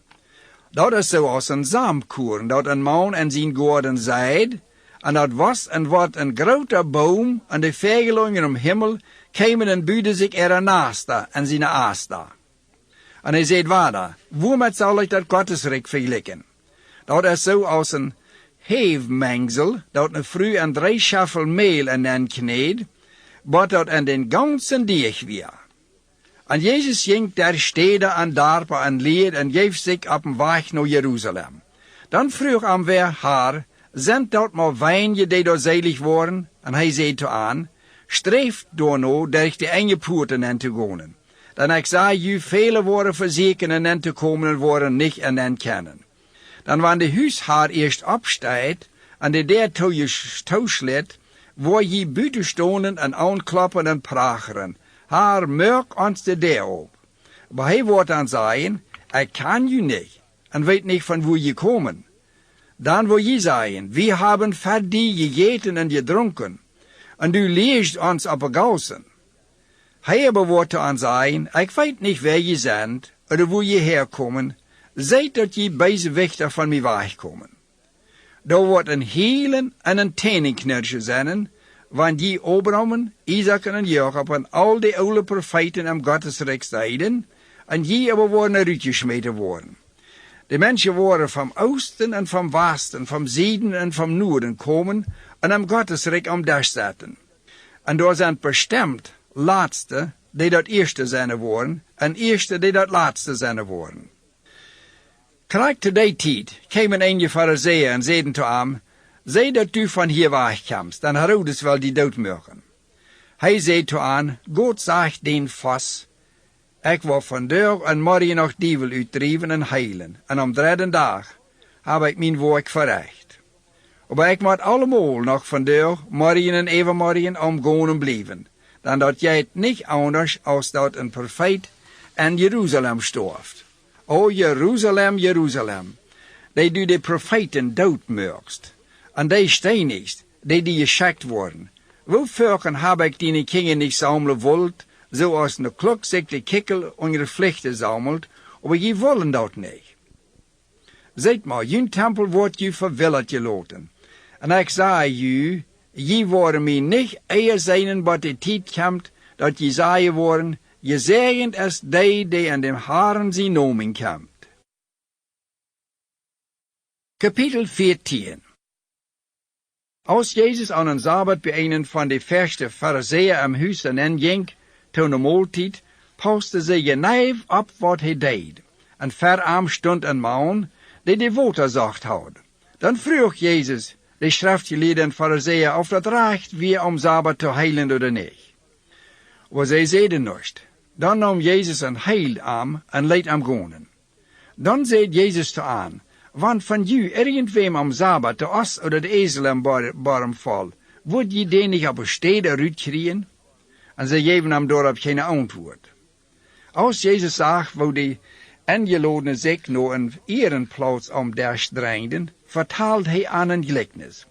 Dat is zo als een zaamkoren, dat een man in zijn garten zaait, en dat was en wordt een grote boom, en de vogelingen om Himmel kwamen en buiden zich naast en zijn aasta. En hij zei verder, waarmee zal ik dat Gottesreich vergelijken? Dat is zo als een heefmengsel, dat een vrouw en 3 schaffel meel in den kneed, wat dat in den ganzen dieg weer. En Jezus ging der steden en dorpen en leer en geef zich op een weg naar Jeruzalem. Dan vroeg hem weer haar, zijn dat maar wijnje die door selig worden? En hij zei toe aan, streeft door nou durch die enge poorten in te gaan. Dan ik zei u, vele worden verzekeren en in te komen en worden niet en in kennen. Dan wanneer de huishaar eerst opsteigt en de der toeslet, waar je buiten stonden en aankloppen en pracheren, haar merk ons de deur op. Maar hij wordt dan zeggen, ik kan u niet, en weet niet van waar je komen. Dan wil je zeggen, we hebben voor die gegeten en gedronken, en du leest ons op de gauzen. Hij aber wordt dan zeggen, ik weet niet waar je bent, of waar je herkomen, zijt dat je deze weg van mij wegkomen. Daar wordt een heelen en een tenenknersje zijn, want die Abraham, Isaac en Jacob en al die oude profeten am Gottesrecht zeiden, en die aber worden uitgesmeten worden. De mensen worden van oosten en van westen, van zuiden en van noorden komen en am Gottesrecht am daar zetten. En daar zijn bestemd laatste die dat eerste zijn worden, en eerste die dat laatste zijn worden. Krijg te die tijd kwamen een Farizeeën en zeiden te hem, zei dat u van hier wegkomst, dan Herodes wel die dood mogen. Hij zei toe aan, God zegt den vast, ik wil vandaag en morgen nog dievel uitdrijven en heilen, en om 3e dag heb ik mijn werk verricht. Maar ik moet allemaal nog vandaag, morgen en overmorgen omgaan en blijven, dan dat jij het niet anders als dat een profeet in Jeruzalem stooft. O Jeruzalem, Jeruzalem, die de profeten doodmaakst, en die steinigst, die geschakt worden, Wofür habe ich die Kinder nicht sammeln wollt, so als ne Klok sich die Kickel und ihre Pflichten sammelt, aber je wollen dat nicht. Seht mal, jün Tempel wordt je verwillerd gelaten. En ik zei je, je worden mij niet eer zijn, wat de tijd komt, dat je zeggen worden, je zegend als die aan dem Haaren zijn nomen komt. Kapitel 14. Als Jezus aan een Sabbat bij een van de verste Fariseeën am huis en ging, toen de maaltijd, paste ze genijf op wat hij deed. En verarm stond een man, die de woorden zacht had. Dan vroeg Jezus de schriftgeleerden en Fariseeën of dat recht wie om Sabbat te heilen oder niet. Maar zij zeiden niets. Dan nam Jezus een heil aan en liet hem gaan. Dan zei Jezus te aan, want van u irgendwem am Sabbat de os oder de ezel am barm val, wordt je den niet op een stede uitkriegen? En zij geven hem daarop geen antwoord. Als Jezus zag, wo die ingeladenen zich naar een ehrenplaats omdreigden, vertaalt hij aan een gelijkenis.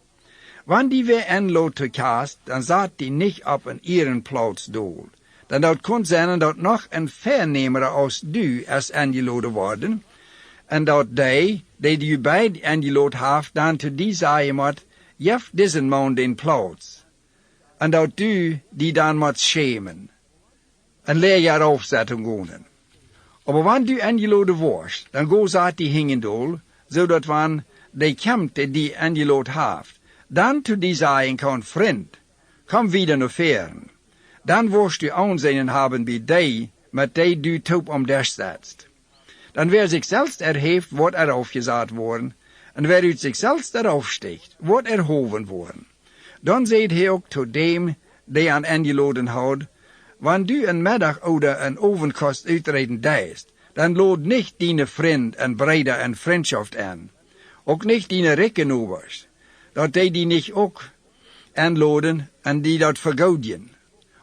Wanneer die weer inloopt te kast, dan zat die niet op een ehrenplaats doel. Dan dat kon zijn dat nog een vernemer als du als ingeladen worden, en dat die u bij ingeladen heeft, dan te die zeggen moet, jef deze man den plaats. En dat du die dan moet schämen. En leer je erop zetten gaan. Maar wanneer du ingeladen wordt, dan go zat die hingendol, zodat wanneer die komt die ingeladen heeft, dan te die zeggen kan, vriend, kom wieder naar veren. Dan worst du aanzien hebben bij die, met die du top om des setzt. Dan wer zich zelfs erheeft, wordt aufgesagt worden, en wer uit zichzelf erop steekt, wordt erhoven worden. Dan zegt hij ook tot dem, die aan ingeladen houdt, wanneer du een middag oder een overkost uitreden deist, dan lood niet die vriend en breder en vriendschaft aan, ook niet die rekenobers, dat die niet ook aanloden en die dat vergouden.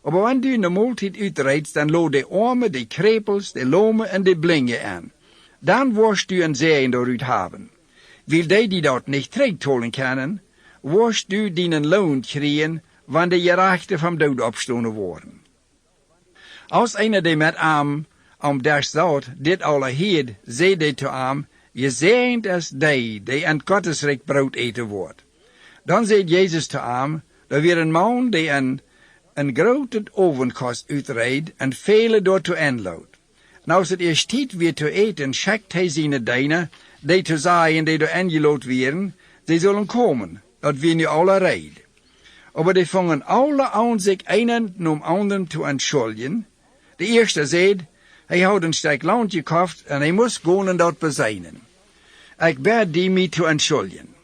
Maar wanneer du een maaltijd uitreidt, dan lood de armen, de krepels, de lomen en de blingen aan. Dan worst du een zegen daaruit hebben. Wil die dat niet terugholen kunnen, worst du die een loon krijgen, wanneer de gerechten van dood opstonden worden. Als einer die met am des zout dit alle heert, zei die te am, je zegend als die aan Gottesrijk brood eten wordt. Dan zei Jezus te am, er weer een man die een grote ovenkost uitreidt en vele daartoe inloopt. En als het eerst tijd weer te eten, schickt hij zijn diener, die te zeggen die door ingelood werden, ze zullen komen, dat we nu alle rijden. Maar die vangen alle aan zich een om anderen te entschuldigen. De eerste zei, hij had een stuk land gekocht en hij moest gaan en dat bezijnen. Ik bid die mij te entschuldigen.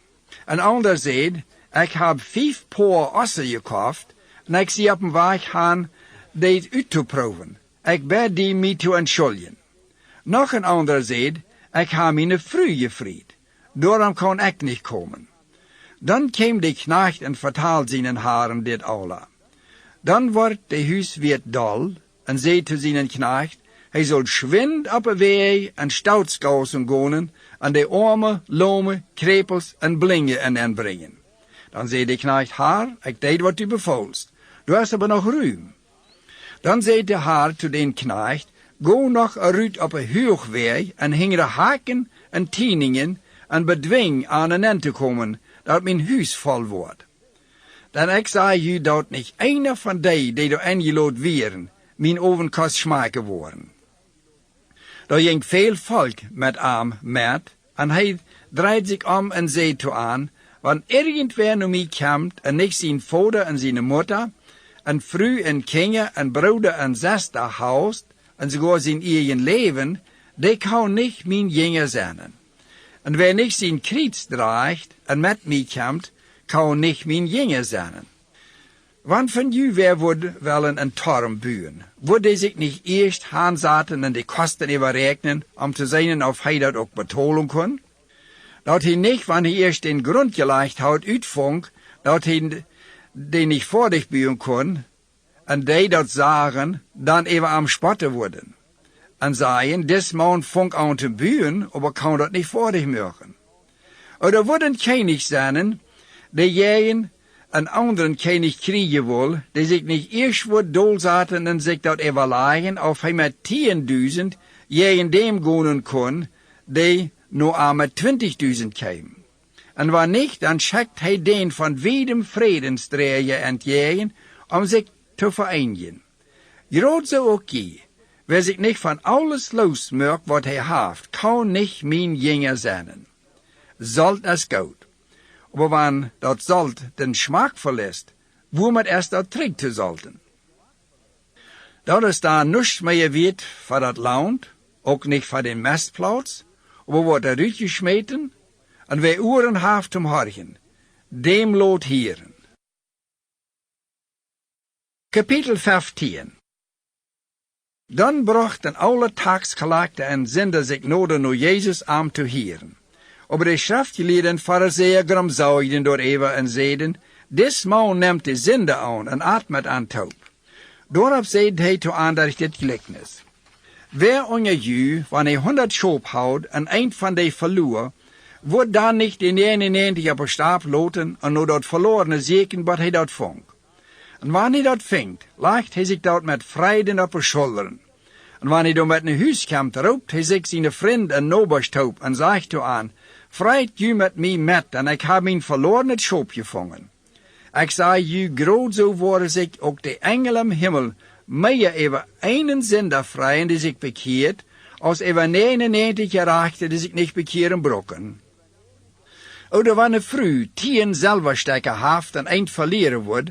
Een ander zei, ik heb 5 paar ossen gekocht en ik zie op een weg gaan dit uit te proeven. Ik bid die mij te entschuldigen. Nog een ander zei, ik heb mijn vrouw gevrijd. Daarom kan ik niet komen. Dan kwam de knecht en vertaalde zijn haren dit alle. Dan wordt de huiswirt dol en zei te zijn knecht, hij zal schwind op een weg en stoutskousen gaan en de armen, lomen, krepels en blingen en inbrengen. Dan zei de knecht haar, ik deed wat u bevolst. Du hast aber nog ruim. Dan zei de haar te den knecht, go nog eruit op een hoogweg en hing de haken en tieningen en bedwing aan een end te komen, dat mijn huis vol wordt. Dan ik zei u dat niet einer van die door ingelood werden, mijn ovenkost smaken worden. Daar ging veel volk met hem met, en hij draait zich om en zei toe aan, wanneer irgendwer naar mij komt en niet zijn vader en zijn moeder, en vrouw en kinderen en broeder en zuster haust, en sogar zijn eigen leven, die kan niet mijn jinger zijn. En wer niet zijn kriets draagt en met mij komt, kan niet mijn jinger zijn. Want van u wer wordt wel een torm buien? Wordt hij zich niet eerst aanzetten en de kosten überrekenen, om te zien of hij dat ook betalen kon? Dat hij niet, wanneer hij eerst den grond gelegd had, uitvonk, dat hij die niet voor zich buien kon, en die dat zagen, dan even am spotten worden. En zeiden, des man funk aan te buien, maar kan dat niet voor zich maken. Oder worden kenig zijn, die jegen een anderen König kriegen wil, die zich niet eerst wordt doelzaten en zich dat overleggen of hij met 10.000 in dem gaan kon, die nur aan met 20.000 kwam. En waar niet, dan schickt hij den van wiedem vredensdreien entgegen, om zich te vereenigen. Groot zo ook je, wer zich niet van alles losmerkt wat hij heeft, kan niet mijn Jünger zijn. Salt is goed. Aber wenn dat Salt den Schmack verlässt, wo man erst dat trinkt zu salten. Dat is da nichts mehr wird für dat Land, auch nicht für den Mestplatz, aber wird er rütgeschmeten, und wer Ohren haft zum Horchen, dem lot hieren. Kapitel 15. Dann brachten alle Tagsgelagte en Sünder sich nodig nur Jesus am zu hieren. Aber de schriftgeleerden Pharisäer gramsaugden door Eva en zeiden, dis man neemt de Sünde aan en atmet aan taub. Daarop zeide hij to Anderich dit gelijkenis. Wer onder ju, wanneer hij 100 Schop houdt en een van die verloor, wordt dan niet de 99 op een stap loten en nur dat verlorene zeken wat hij dat vong. En wanneer hij dat vingt, legt hij zich dat met vrijden op de schouderen. En wanneer hij dan met een huis komt, roept hij zich zijn vriend en nobers op en zegt to aan, Vreit ju met mij met, en ik heb mijn verloren schop gevangen. Ik zei ju, groot zo worden zich ook de engel im Himmel meer over einen Sünder vrijen die zich bekeert, als over 99 gerechte die zich niet bekeren brokken. Oder wanneer früh 10 Silberstecker haft en een verlieren wordt,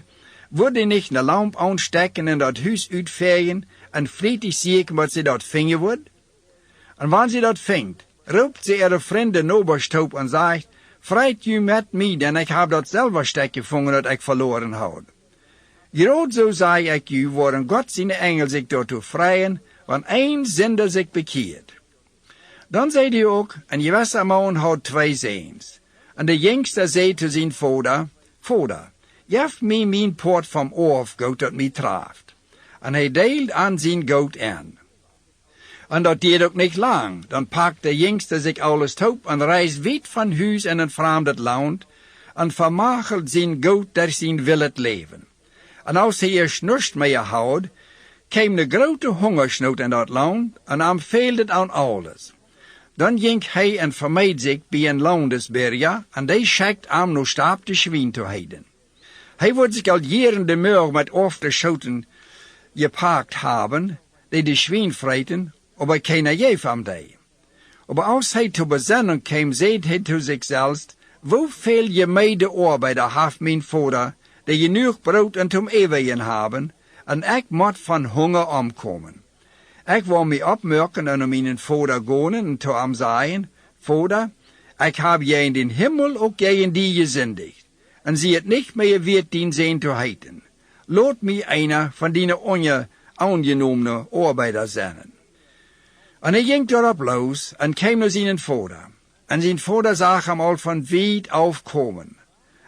wordt hij niet een lamp aanstekken en dat huis uitvegen en vredig zeker wat ze dat vingen wordt? En wanneer ze dat vingt, roept ze ihre vrienden noberst op en zegt, Vreit u met mij, denn ik heb dat Silberstek gevangen dat ik verloren houd. Groot zo zei ik u, worden God zijn engel zich daartoe vrijen, want één Sünder zich bekeert. Dan zei hij ook, een gewisser man had 2 zoons. En de jongste zei te zijn vader, Vader, geef mij mijn poort vom oorfgoed dat mij treft. En hij deelt aan zijn goud aan. En dat deed ook niet lang. Dan pakt de jongste zich alles op en reist weit van huis in een vreemd land en vermagelt zijn goud der zijn wil het leven. En als hij eerst niets meer houdt, kwam de grote hongersnood in dat land en hem fehlt het aan alles. Dan ging hij en vermeed zich bij een landesberger en die schickt hem nog stap de schwien te heiden. Hij wordt zich al jaren de muur met afgeschoten gepakt hebben, die de schwien vreten, aber keiner je van die. Aber als hij te bezinnen kwam, zei hij te zichzelf, hoeveel je medearbeider heeft mijn vader, die genoeg brood en zum eeuwigen hebben, en ik moet van honger omkomen. Ik wil mij opmerken en mijn vader gaan en te hem zeggen, Vader, ik heb je in den Himmel ook je in die gezündigt, en zie het niet meer wird dien zijn te heiten. Laat mij einer van die ongenomene arbeider zijn. En hij ging daarop los en kwam naar zijn vader. En zijn vader zag hem al van wijd afkomen.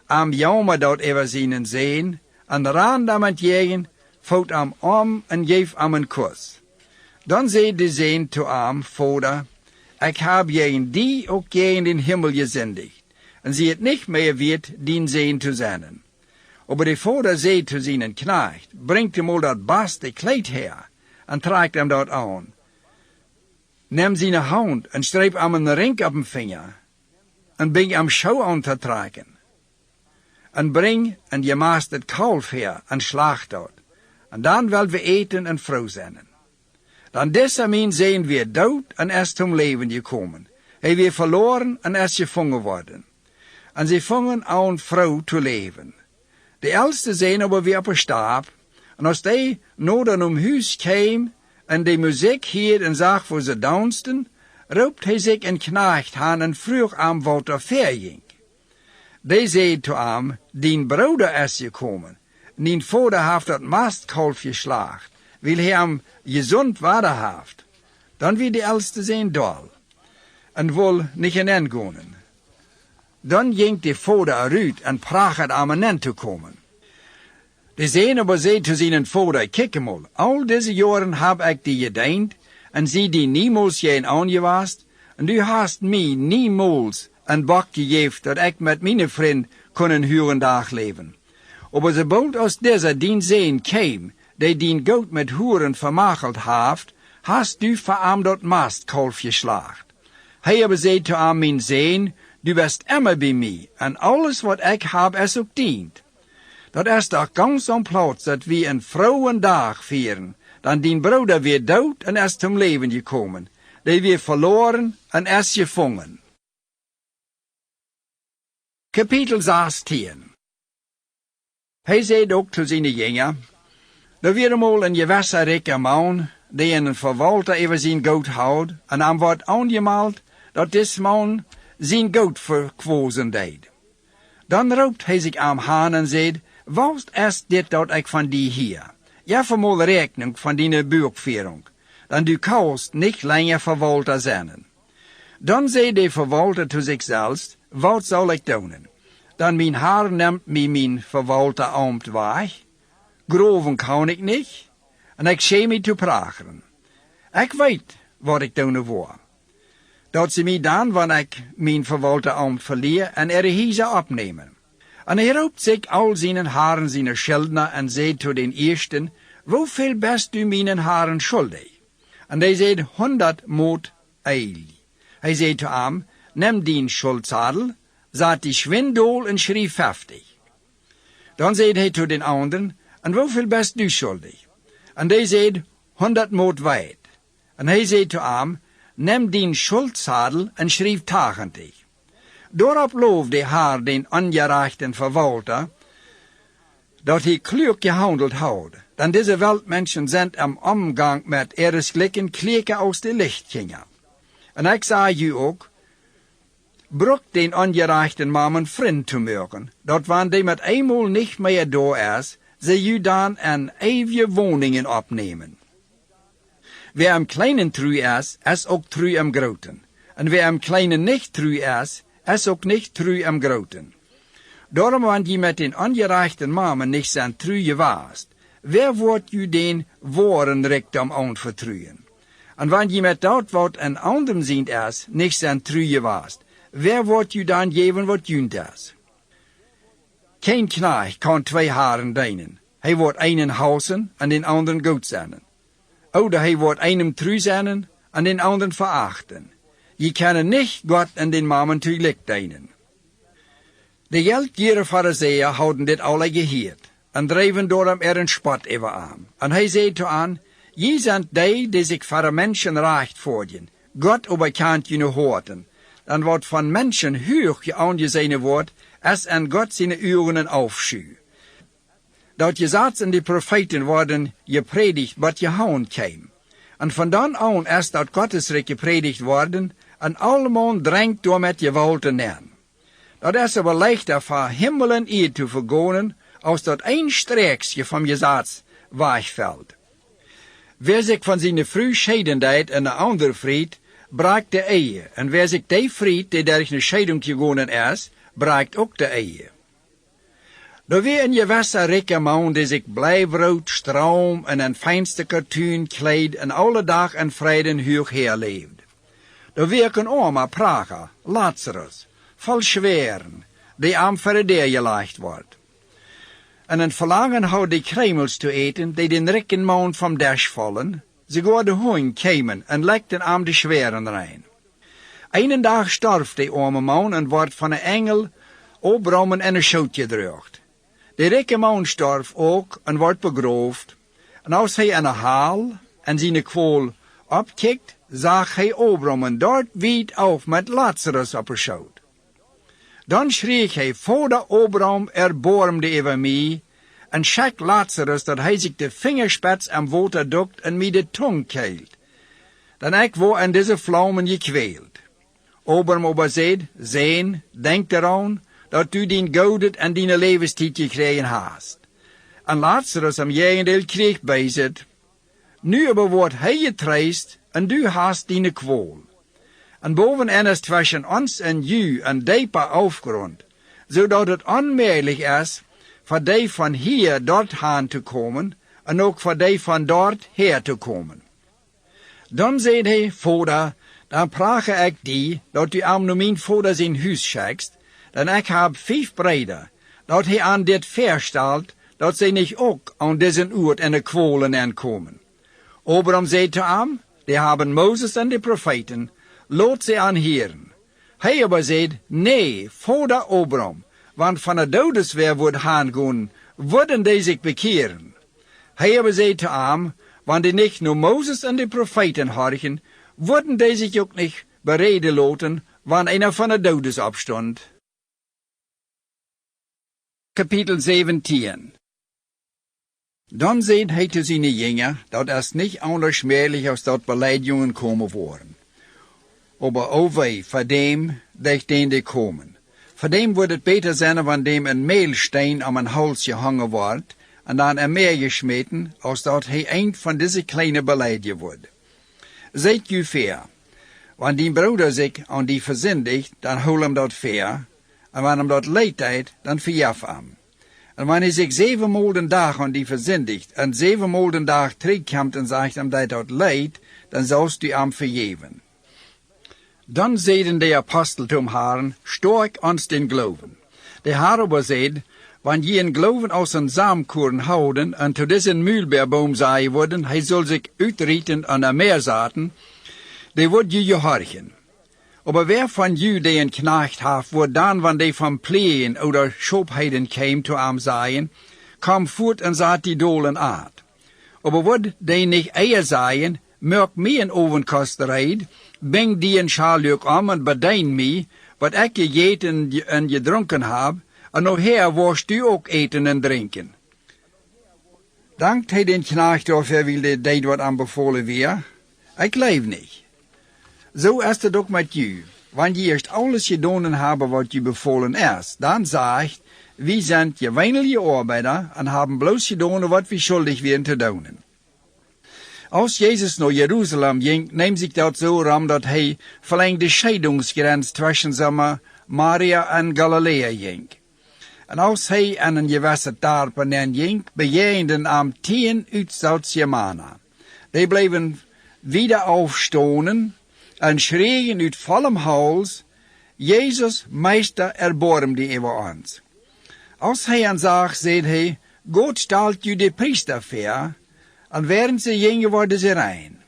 Am jammer dat over zijn zeen, en ran hem entgegen, voet hem om en geef hem een kus. Dan zei de zeen te hem, Vader, ik heb je in die ook je in den Himmel gezündigt, en zie het niet meer wird dien zeen te zijn. Aber de vader zei te zijn knecht, brengt hem al dat beste kleed her, en trekt hem dat aan. Neem zijn hand en streep hem een ring op den vinger, en bring hem schouw aan te trekken. En breng en je maast het kalf her en slacht dat. En dan willen we eten en vrouw zijn. Dan desalniettemin zijn we dood en is zum leven gekomen. Hij weer verloren en is gevangen worden. En ze vangen aan vrouw te leven. De oudste zijn aber weer op een stap. En als die noden om huis kwam en de muziek hier en zag voor ze dansten, roept hij zich een knecht aan en vroeg aan wat er verging. Die zei te hem, dien broeder is gekomen. Dien vader heeft dat mastkalf geslacht, wil hij hem gezond water heeft. Dan wie de oudste zijn dol, en wil niet in gaan. Dan ging de vader eruit en pracht aan hen te komen. De zeen aber zei te zijn vader, kijk mal, al deze jaren heb ik die gediend, en zie die niemals geen aangewast, en du hast mij niemals een bak gegeven, dat ik met mijn vriend kunnen huren dag leven. Aber sobald aus dieser dien Sehen käm, die dien Gott mit Huren vermachelt haft, hast du vor am dort Mastkalf geschlacht. Hij aber seht zu am mein Sehen, du bist immer bei mir, en alles wat ich hab, es ook dient. Dat is doch ganz am Platz, dat wir een frohen Dag vieren, dan dien Bruder weer dood en is zum Leben gekommen, die wir verloren en is gevangen. Kapitel 16. Hij zei ook zu zijn Jünger, da weer eenmaal een gewisse rijke man, die een verwalter over zijn goud houdt, en hem wordt aangemeld, dat dis man zijn goud verkwozen deed. Dan roept hij zich aan aan en zegt, wat is dit dat ik van die hier? Ja, vermoed rekening van die buurtführung, dan du kannst niet langer verwalter zijn. Dan zei de verwalter zu zich zelfs, wat zal ik doen? Dan mijn haar neemt mij mijn verwalterambt weg, groven kan ik niet, en ik schäme mij te praten. Ik weet wat ik doen wil. Dat ze mij dan, wanneer ik mijn verwalterambt verlier, en hiese opnemen. En hij roept zich al zijn haren zijn schuldner en zei zu den eersten, hoeveel best u mijn haren schuldig? En hij zei 100 moot eil. Hij zei zu hem, neem dien schuldzadel, zat die schwindel en schreef 50. Dan zei hij zu den anderen, en hoeveel best u schuldig? En hij zei 100 moot weit. En hij zei zu hem, neem dien schuldzadel en schreef 80. Daarop loofde haar den ongerechten verwalter, dat hij klug gehandeld had. Dan deze Weltmenschen zijn am Umgang met ihresgleichen klieken aus de Licht gingen. En ik zei je ook, brug den ongerechten Mamen vriend te maken, dat wanneer die met eenmaal niet meer door is, ze je dan een eeuwige woningen opnemen. Wer am Kleinen treu is ook treu am Groten. En wer am Kleinen nicht treu is ook nicht treu am Groten. Daarom, wanneer je met den ongerechten Mamen nicht zijn treu warst, wer wordt je den wahren Rektum anvertrouwen? En wanneer je met dat wat een anderem zint is, nicht zijn treu warst, wer wordt je dan geven wat junt is? Geen knecht kan 2 haren dienen. Hij wordt einen hausen en den anderen goed zijn. Oder hij wordt einem treu zijn en den anderen verachten. Je kan nicht Gott en den Mamen tegelijk dienen. De geldgierige Pharisäer houden dit alle geheerd en dreven door hem een spot over aan. En hij zei toe aan, je zijn die zich voor mensen recht voordien, Gott aber kant je nu hoorten. Dan wat van mensen hoog je aangezien wordt, is en Gott zijn uren aufschuw. Dat je zat en de profeten worden gepredigt wat je houden kwam. En van dan aan is dat Gottesrijk gepredigt worden, en allemaal drängt door met je wol te nemen. Dat is aber leichter voor Himmel en Erde te vergonen, als dat een streeksje van je zaad wegvalt. Wer zich van zijn vrouw scheiden deed en de ander vriend, braakt de ehe. En wer zich die vriend, die durch een scheidung gegonen is, braakt ook de ehe. Da weer een gewisse rijke man, die zich blijfrood, stroom en een fijnste katoen kleed en alle dag en vrede hoog herleefd. Da weer een arme Prager, Lazarus, vol schweren, die am verder gelegd wordt. En een verlangen houdt die kremels te eten, die den rijken man vom Dash vallen, sogar de hoen kämen en legden am de schweren rein. Einen dag starf die arme man en wordt van een engel opbrommen en een schoot gedrukt. De rijke man starf ook en wordt begroofd. En als hij een haal en zijn kwol opkikt, zag hij opbrommen dort wiet auf met Lazarus op een schoot. Dan schreef hij voor de opbrom erbarmde over mij en schak Lazarus dat hij zich de vingerspets am water dukt en mij de tong keilt. Dan ik word in deze vlammen gekweeld. Obram aber zegt, zijn, denk eraan, dat u dien goudet en dien levenstijd gekregen hast. En Lazarus am jegendeel kreeg bij zit. Nu aber wordt hij getreist en du hast dien kwol. En bovenaan is tussen ons en u een diepe afgrond, zodat het onmogelijk is voor die van hier dorthaan te komen en ook voor die van dort her te komen. Dan zei hij, Vader, dan prage ik die, dat u aan mijn vader zijn huis schickst, dan ik heb 5 breder, dat hij aan dit verstelt, dat zij niet ook aan diesen Ort en de kwalen aankomen. Abraham zei te hem, die hebben Moses en de profeten, laat ze aanheren. Hij aber zei, nee, voordat Abraham, want van de dodes weer wordt gaan, worden die zich bekeren. Hij aber zei te hem, want die niet nur Moses en de profeten horchen, worden die zich ook niet bereden laten, wanneer einer van de dodes opstond. Kapitel 17. Dan zei hij te zijn Jünger, dat es niet anders schmerlich als dat Beleidigungen komen worden. Aber o wei, voor dem, die komen. Voor dem wordt het beter zijn, wanneer dem een mehlstein am een hals gehangen wordt, en dan er meer geschmeten, als dat hij een van deze kleine beleidigen wordt. Zijt u fair. Wanneer die broeder zich aan die verzindigt, dan hol hem dat fair, en wanneer hem dat leid deed, dan verjaf hem. En wanneer hij zich 7 maal den dag aan die verzindigt, en 7 maal den dag terugkomt en zegt hem dat leid, dan zoust u hem vergeven. Dan zeiden de apostel zum Herrn, sterk ons den Glauben. De Herr aber zeid, wanneer je een Glauben aus een Samenkorn houden, en zu diesen Mühlbeerboom zaaien worden, hij zal zich uitrieten aan de Meerzaten, die wordt je gehorchen. Aber wer von ju die een knecht haft, wordt dan, wanneer die van Pleen oder Schobheiden käm zu am seien, kam voort en saat die dolen aard. Aber wordt die nicht eier seien, merk mij een ovenkosterheid, beng die een schaljuk om en bedein mij, wat ik gegeten en gedronken heb, en nog her worst u ook eten en drinken. Dankt hij den knecht of hij wilde deed wat aanbevolen weer? Ik leef niet. Zo is het ook met u. Wanneer je eerst alles gedaan hebben wat je bevolen is, dan zegt, we zijn gewöhnliche arbeider en hebben bloos gedaan wat we schuldig waren te doen. Als Jezus naar Jeruzalem ging, neemt zich dat zo ram dat hij verlengd de scheidingsgrens tussen Maria en Galilea ging. En als hij aan een gewisse dorpen ging, bejenden am 10 uit Zuid-Germanen. Die bleven wieder aufstonen en schreien uit vollem Hals, Jezus, Meister, erbarm die over ons. Als hij aan zag, zei hij, God stelt u de priester voor, en während ze gingen worden ze rein.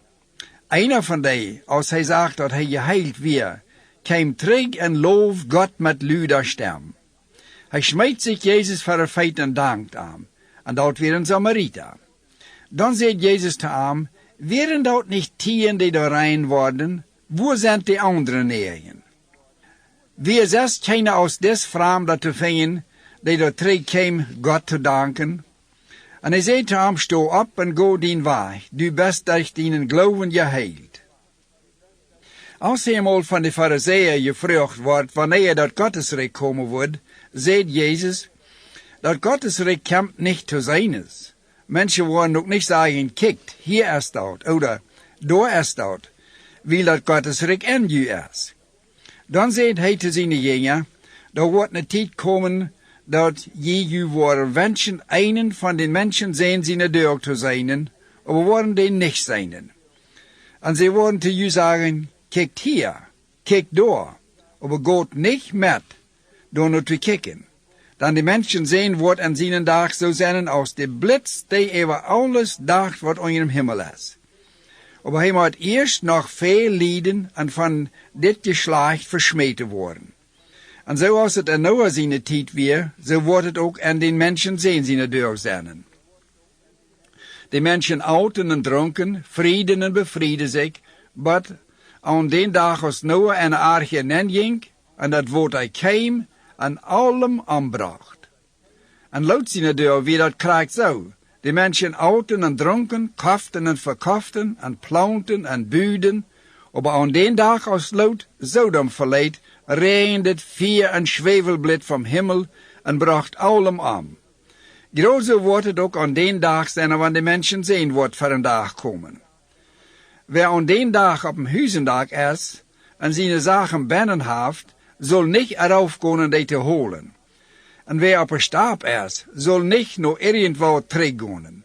Einer van die, als hij zag dat hij geheild weer, kwam terug en loof God met luider stem. Hij smijt zich Jezus voor de feit en dankt aan, en dat weer een Samariter. Dan zei Jezus te hem, wären dat niet 10 die er rein worden, wo zijn die anderen negen? Wie zes keiner aus des Fremden te vinden, die er terugkwam God te danken? En hij zei te hem, sto op en go dien weg, du best durch deinen Glauben geheilt. Als hij eenmaal van de Pharisäer gevraagd wordt, wanneer dat Gottesreich komen wordt, zei Jezus, dat Gottesreich komt niet te zijn is. Menschen wollen ook niet zeggen, kijkt, hier is dat, oder daar is dat, weil dat Gottesreich in u is. Dan zei hij te zijn Jünger, er wordt een tijd komen, dat je u worden wensen, einen van den Menschen zijn zijn deur te zijn, aber worden die niet zijn. En ze worden te u zeggen, kijkt hier, kijkt daar, aber gaat niet met, door naar te kijken. Dan die Menschen sehen wordt en zijn dag zo zijn als de blitz, die over alles dacht wat onder dem Himmel is. Aber hij moet eerst nog veel lijden en van dit geslacht versmeten worden. En zoals het in Noah zijn tijd weer, zo wordt het ook aan den Menschen zijn deur zijn. De Menschen outen en dronken, vrienden en bevrieden zich, maar aan den dag als Noah en de arche ging, en dat woord hij kwam, en allem aanbracht. En laut zijn deur wie dat krijgt zo. De Menschen outen en dronken, koften en verkoften, en plaunten en buiden, aber aan den dag als lood Sodom verleed, regende het vuur en zwevelblad vom Himmel en bracht allem aan. Grozo wordt het ook aan den dag zijn wanneer de Menschen zien wordt voor een dag komen. Wer aan den dag op een huizendag is en zijn zaken binnen heeft, zal niet erop kunnen die te holen. En wer op een stap is, zal niet naar irgendwo teruggaan.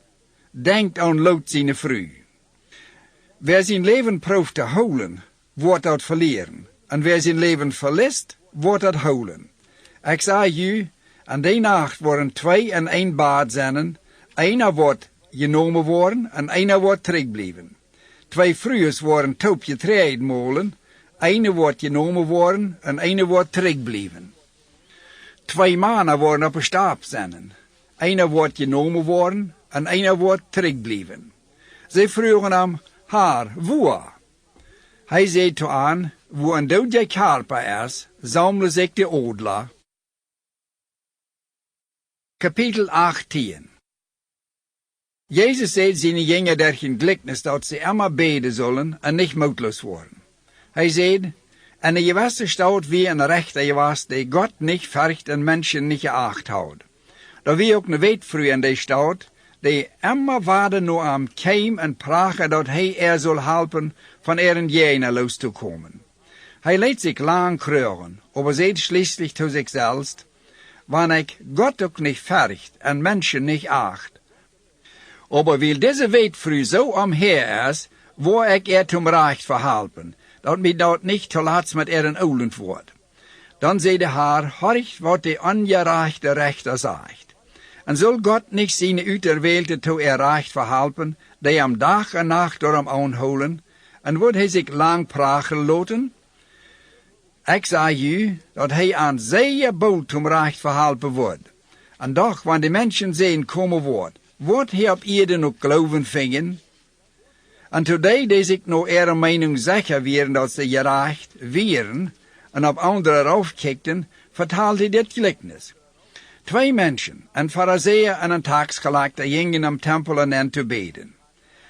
Denkt aan Lot zijn vrouw. Wer zijn leven proeft te holen, wordt dat verleren. En wer zijn leven verliest, wordt dat holen. Ik zeg u, An die Nacht worden 2 in een bad zijn. Einer wordt genomen worden en einer wordt terugbleven. 2 vrouwen worden taub getreden molen. Einer wordt genomen worden en einer wordt terugbleven. 2 mannen worden op een stap zijn. Einer wordt genomen worden en einer wordt terugbleven. Ze vroegen hem, Haar, wo? Hij zei toe aan, wo een dode karper is, sammelen zich de odler. Kapitel 18. Jezus zei zijn Jünger durch een Gleichnis, dat ze immer beten zullen en niet moedloos worden. Hij zei, en de gewisse staat wie een rechter gewas, die Gott niet vergt en mensen niet geacht houdt. Da wie ook een weetvrouw in die staat, die immer waarden nur am keim en prachen, dat hij zal helpen van een jener los te komen. Hij liet zich lang kreuren, aber zei schließlich zu sich selbst, wann ik Gott ook niet vergt en mensen niet acht. Aber weil diese weetvrouw zo omher is, wo ik zum Recht verhelpen, dat mij dat niet te laat met olend wordt. Dan zei de Haar, horch wat de ongerechte rechter zegt. En zal Gott niet zijn uiterwählte toe Recht verhelpen, die am dag en nacht door hem aanholen, en wordt hij zich lang prachen laten? Ik zeg u, dat hij aan zeer bold zum Recht verhelpen wordt. En doch, wanneer de mensen zien komen wordt hij op ieder nog geloven vingen? En today die zich nog ihre Meinung zeker wären, dat ze gerecht wären, en op anderen raufkijkten, vertelt hij dit gelijkenis. 2 mensen, een Pharisäer en een taksgeleggter, gingen am Tempel en te beden.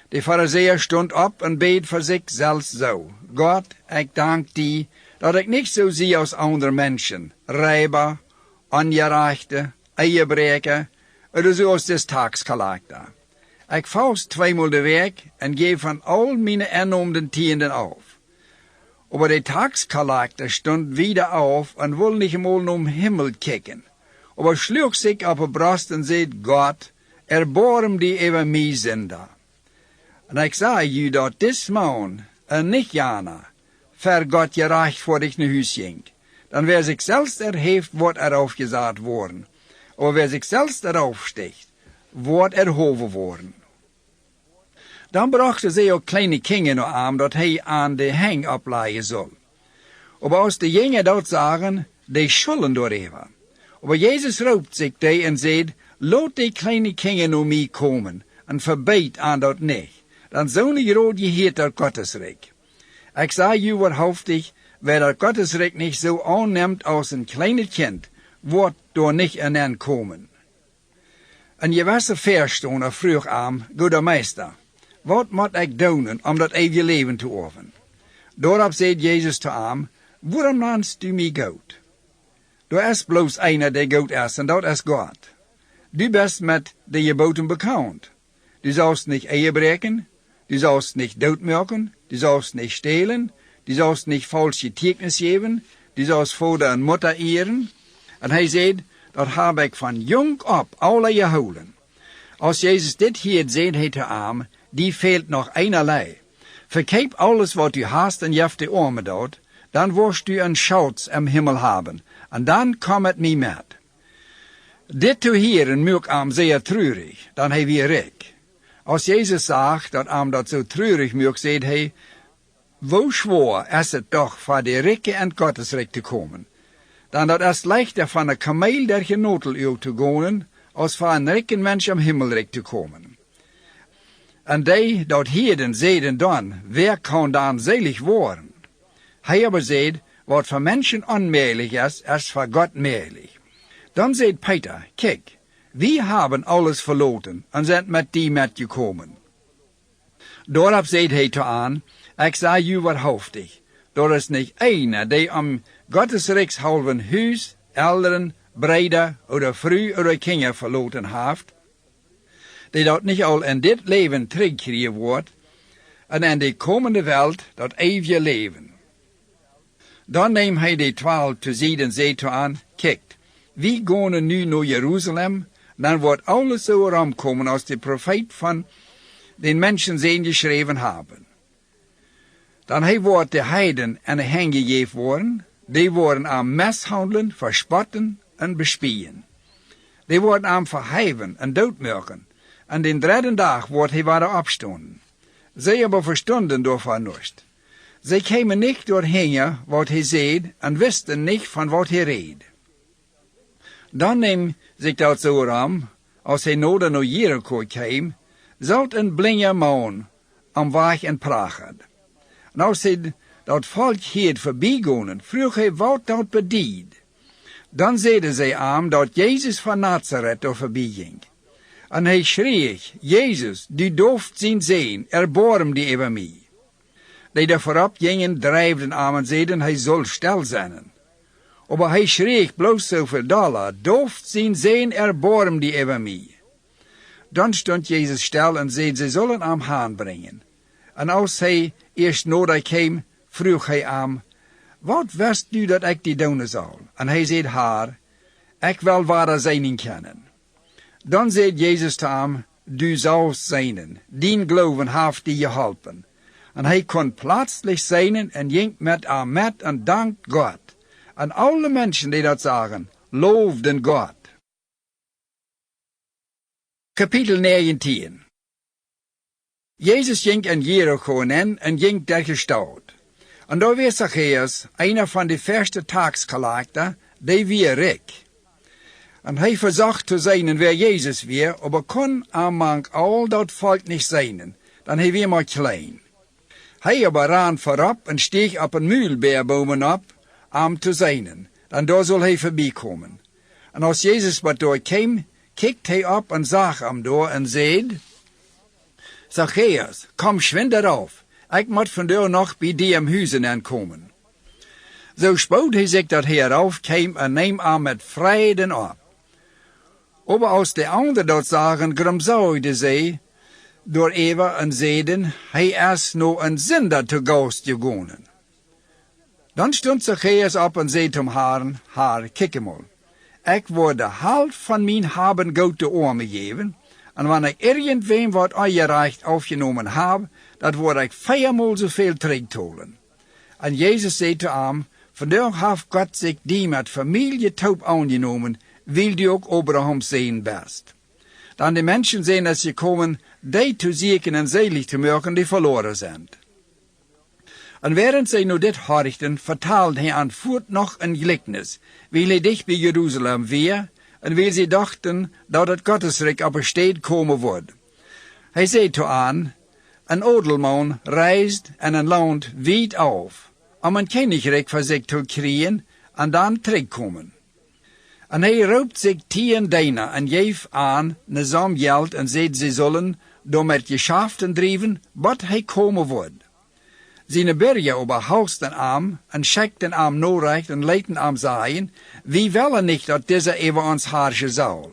De Pharisäer stond op en beet voor zichzelf zo. Gott, ik dank die, dat ik niet zo zie als andere mensen, rijber, ongerechte, eierbreker, oder zoals des taksgeleggter. Ik faust 2-mal de week en geef van al mijn ernoemden tienden auf. Aber der taksgeleggter stond wieder auf en wil niet eenmaal om Himmel kijken. Aber schlug sich op de borst en zei, Gott, erbarm die over mij Sünder. En ik zei u dat dis man, en niet jana, ver Gott gerecht voor dich naar huis ging. Dan wer zich selbst erheeft, wordt aufgesagt worden. Aber wer sich selbst aufsticht, wordt erhoven worden. Dan brachten ze ook kleine kinderen naar aan, dat hij aan de heng opleggen zal. Aber als de Jünger dat zagen, die schulden door even. Aber Jesus roept zich die en zegt, laat die kleine kinderen naar mij komen, en verbeet aan dat niet. Dan zo'n groot geheert dat Gottesrijk. Ik zeg u waarhaftig, wer dat Gottesrijk niet zo aanneemt als een kleine kind, wordt door niet in komen. En je was er verstoner vroeg aan, goede meester, wat moet ik doen om dat eeuwige leven te oefenen? Daarop zei Jezus te hem, waarom nannst du mij goed? Du is bloos einer, der goed is, en dat is God. Du bist met de geboten bekend. Du sollst nicht Ehe breken, du sollst nicht doodmerken, du sollst nicht stehlen, du sollst nicht falsche Zeugnis geben, du sollst Vater en Mutter ehren. En hij zei, dat heb ik van jong op alle gehouden. Als Jezus dit hier zei, hij te hem, die fehlt nog einerlei. Verkeep alles wat u hast en jeft de armen dood, dan wirst du een Schatz im Himmel haben, en dan kom het mij met. Dit te horen maakt hem zeer treurig, dan hij weer rijk. Als Jezus zegt dat hem dat zo treurig maakt, zei hij, wo schwer is het toch voor de rijke en Gottesrijk te komen. Dan dat is leichter van een kameel der genotel te gaan, als voor een rijke mens am Himmelrijk te komen. En die dat heden zeiden dan, wer kan dan selig worden? Hij aber zei, wat voor mensen onmöglich is voor God möglich. Dan zei Peter, kijk, wir haben alles verloren en zijn met die metgekomen. Daarop zei hij te aan, ik zeg u waarhaftig, er is niet einer, die am Gottesrijks halven huis, Eltern, Brüder oder vrouw oder Kinder verloren heeft, die dat niet al in dit leven terugkrijgen wordt, en in de komende wereld dat eeuwige leven. Dan neemt hij de 12 te zien en zei te aan, kijk, we gaan nu naar Jeruzalem, dan wordt alles zo ramkomen als de profeet van den mensen zijn geschreven hebben. Dan hij wordt de heiden en de heen gegeven worden, die worden aan mishandelen, verspotten en bespien. Die worden am verheven en doodmurken. En den dritten dag wordt hij weer opstonden. Zij aber verstonden daarvan niet. Zij kwamen niet doorheen wat hij zei en wisten niet van wat hij reed. Dan neem zich dat zo aan, als hij nodig naar Jericho kwam, zat een blinde man am weg en pragen. En als hij dat volk hier voorbijgingen, vroeg hij wat dat bedeed. Dan zeiden zij aan dat Jezus van Nazareth daar voorbij ging. En hij schreef, Jezus, du dooft zien zijn, erbarm die over mij. Die daar voorop gingen, drijfden aan en zeiden, hij zal stil zijn. Maar hij schreef bloos zoveel dollar, dooft zien zijn, erbarm die over mij. Dan stond Jezus stil en zei, ze zullen hem aanbrengen. En als hij eerst nodig kwam, vroeg hij hem, wat wist u dat ik die doen zal? En hij zei haar, ik wil ware zijnen kennen. Dan zei Jezus te hem, du zoudt zijnen, dien geloven heeft die geholpen. En hij kon plaatselijk zijnen en ging met hem met en dankt God. En alle mensen die dat zagen, loofden God. Kapitel 19. Jezus ging in Jericho in en ging der gestad. En daar was Zacchaeus, einer van de verste taxcollector, die weer rijk. En hij verzocht te zijn wer Jezus weer, aber kon among al dat volk niet zijn, dan hij weer maar klein. Hij aber ran voorop en steeg op een muilbeerbomen op, om te zijn, dan daar zal hij voorbij komen. En als Jezus wat door kwam, kijkt hij op en zag hem door en zei, Zacchaeus, kom schwind eraf, ik moet vandaar nog bij die am huizen aankomen. Zo spoot hij zich dat hij eraf kwam en neem hem met vreden op. Aber als de anderen dat zagen, gromzooide zij door even en zeiden, hij is nu een zinder te gast gegaan. Dan stond Zacchaeus op en zei zum Herrn, Herr, kijk mal, ik word de helft van mijn haben goed de armen geven, en wanneer ik irgendwem wat ongerecht aufgenomen heb, dat word ik 4-maal zoveel terugtolen. En Jezus zei te hem, vandaag heeft God zich die met familie taub aangenomen, wil die ook Abraham zijn best. Dan de mensen zijn als gekomen, die te zieken en selig te maken, die verloren zijn. En während zij nu dit horchten, vertaalde hij aan voort nog een gelijkenis, wil hij dicht bij Jeruzalem weer, en wil ze dachten dat het Gottesrijk op een stad komen wordt. Hij zei toe aan, een odelman reist en een land wijd af, om een koninkrijk voor zich te krijgen en dan terugkomen. En hij roept zich 10 diener en geeft aan een som geld en zegt ze zullen door met geschäften drijven, wat hij komen wordt. Zijn burger oberhausten am en scheckten am norecht en leiten am zeggen, wie willen niet dat deze over ons herrschen zal.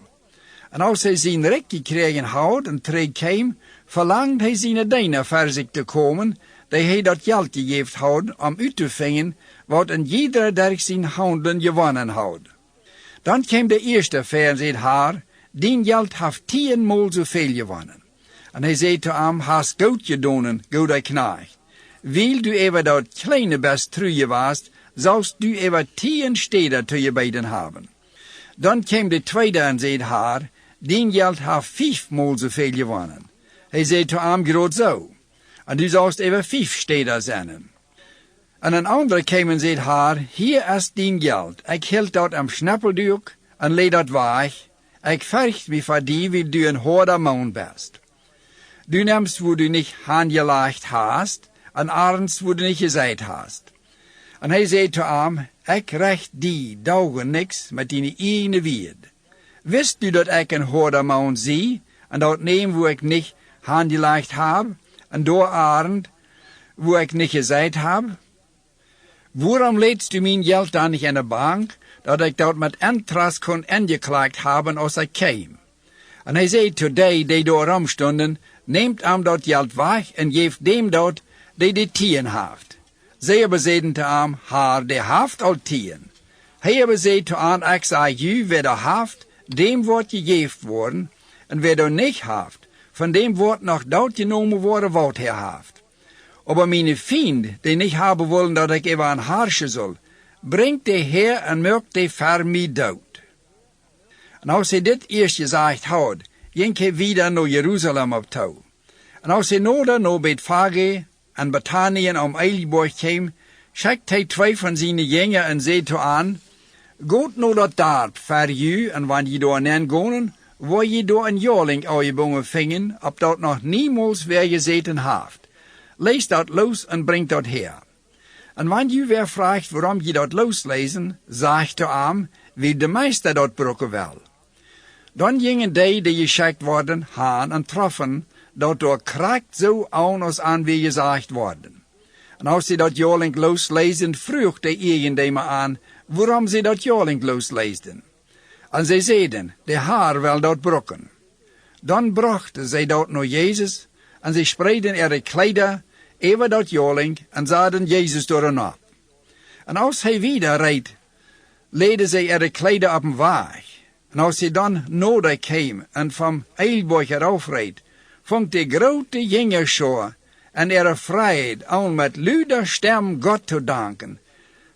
En als hij zijn recht gekregen had en terugkwam, verlangt hij zijn diener voor zich te komen, die hij dat geld gegeven had om uit te vangen, wat een ieder der zijn handen gewonnen had. Dan kwam de eerste ver en zei haar, die geld heeft 10-maal zoveel gewonnen. En hij zei te hem, hast goed gedaan, goede knecht. Wil du even dat kleine best truje was, zoust du even 10 steden te je beiden hebben. Dan kwam de tweede en zei haar, die geld heeft 5-maal zoveel gewonnen. Hij zei te hem, groot zo. En du zoust even 5 steden zijn. En een andere kwam en zei haar, hier is die geld. Ik hield dat am snappelduk en leed dat weg. Ik vergt wie voor die wil du een harde man best. Du nimmst, wo du niet aangelegd hast, en arends wo du niet gezegd hast. En hij zei te hem, ik recht die daugen niks met die ene wierd. Wist du dat ik een harde man zie, en dat neem wo ik niet aangelegd heb, en door arend wo ik niet gezegd heb? Waarom leedst du mijn geld dan niet in de bank, dat ik dat met interest kon ingeklaagd hebben als ik kwam? En hij zei tot die door omstonden, neemt hem dat geld weg en geeft dem dat die 10 heeft. Zij aber zeiden te hem, haar, die heeft al 10. Hij aber zei te hem, ik zeg u, wer dat heeft, dem wordt gegeven worden, en wer dat niet heeft, van dem wordt nog dat genomen worden wat hij heeft. Aber meine Fiend, die nicht haben wollen, dat ik even aan herrschen soll, bringt die her en maakt die voor mij dood. En als hij dit eerst gezegd had, ging hij wieder naar Jeruzalem op toe. En als hij naar Bethphage en Bethanien om Eiliborg kwam, schickt hij 2 van zijn jengeren en zei toe aan, Goed naar dat dorp voor u, en wanneer je daar gaan, waar je door een jaarling uitgebogen vingen, op dat nog niemals weer gezeten heeft. Lees dat los en brengt dat her. En wanneer je weer vraagt waarom je dat loslezen, zegt de arm, wie de meester dat brokken wil. Dan gingen die geschickt worden, haan en troffen, dat door kracht zo aan als aan wie gezegd worden. En als ze dat jaarling loslezen, vroeg de eigendemer aan, waarom ze dat jaarling losleesden. En zij zeiden, de haar wil dat brokken. Dan brachten zij dat naar Jezus, en zij spreidden ihre kleider over dat jaarling, en zaden Jezus door een op. En als hij wieder reed, leidden zij ihre kleider op een weg. En als hij dan nodig kwam en van Eilborg eraf reed, vond de grote jengerschar en ihre vrijheid aan met luider stem God te danken,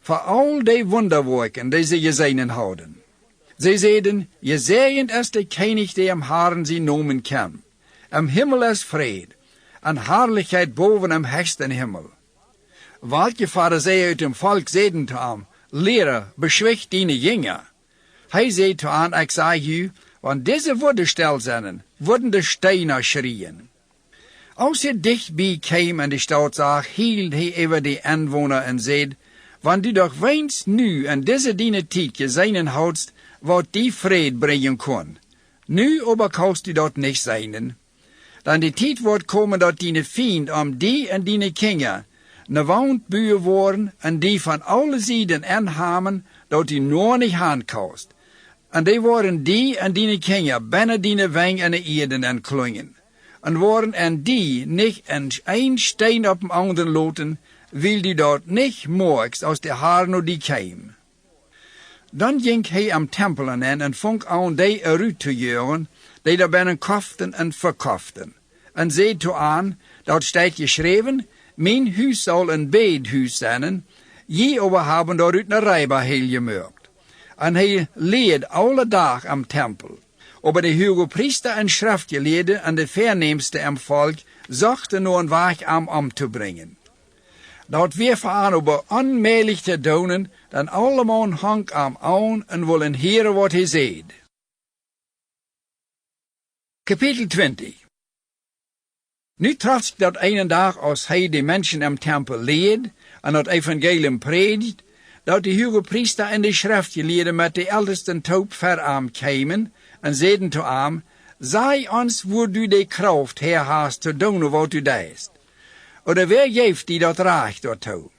voor al die wonderwerken die ze gezien houden. Zij zeiden, gezegend is de König die am Herrn zijn nomen kan. Am Himmel is vrede, en herrlichkeit boven am höchsten Himmel. Welke Pharisäer uit dem volk zeiden te hem, Lehrer, beschwicht die Jünger. Hij zei te aan, ik zeg u, want deze woorden stil zijn, worden de steinen schreien. Als hij dichtbij kwam en de stad zag, hield hij over de inwoner en zei, want du doch weinst nu en deze diene tijd gezien houdst, wat die vrede brengen kon. Nu aber kannst du dat nicht zijn. Dan die tijd wordt komen dat die vriend om die en die kinderen ne woonbuur worden en die van alle zijden inhamen dat die nog niet aankost. En die worden die en die kinderen binnen die weng en de eden en klungen. En worden en die niet een steen op een ander loten, wil die dat niet morgens als de haar naar die kwam. Dan ging hij am tempel in en vong aan die eruit te jeuren, die daar binnen koften en verkoften. En zei toe aan, dat staat geschreven, mijn huis zal een bedhuis zijn, je aber hebben daaruit een rijbeheel gemaakt. En hij leed alle dag am tempel. Aber de hoge priester en schriftgeleerden en de verneemste am volk zochten naar een weg om te brengen. Dat weer van over onmiddellijk te doen, dan allemaal hangt aan en willen heren wat hij zegt. Kapitel 20. Nu trotz dat een dag als hij de mensen am tempel leed en dat Evangelium predikt, dat de hoge priester en de schriftgeleerden met de ältesten top verarm kwamen en zeiden te hem, zei ons wo du de kracht her hast te doen wat du deist. Oder wer geeft die dat recht daartoe?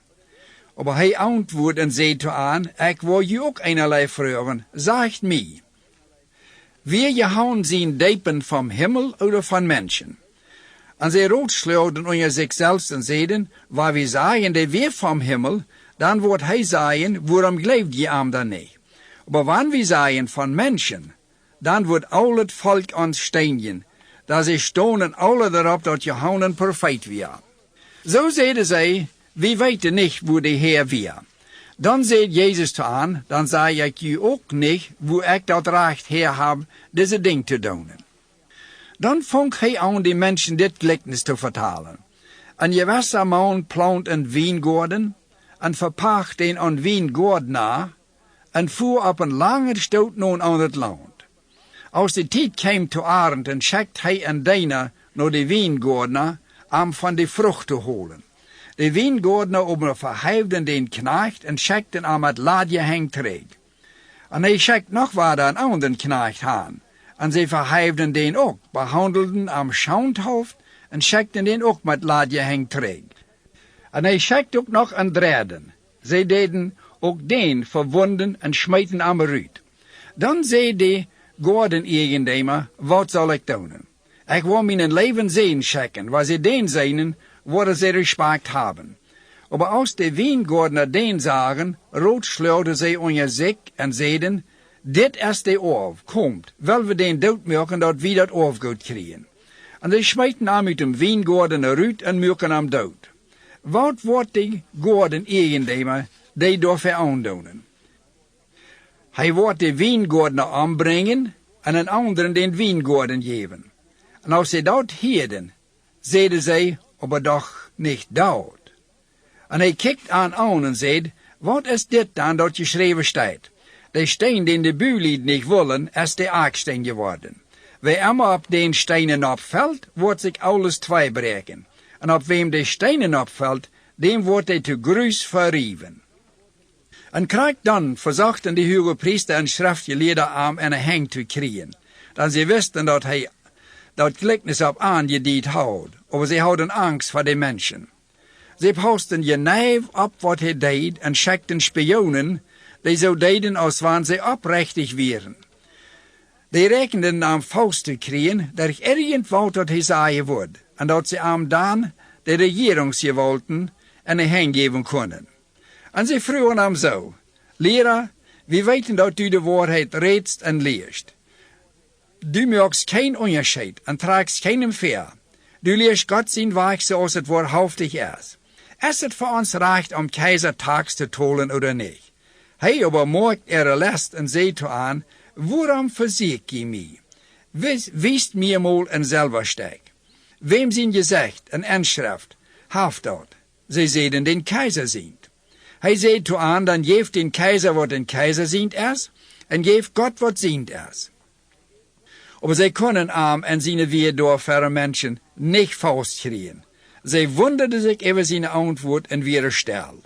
Aber hij antwoordt en zei te aan, ik wil je ook einerlei vragen, zegt mij. Wie je houden zijn depen vom Himmel oder von Menschen? En zij roodschleuden onder zichzelf en zeiden, waar we zeggen de weer vom Himmel, dan wordt hij zeggen, waarom gelooft je aan dan niet? Aber wann we zeggen von Menschen, dan wordt al het volk ons stenen, da ze stonen alle erop dat je houden profeet weer. Zo zeiden zij, we weten niet wo de Heer weer. Dan zei Jezus te aan, dan zei ik je ook niet, wo ik dat recht her heb, deze ding te doen. Dan vond hij aan die mensen dit gelijkenis te vertalen. Een gewisser man plant een wijngaarden, en verpacht den aan wijngaardenaar, en voer op een lange stoot naar een ander land. Als de tijd kwam te Arend, en schickt hij een diener naar de wijngaardenaar, om van de vrucht te holen. De wijngaardenaar verheefde den knecht en schikte hem het ladje heen terug. En hij schikt nog waar een ander knecht aan. En ze verheefden den ook, behandelden am Schaunthoofd en schikten den ook met ladje heen terug. En hij schikt ook nog een derde. Zij deden ook den verwonden en smeten am eruit. Dan zei de gaarden-eigenaar, wat zal ik doen? Ik wil mijn leven zien checken, waar ze den zijn, worden ze respect hebben. Aber als de wijngaardenaar den zagen, roodschleurden zij onder zich en zeiden, dit is de orf, komt, wil we den doodmaken, dat we dat orf goed krijgen. En zij smeten hem uit de wijngaardenaar uit en maken hem dood. Wat wordt de gaarden-eigenaar die daarvoor aandoen? Hij wordt de wijngaarden aanbrengen en een anderen den wijngaarden geven. En als ze dat hielden, zeiden zij, aber doch niet dat. En hij kijkt aan en zei, wat is dit dan dat geschreven staat? De steen den de buurlied niet willen, is de aaksteen geworden. Wie immer op den steinen opvalt, wordt zich alles twee breken. En op wem de steinen opvalt, dem wordt hij te gruis verrieven. En krijgt dan verzochten de hoge priester en schriftgeleerden aan en een hang te krijgen. Dan ze wisten dat hij dat gelijkenis op aangediend had, maar ze hadden angst voor de mensen. Ze posten je neef op wat hij deed en schickten spionen, die zo deden als wanneer ze oprechtig waren. Die rekenden aan faust te krijgen, dat irgendwo tot hij zeggen wordt, en dat ze aan dan de regeringsgewalten en een hang geven konden. En ze vroegen hem zo, leraar, we weten dat u de waarheid reedst en leest. Du maakt geen onderscheid en tragst geen ver. Du leest God zijn werk zoals het waarhaftig is. Is het voor ons recht om keizer tags te tolen oder niet? Hij aber maakt last en zei toe aan, waarom verzeek je mij? Wees mir mal een zelfverstek. Wem zijn gezegd, een inschrift, haft dat? Zij zeiden den keizer zijn. Hij zei toe aan, dan geeft den keizer wat den keizer zijn is, en geeft God wat zijn is. Aber zij kunnen arm en zijn weer door verre mensen niet vastkrijgen. Zij wonderden zich over zijn antwoord en weer stil.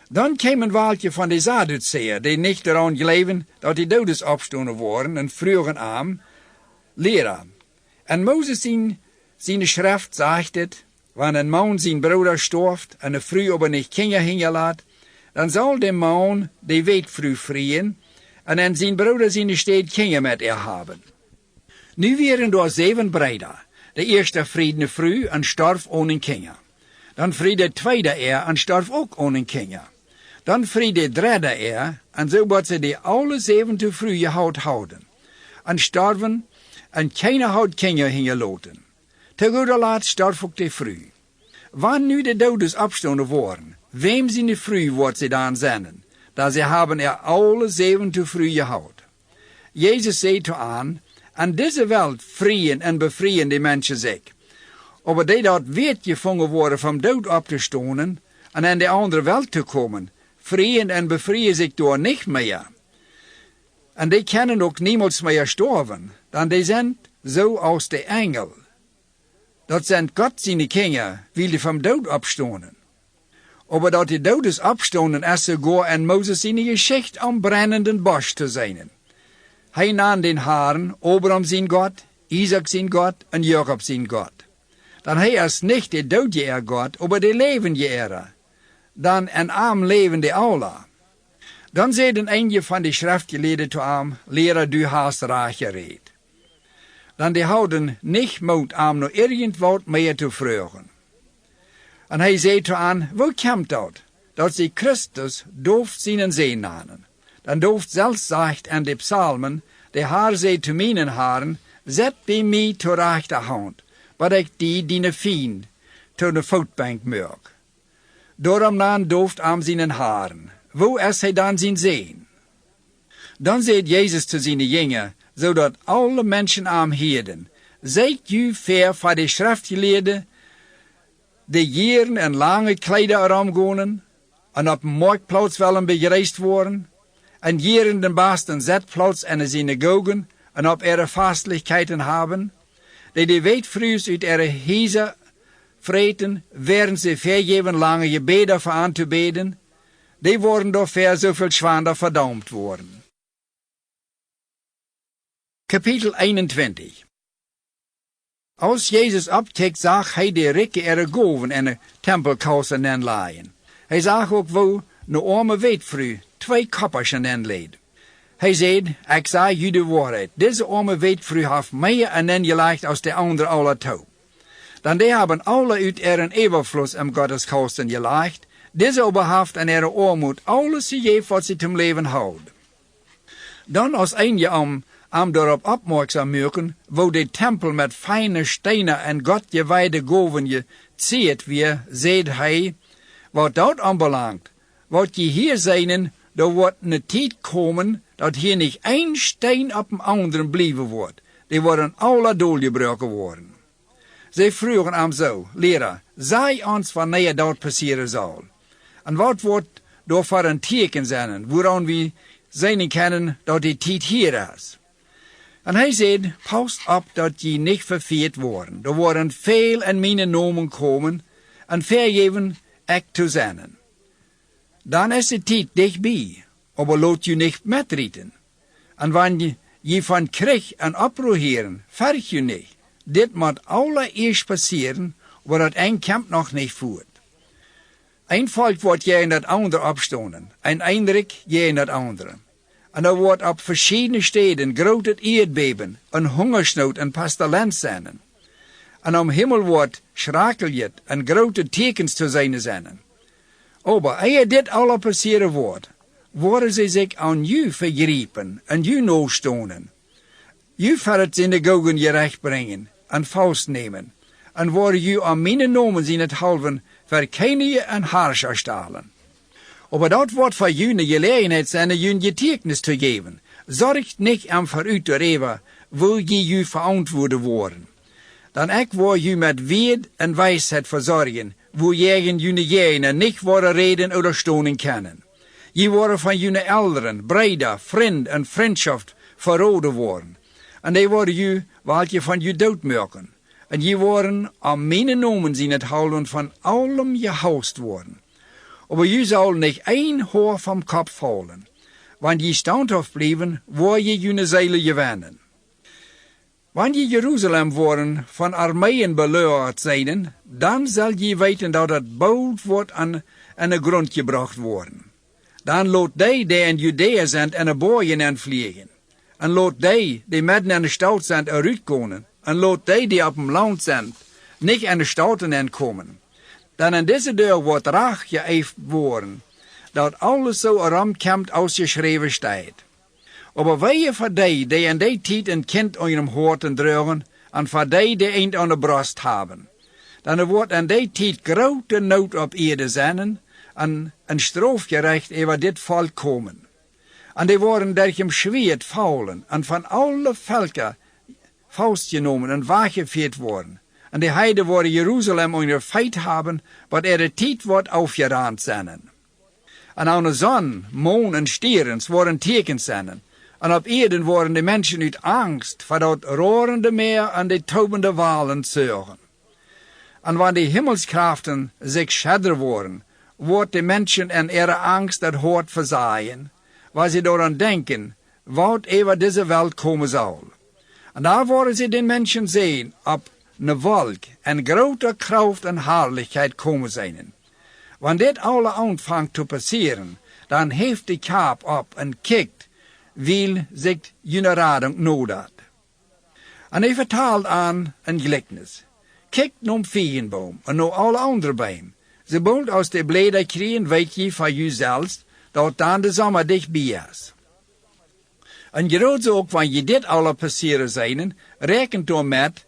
Dan kwam een waaltje van de Sadduceeën, die niet eraan geloven dat die doden opstonden worden, en vroegen aan, leraar. En Mozes zijn schrift zegt het, wanneer een man zijn broeder storft en de vrouw aber niet kinderen hingelaat, dan zal de man de weetvrouw vrieën, en dan zijn broeder zijn steed kinderen met hebben. Nu waren door 7 brüder. De eerste vriend de vrouw en starf ohne kinderen. Dan vriend de tweede en starf ook ohne kinderen. Dan vriend de derde en zo wordt ze die alle 7 te vroeg gehouden houden. En starven en keiner had kinderen hingelaten. Te goede laat starf ook de vrouw. Wanneer nu de doden opstonden worden, wem zijn de vrouw wordt ze dan zenden? Dat ze hebben alle 7 te vroeg gehouden. Jezus zei toe aan, aan deze welt vrieën en bevrijen die mensen zich. Aber die dat weet gevangen worden van dood op te stonen en in de andere welt te komen, vrieën en bevrijen zich door niet meer. En die kunnen ook niemals meer sterven, dan die zijn zo als de engel. Dat zijn God zijn kinderen, wil die van dood opstonen. Aber dat die dood opstonen is sogar en Mozes zijn geschicht om brennenden bosch te zijn. Hij nam den Haaren, Abraham zijn God, Isaac zijn God en Jacob zijn God. Dan hij is niet de doodje God, aber de levende dan een arm levende Allah. Dan zeiden een van de schriftgeleerden toe hem, leraar, du hast recht gereed. Dan die houden niet moed om nog irgendwat meer te vragen. En hij zei toe aan, wo komt dat? Dat ze Christus dooft zijn zee namen. Dan dooft zelfs zegt in de psalmen, de Haar zei te mijn haren, zet bij mij ter rechterhand, wat ik die fiend tot de voetbank maak. Daarom dan dooft aan zijn haren. Wo is hij dan zijn zeen? Dan zei Jezus te zijn jongen, zodat alle mensen aan hielden. Zijt u ver voor de schriftgeleerden, de jaren en lange kleider erom en op een marktplaats willen begereisd worden, en jaren de baasten zetplaats in de synagogen en op ihre fastelijkheden hebben, die de weetvruus uit ihre huizen vreten, werden ze vergeven lange gebeden voor aan te beden, die worden door ver zoveel zwaarder verdaumd worden. Kapitel 21. Als Jezus opkeek, zag hij de rikke ihre goven in de tempelkousen inlaaien. Hij zag ook wo een arme weetvrouw 2 koppers inleed. Hij zei, ik zei u de waarheid, deze arme weetvrouw heeft meer ingelegd als de andere alle toe. Dan die hebben alle uit ihren overvloed in Gottes kousen gelegd, deze oberhaft en ihre armoed alles gegeven wat ze zum leven houden. Dan als een je om daarop opmerkzaam maken, wo de tempel met fijne stenen en God gewijde goven geziet weer, zei hij, wat dat aanbelangt, wat je hier zijn, da wordt een tijd komen dat hier niet één steen op een anderen blijven wordt. Die worden alle doorgebroken worden. Zij vroegen hem zo, leraar, zei ons wanneer dat passeren zal. En wat wordt door voor een teken zijn, waaraan we zien kunnen dat die tijd hier is. En hij zei, pas op dat je niet verveerd worden. Er worden veel in mijn namen komen en vergeven ik te zijn. Dan is de tijd dichtbij, maar laat je niet metrieten. En wanneer je van krijg en oproeren, verg je niet. Dit moet allereerst passeren, waar het een kamp nog niet voert. Een volk wordt jij in het andere opstonden, een eindelijk jij in het andere. En er wordt op verschillende steden grote aardbeben, een hongersnood en pestilent zijn. En om hemel wordt schrakeljet en grote tekens te zijn. Maar eer dit alle passeren wordt, worden ze zich aan u vergrijpen en u noodstonen. U verder in de gogen gerecht brengen en vastnemen, en worden u aan mijn nomen in het halven verkennen en harscher stalen. Maar dat wordt voor u een gelegenheid zijn u een getuigenis te geven. Zorgt niet om voor u te reven, wil je u verantwoorden worden. Dan ik wil u met weet en wijsheid verzorgen, wo jegen jullie jenen niet worden reden oder stonen kennen. Je worden van jullie elderen, breder, vriend en vriendschap verroden worden. En die worden u, wat je van je dood maken. En je worden aan mijn nomen zien het houden van allem je houst worden. Maar je zal niet één hoor van kop vallen. Want je standhaft blijven, waar je jullie zeilen gewinnen. Wanneer je Jeruzalem worden van armeeën belegerd zijn, dan zal je weten dat het bouwd wordt aan de grond gebracht worden. Dan laat die in Judea zijn en de boeien en vliegen. En laat die midden in de stad zijn eruit komen. En laat die op het land zijn niet in de steden komen. Dan in deze deur wordt raag geëifd worden, dat alles zo erom komt als geschreven staat. Maar weeën voor die in die tijd een kind aan hun hoorten dragen, en voor die eend aan de borst hebben. Dan wordt in die tijd grote nood op aarde zijn, en een strafgerecht over dit volk komen. En die worden dergem schweerd faulen, en van alle volken vastgenomen en weggeveerd worden. En de heiden worden Jeruzalem onder feit hebben, wat de tijd wordt aufgeraand zijn. En aan de zon, maan en sterren worden tekens zijn. En op aarde worden de mensen uit angst voor dat roerende meer en de tobende walen zorgen. En wanneer de hemelskrachten zich schadder worden, wordt de mensen in ihre angst het hoort verzaaien, waar ze daaraan denken, wat over deze wereld komen zal. En daar worden ze den mensen zien op een wolk en grote kracht en heerlijkheid komen zijn. Wanneer dit alle aanvangt te passeren, dan heeft de kaap op en kijkt, wil zich jene rading nodig. En hij vertaalt aan een gelijkenis. Kijk naar de veenboom en naar alle andere bomen. Ze boont als de bleden krijgen, weet je van jezelf, dat dan de zomer dichtbij is. En groot ook, wanneer je dit alle passeren zijn, rekent door met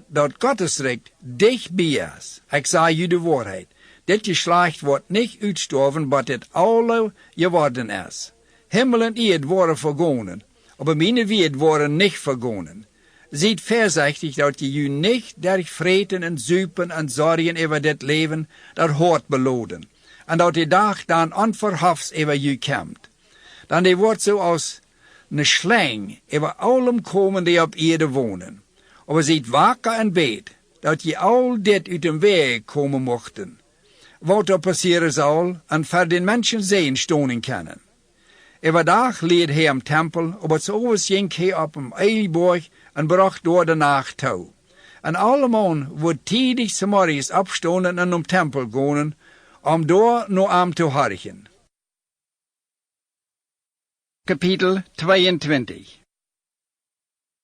dat Gottesrijk dichtbij is. Ik zeg je de waarheid. Dit geslacht wordt niet uitstorven, maar dit alle geworden is. Himmel en aarde worden vergonen, maar mijn woord worden niet vergonen. Ziet voorzichtig dat je je niet durch vreten en zuipen en zorgen over dit leven, dat hoort beloden. En dat die dag dan onverhofs over je komt. Dan die wordt zoals een slang over allem komen die op aarde wonen. Maar ziet wakker en beet, dat je al dit uit de weg komen mochten. Wat er passeren zal, en voor den mensen zijn stonen kunnen. Overdag leed hij am tempel, op het zoveel ging hij op een eilborg en bracht door de nacht toe. En allemaal wordt tidig 's morgens opstonden en om tempel gaan, om door naar am te harken. Kapitel 22.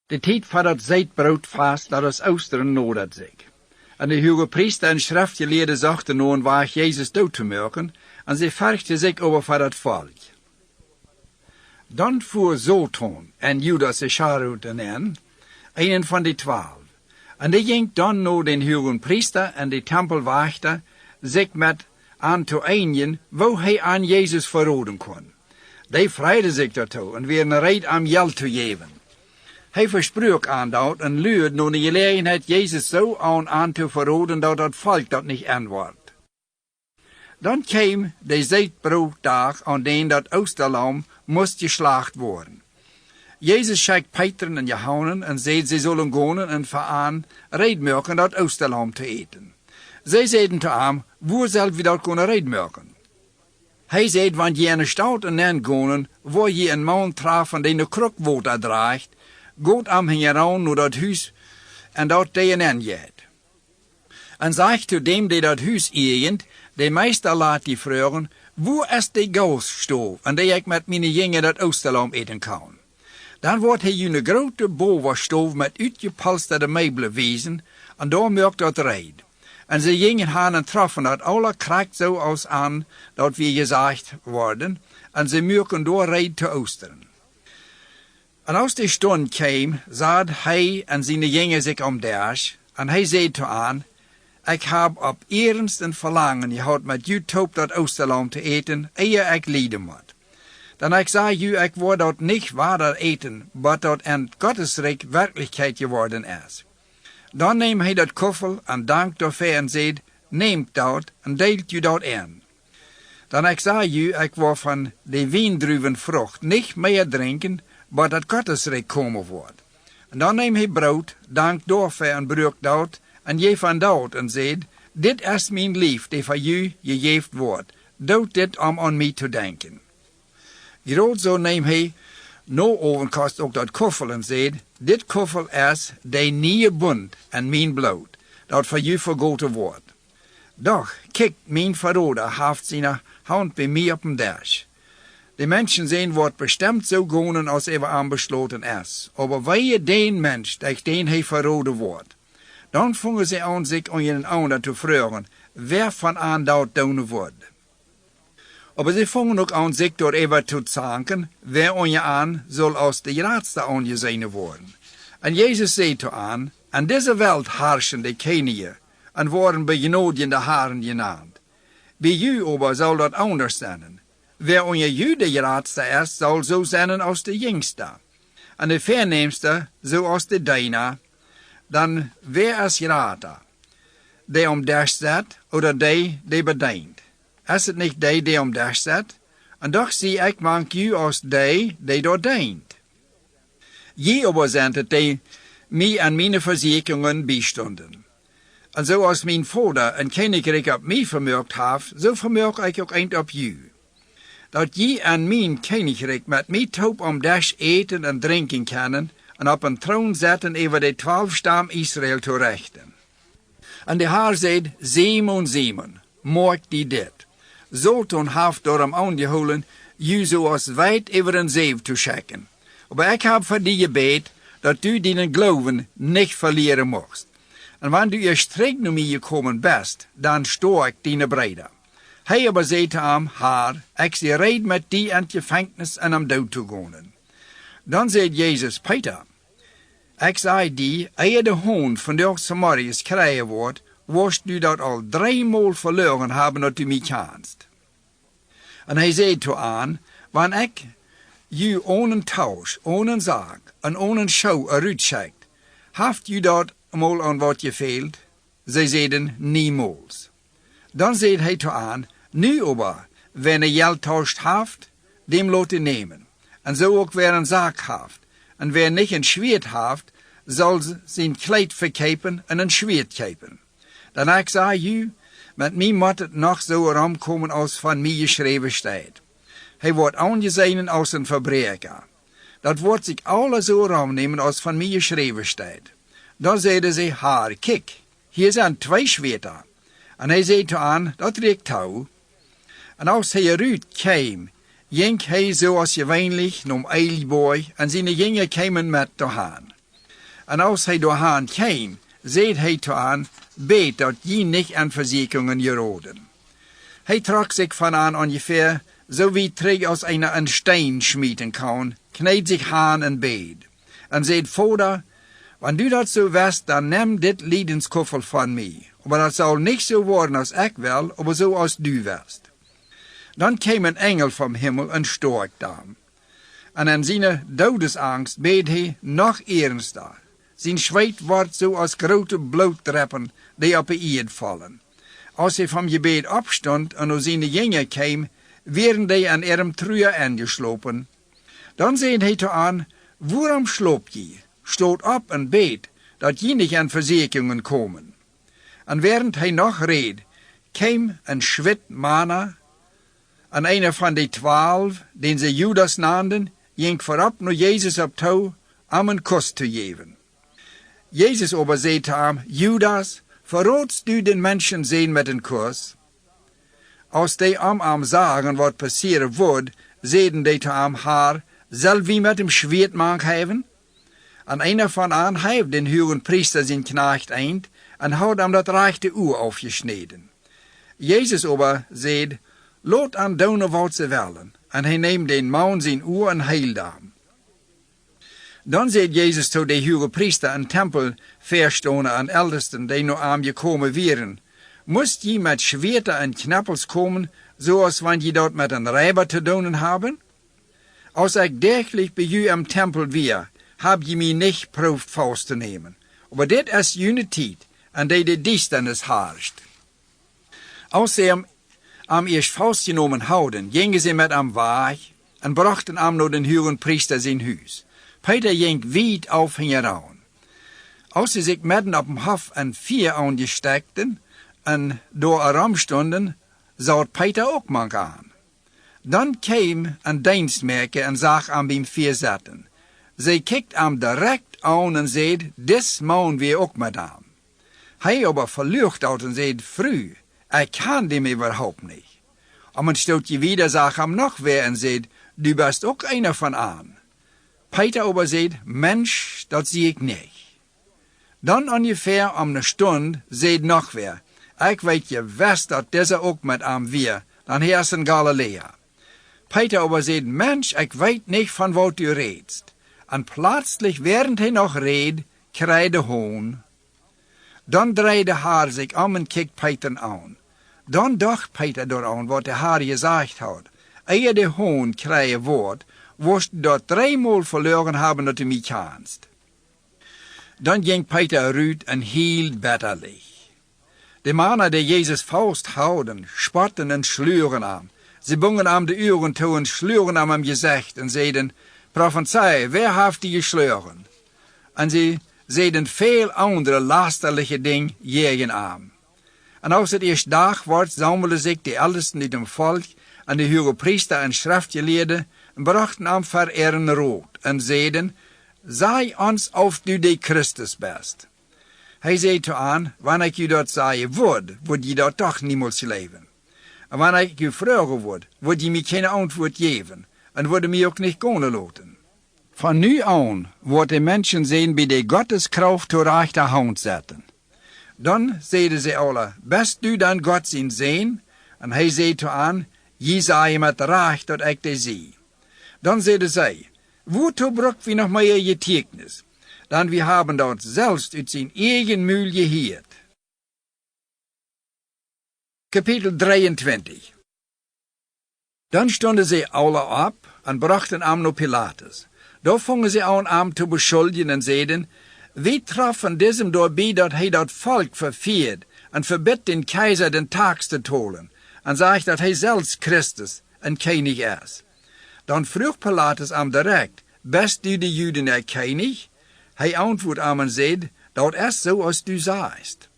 De tijd voor dat zeitbroodvast, dat is oosteren nodig zich. En de hoge priester en schriftgeleerden zochten nun waar Jezus dood te maken, en ze vergden zich over voor dat volk. Dan voer Soton en Judas Iscariot in, een van de 12. En die ging dan naar den hoge priester en de tempelwachter zich met aan te eenigen, wo hij aan Jezus verroden kon. Die vreiden zich daartoe en weer een reed aan geld te geven. Hij versprook aan dat en luurde naar de gelegenheid Jezus zo aan te verroden dat het volk dat niet antwoordt. Dan kwam de zeetbrooddag aan den dat Oosterlam moest geslacht worden. Jezus schickt Peter en Johannes en zei ze zullen gaan en vooraan reedmerken dat Oosterlam te eten. Zij zeiden te hem, waar zal we dat kunnen reedmerken? Hij zei, want je in een stad en nen gaan, waar je een man trafen die een krukwater draagt, gaat am heen naar dat huis en dat die en gaat. En zegt to dem die dat huis eigent, de meester laat die vragen, waar is die gaasstoof en die ik met mijn jongen dat Oosterlam eten kan? Dan wordt hij een grote bovenstoof met uitgepolsterde meubelen wezen en daar merkt dat reed. En ze gingen gaan en troffen dat alle kracht zo als aan dat we gezegd worden en ze merken door reed te oosteren. En als de stond kwam, zat hij en zijn jongen zich om dersch en hij zei te aan, ik heb op ernst een verlangen gehad met u top dat Oosterlam te eten, eer ik lijden moet. Dan ik zei u, ik word dat niet waarder eten, maar dat in Gottesrijk werkelijkheid geworden is. Dan neemt hij dat koffel en dankt daarvoor en zegt, neemt dat en deelt u dat in. Dan ik zei u, ik word van de wijndruivenvrucht niet meer drinken, maar dat Gottesrijk komen wordt. En dan neemt hij brood, dankt daarvoor en breekt dat en geeft van dat en zegt, dit is mijn lief, die van u gegeven wordt. Doe dit om aan mij te denken. Groot zo neemt hij, no overkast ook dat koffel en zegt, dit koffel is de nieuwe bund en mijn bloed, dat voor u vergoten wordt. Doch, kijk, mijn verroder heeft zijn hand bij mij op een dash. De mensen zijn wordt bestemd zo gaan als er aanbesloten is. Aber wij den mens, den hij verroden wordt. Dan vangen ze aan zich aan een ander te vragen, wer van aan dat doen wordt. Aber ze vangen ook aan zich door even te zanken, wer aan je aan zal als de raadste aangezien worden. En Jezus zei te aan, en deze wereld herrschen de knieën, en worden bij genodiende haren genaamd. Bij u aber zal dat anders zijn. Wer aan je de raadste is, zal zo zijn als de jongste. En de verneemste, zoals de dijna. Dan wer is rater? Die om dash zet, oder die bedient? Is het niet die om dash zet? En doch zie ik mank u als die door dient. Je aber zijn het die mij en mijn verzekeringen bijstonden. En zoals mijn vader een koninkrijk op mij vermerkt heeft, zo vermerk ik ook eind op u. Dat je en mijn koninkrijk met mij top om dash eten en drinken kunnen, en op een troon zetten over de 12 stam Israël te rechten. En de Heer zei, Simon, Simon, maak die dit. Zo toen heeft door hem aangehouden, je zoals wijd over een zeef te schikken. Maar ik heb voor die gebed, dat u die geloven niet verliezen mocht. En wanneer u strikt naar mij gekomen bent, dan stoor ik die breder. Hij aber zei te hem, Heer, ik zie reed met die in het gevangenis en om dood te gaan. Dan zei Jezus, Peter, ik zei die, eer de hoon van de Samariërs krijgen wordt, worst u dat al 3 maal verloren hebben dat u mij kanst. En hij zei toe aan, wanneer ik u ohne tausch, ohne zaak en ohne show eruit schickt, haft u dat mal aan wat je veelt? Zij zeiden, niemals. Dan zei hij toe aan, nu aber, wenn geld tauscht haft, dem laat nemen. En zo ook wer een zaak haft. En wer niet een schwert haft, zal zijn kleed verkepen en een schwert kepen. Dan ik zei u, met mij moet het nog zo ramkomen als van mij geschreven staat. Hij wordt aangezien als een verbreker. Dat wordt zich alle zo ramnemen als van mij geschreven staat. Dan zeiden ze, Heer, kijk, hier zijn 2 schwerter. En hij zei toe aan, dat reikt touw. En als hij eruit kwam, ging hij zoals gewöhnlich naar Eilboy en zijn jongen kwamen met doorhaan. En als hij doorhaan kwam, zei hij toe aan, beet dat je niet aan verzekeringen geraden. Hij trok zich van aan ongeveer, zo wie träg als einer een steen schmieden kan, kneed zich haan en beet. En zei, Vader, wanneer u dat zo wist, dan neem dit liedenskoffel van mij. Maar dat zal niet zo worden als ik wil, maar zo als du wist. Dan kwam een engel vom Himmel en storkte hem. En aan zijn dodesangst beet hij nog ernstiger. Zijn zweet wordt zo als grote bloeddreppen die op de eerd vallen. Als hij van gebed opstond en naar zijn jongen kwam, werden die aan ihrem truhe aangeslopen. Dan zei hij te aan, waarom sloop je? Stoot op en beet, dat je niet aan verzekeringen komen. En während hij nog reed, kwam een zwit manna, en een van de 12, den ze Judas naamden, ging voorop naar Jezus op toe, om een kus te geven. Jezus aber zei te hem, Judas, verroodst du den mensen zijn met een kus? Als die am zagen wat passeren wordt, zeiden die te hem, Haar, zal wie met hem schwert maak hebben? En een van aan heeft den hoge priester zijn knecht eind, en had hem dat rechte oor afgesneden. Jezus aber zei, laat aan doen wat ze willen. En hij neemt den man zijn oor en heilde hem. Dan zei Jezus tot de hoge priester en tempelverstoner en ältesten, die nu aan gekomen waren, moest je met schwerter en knappels komen, zoals wanneer je dat met een rijber te doen hebben? Als ik dergelijk bij u am tempel weer, heb je mij niet proeft vast te nemen. Maar dit is jullie tijd, en de diestenis haarst. Als ze hem am eerst vastgenomen houden, gingen ze met hem weg en brachten hem naar den hoge priester zijn huis. Peter ging wijd auf hieraan. Als ze zich midden op hem hof en 4 aangesteckten en door erom stonden, zag Peter ook mank aan. Dan kwam een dienstmerker en zag aan hem 4 zitten. Zij kijkt hem direct aan en zei, dis man weer ook met hem. Hij aber verlucht uit en zei, Vrouw, ik kan dem überhaupt niet. Om een stootje wieder zag hem nog weer en zei, du bist ook einer van aan. Peter aber zei, Mensch, dat zie ik niet. Dan ongeveer om een stund zei nog weer, ik weet je wist dat deze ook met hem weer, dan hij is in Galilea. Peter aber zei, Mensch, ik weet niet van wat u redst. En plötzlich, während hij nog reed, kreide hoon. Dan draaide haar zich om en keek Peter aan. Dan dacht Peter eraan wat de haar gezegd had. Eer de hoon krijgen wordt, worst dat 3-maal verloren hebben dat u mij kanst. Dan ging Peter uit en hield bitterlich. De mannen die Jezus vasthouden, spotten en sleuren aan. Ze bungen aan de uren toe en sleuren aan hem gezicht en zeiden, Prophezei, wer heeft die gesleuren? En ze zeiden veel andere lasterlijke dingen tegen hem. En als het eerst dag wordt, zammelden zich de ältesten uit het volk en de hoge priester en schriftgeleerden en brachten hem vereeren rood en zeiden, Sei ons of du de Christus bist. Hij zei toe aan, wanneer ik u dat zeggen word je dat toch niemals leven. En wanneer ik u vragen word je mij geen antwoord geven en worden mij ook niet kunnen laten. Van nu aan wordt de mensen zijn bij de Gotteskraft zur rechter hand zetten. Dan zeiden ze alle, best du dan God zijn zijn? En hij zei toe aan, je zei met recht dat ik de zie. Dan zeiden zij, wozu braucht wir noch mehr Getuignis? Dan wir haben dort selbst uit zijn eigen Mühl geheerd. Kapitel 23. Dan stonden ze alle op en brachten hem naar Pilatus. Da fingen ze aan hem te beschuldigen en zeiden, wie trafen diesem doorbij dat hij dat volk verviert en verbiedt den keizer den tags te tolen en zegt dat hij zelfs Christus en König is. Dan vroeg Pilatus hem direct, bist du de Juden der König? Hij antwoordde hem en zei, dat is zo als du sagst.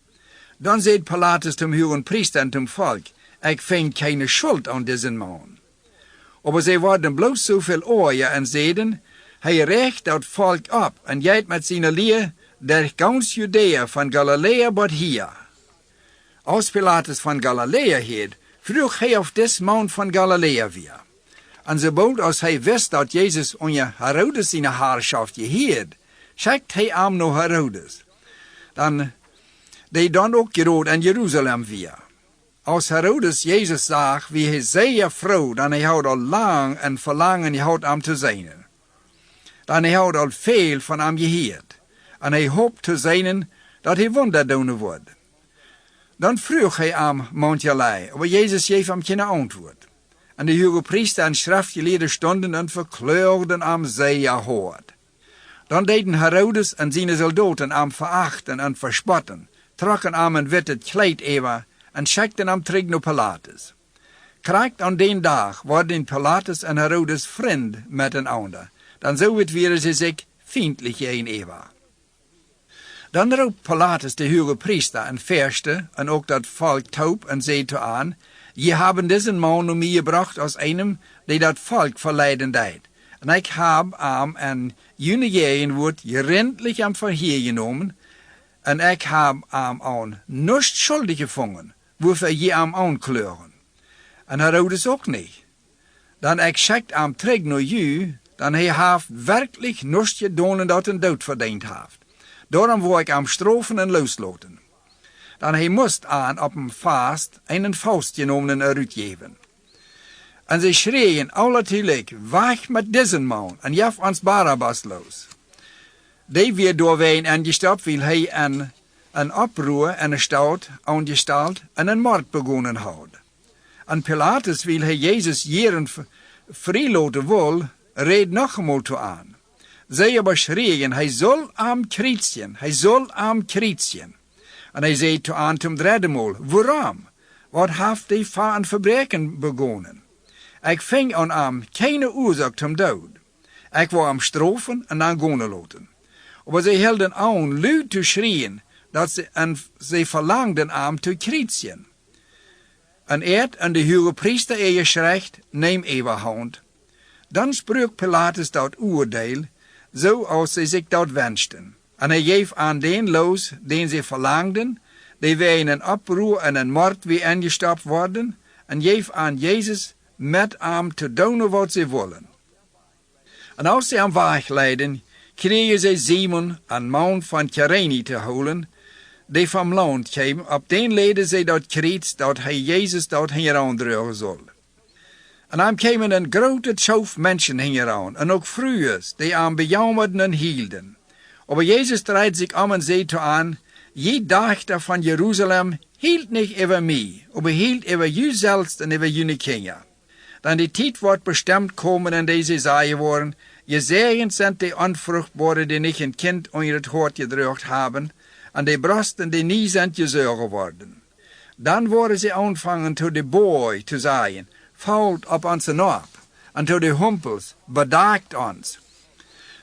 Dan zei Pilatus zum hohen priester en zum volk, ik vind keine schuld aan deze man. Aber zij worden bloos zoveel oorje en zeiden, hij recht dat volk op en jijt met zijn leer der ganz Judäa van Galilea tot hier. Als Pilatus van Galilea heet, vroeg hij of des man van Galilea weer. En sobald als hij wist dat Jezus onder Herodes zijn haarschaft geheerd, schickt hij hem naar Herodes. Die dan ook gerood in Jeruzalem weer. Als Herodes Jezus zag, wie hij zeer vroeg, dan hij had al lang en verlangen gehad hem te zijn. Dan hij had al veel van hem geheerd. En hij hoopt te zijn dat hij wonder doen wordt. Dan vroeg hij hem mancherlei, maar Jezus geeft hem geen antwoord. En de hogepriester en schriftgeleerden stonden en verkleurden am zeer hard. Dan deden Herodes en zijn soldaten am verachten en verspotten, trokken am een witte kleed over en schikten am terug naar Pilatus. Krijgt aan den dag worden Pilatus en Herodes vriend met een ander, dan zo het weer ze zich vriendelijk een Eva. Dan roept Pilatus de hogepriester en verste en ook dat volk taub en zei toe aan, je hebben deze man om mij gebracht als einem die dat volk verleiden deed. En ik heb hem en junigeren wordt gerendlich am verheer genomen, en ik heb hem aan niets schuldig gevonden, waarvoor je hem aankleuren. En Herodes ook niet. Dan ik schickt hem terug naar u, dan hij heeft werkelijk niets gedaan dat een dood verdiend heeft. Daarom wil ik hem straffen en loslaten. Dan hij moest aan op een vast een faust genomen eruit geven. En ze schreeuwen alle tegelijk, weg met deze man, en jef ons Barabbas los. Die weer doorween aangestapt, wil hij een oproer en een stoot aangesteld en een moord begonnen houden. En Pilatus wil hij Jezus jaren vrijlaten wil, reed nog eenmaal toe aan. Zij aber schreeuwen, hij zal am kruisen, hij zal am kruisen. En hij zei toe aan zum derde maal, waarom? Wat heeft hij voor een verbreken begonnen? Ik ving aan hem keine oorzaak zum dood. Ik wou hem straffen en dan gaan laten. Maar zij hielden aan luid te schreeuwen, en zij verlangden hem te kruisen. En de hogepriester geschrecht, neem overhand. Dan sprak Pilatus dat oordeel, zoals zij zich dat wensten. En hij geef aan den los, den zij verlangden, die wij in een oproer en een moord weer ingestapt worden, en geef aan Jezus met hem te doen wat zij willen. En als zij hem wegleiden, kregen zij Simon, een man van Kyrene, te holen, die van land kwam, op den leden zij dat kreet, dat hij Jezus dat hieraan zal. En dan kwamen een grote schof mensen hieraan, en ook vrouwen, die aan bejammerden en hielden. Maar Jezus draait zich om en zei toe aan, je dachter van Jeruzalem hield niet over mij, maar hield over u zelfs en over jullie kinderen. Dan die tijd wordt bestemd komen en deze zaaien worden, gezegend zijn die onvruchtbaren die niet een kind onder het hoort gedrukt hebben, en die brosten die niet zijn gezeuren worden. Dan worden ze aanvangen tot de boy te zaaien, valt op onze naap, en tot de humpels, bedaakt ons.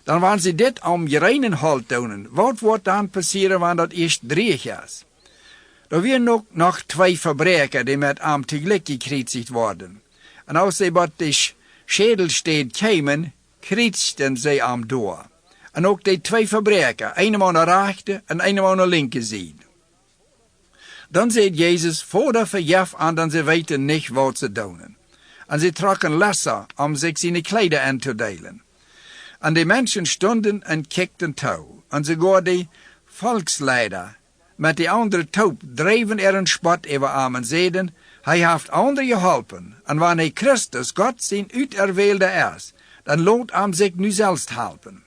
Dan waren ze dit om gereinen halt doen. Wat wordt dan passeren wanneer dat eerst dreig is? Er waren nog twee verbreker die met hem tegelijk gekritzigd worden. En als ze bij de Schädelsteed kwamen, kritzigden ze hem door. En ook die twee verbreker, een aan de rechter en een aan de linker zijde. Dan zei Jezus, voor de verjef aan, dan ze weten niet wat ze doen. En ze trokken lessen om zich zijn klederen aan te delen. En die mensen stonden en kikten toe. En sogar die volksleider met die andere taub dreven een spot over hem en zeiden, hij heeft anderen geholpen. En wanneer Christus, God zijn uiterwählte is, dan loont hem zich nu zelfs helpen.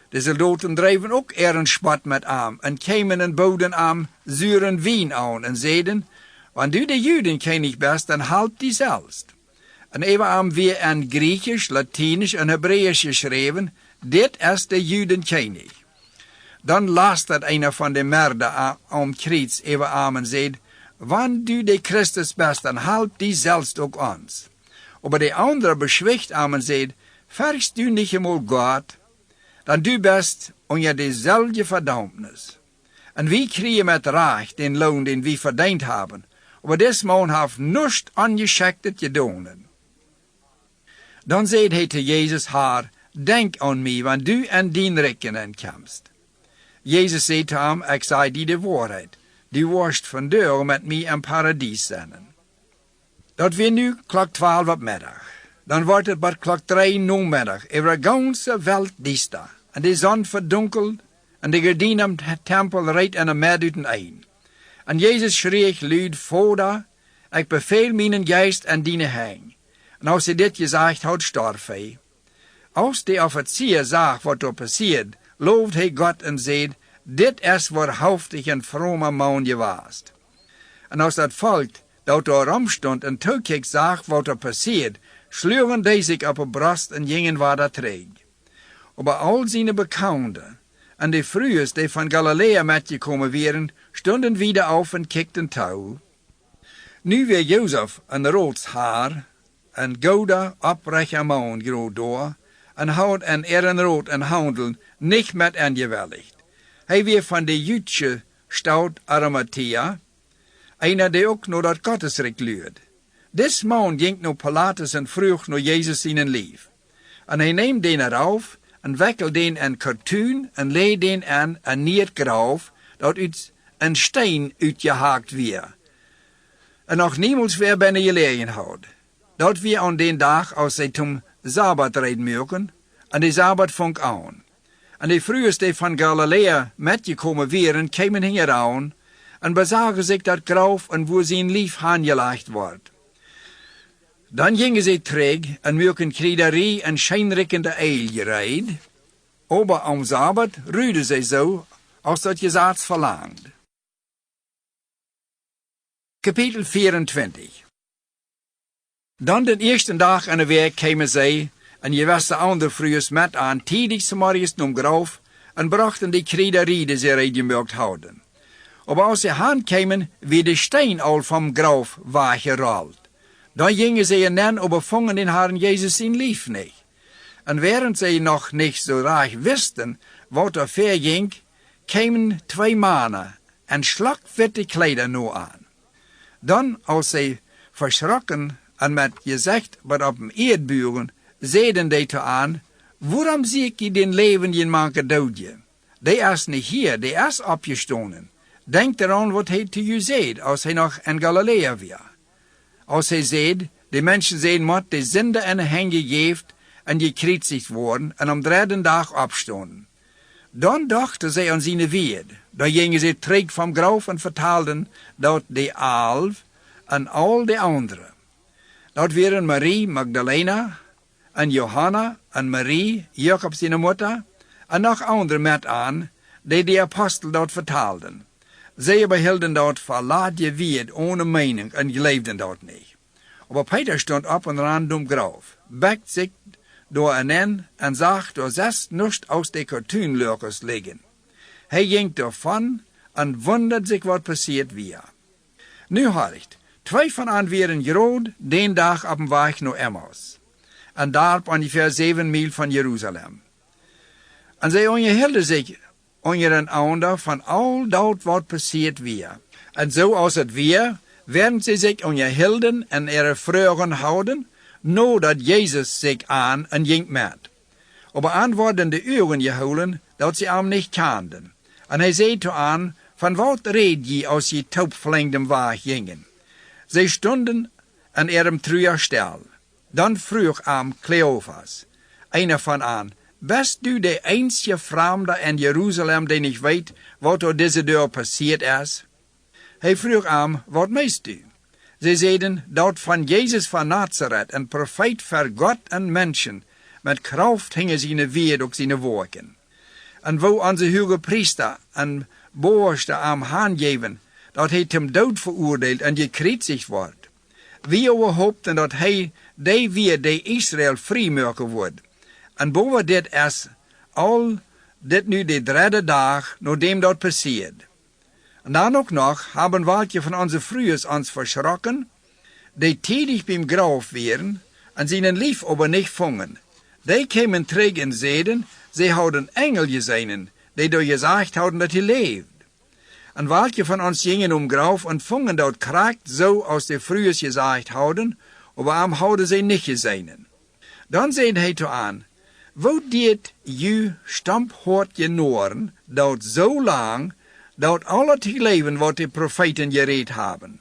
De soldaten dreven ook een spot met hem en kwamen en boden hem zuren wien aan en zeiden, wanneer du de Juden kennig best, dan help die zelfs. En even hem weer in Griechisch, Latinisch en Hebreeuws geschreven, dit is de Juden kennig. Dan las dat een van de merden om kriets even hem en zei, wanneer du de Christus best, dan help die zelfs ook ons. Maar de andere beschwicht hem en zei, vergst du niet eenmaal God, dan du best onder dezelfde verdammnis. En wie krijgen met recht den loon den we verdiend hebben, maar des man heeft niets ongeschiktet gedaan. Dan zei hij te Jezus haar, denk aan mij, want du en dien rekening komst. Jezus zei te hem, ik zei die de waarheid, du worst vandaag met mij in paradies zijn. Dat weer nu klok 12 op middag. Dan wordt het bij klok 3 namiddag, over de ganse welt diester. En de zon verdunkelt, en de gordijn om het tempel rijdt in de midden een. En Jezus schreef luid Vader, ik beveel mijn geest en diene hang. En als hij dit gezegd had, stierf hij. Als de officier zag wat er passiert, looft hij God en zei, dit is waarhaftig een vrome man geweest. En als dat volk dat er rumstond en toekijk zag wat er passiert, schluren die zich op de borst en gingen waar dat träg. Aber all seine Bekannten en de Frühers, die van Galilea metgekommen waren, stonden wieder auf en kijkten touw. Nu weer Jozef een rood haar, een gouden oprechte man groot door, en hout en ehrenrood en handel, niet met angewelligd. Hij weer van de Jüdische Stadt Arimathea, einer die ook naar dat Gottesrecht luurt. Des man ging naar Pilatus en vroeg naar Jezus zijn lief. En hij neemt den eraf, en wikkelt den en kartuin, en leed den aan een neergraaf, dat uit een steen uitgehaakt weer. En nog niemals weer binnen gelegen houdt. Dat we aan den dag, als zij zum Sabbat reden mögen, en de Sabbat vong aan. En de Frühers, die van Galilea metgekommen waren, kwamen hieraan, en bezagen zich dat graf en wo zijn lief aangelegd wordt. Dan gingen ze terug en mögen kriederie en schijnrikkende eil gereid, aber am Sabbat rüden ze zo, als dat Gesetz verlangt. Kapitel 24. Dan den eersten dag aan de week kwamen zij, en je wist de andere Frühers met aan, tidig morgens om graf, en brachten die kriederie die ze reedgemerkt hadden. Aber als ze aankwamen, wie de steen al vom graf weggerold. Dan gingen ze nen, aber vongen den Herrn Jezus in lief niet. En während ze nog niet zo recht wisten, wat er verging, kwamen twee mannen en slagwitte kleider nu aan. Dan, als ze verschrokken en met gezicht wat op hem eerdburen, zeiden die te aan, waarom zie ik den levenden manke doodje? Die is niet hier, die is opgestonden. Denk eraan wat hij te u zei, als hij nog in Galilea was. Als hij zei, de mensen zijn moet de zinde en hen gegeven en gekreuzigd worden en om derde dag opstonden. Dan dachten zij aan zijn weerd. Dan gingen ze terug van graf en vertaalden dat de 11 en al de anderen. Dat waren Marie Magdalena en Johanna en Marie, Jacob zijn moeder, en nog anderen met aan, die de apostel dat vertaalden. Zij behielden dat verlaat weerd ohne mening en geloofden dat niet. Aber Peter stond op en random graf, bekt zich door een en zag door 6 nust aus de kartuinlurkers liggen. Hij ging ervan en wundert zich wat passiert weer. Nu hoort, 2 van hen waren groot den dag op een weg naar Emmaus. En daar op ongeveer 7 mijl van Jeruzalem. En zij onderhielden zich onder een ander van al dat wat passiert weer. En zo als het weer, werden ze zich onderhielden en ihre vreugden houden, nadat Jezus zich aan en ging met. Aber aan worden de uren gehouden, dat ze hem niet kenden. En hij zei toe aan, van wat reed je als je taubvlengdem weg gingen? Zij stonden aan ihrem truerstel. Dan vroeg hem Cleophas, einer van aan, bist du de einzige Fremde in Jeruzalem, die niet weet wat er deze deur passiert is? Hij vroeg hem, wat meest u? Zij zeiden, dat van Jezus van Nazareth, een profeet voor God en mensen, met kracht hingen zijn weer ook zijn woorden. En wo onze hoge priester en boerste hem aangeven, dat hij ten dood veroordeeld en gekreuzigd wordt. We hoopten dat hij die weer de Israël vrijmaken wordt. En boven dit is al dit nu de derde dag, nadat dat passiert. En dan ook nog hebben welke van onze Frühers ons verschrokken, die tätig beim graf waren en zijn lief aber niet vongen. Die kwamen terug en zeiden, zij hadden engel gezien, die door gezegd hadden dat hij leeft. En welke van ons gingen graf en vongen dat kracht zo als de Frühers gezegd hadden, aber am hadden zij niet gezien. Dan zei hij toe aan, wo dit je stamphoort genoren, dat zo lang, dat alle te leven wat de profeten gereed hebben.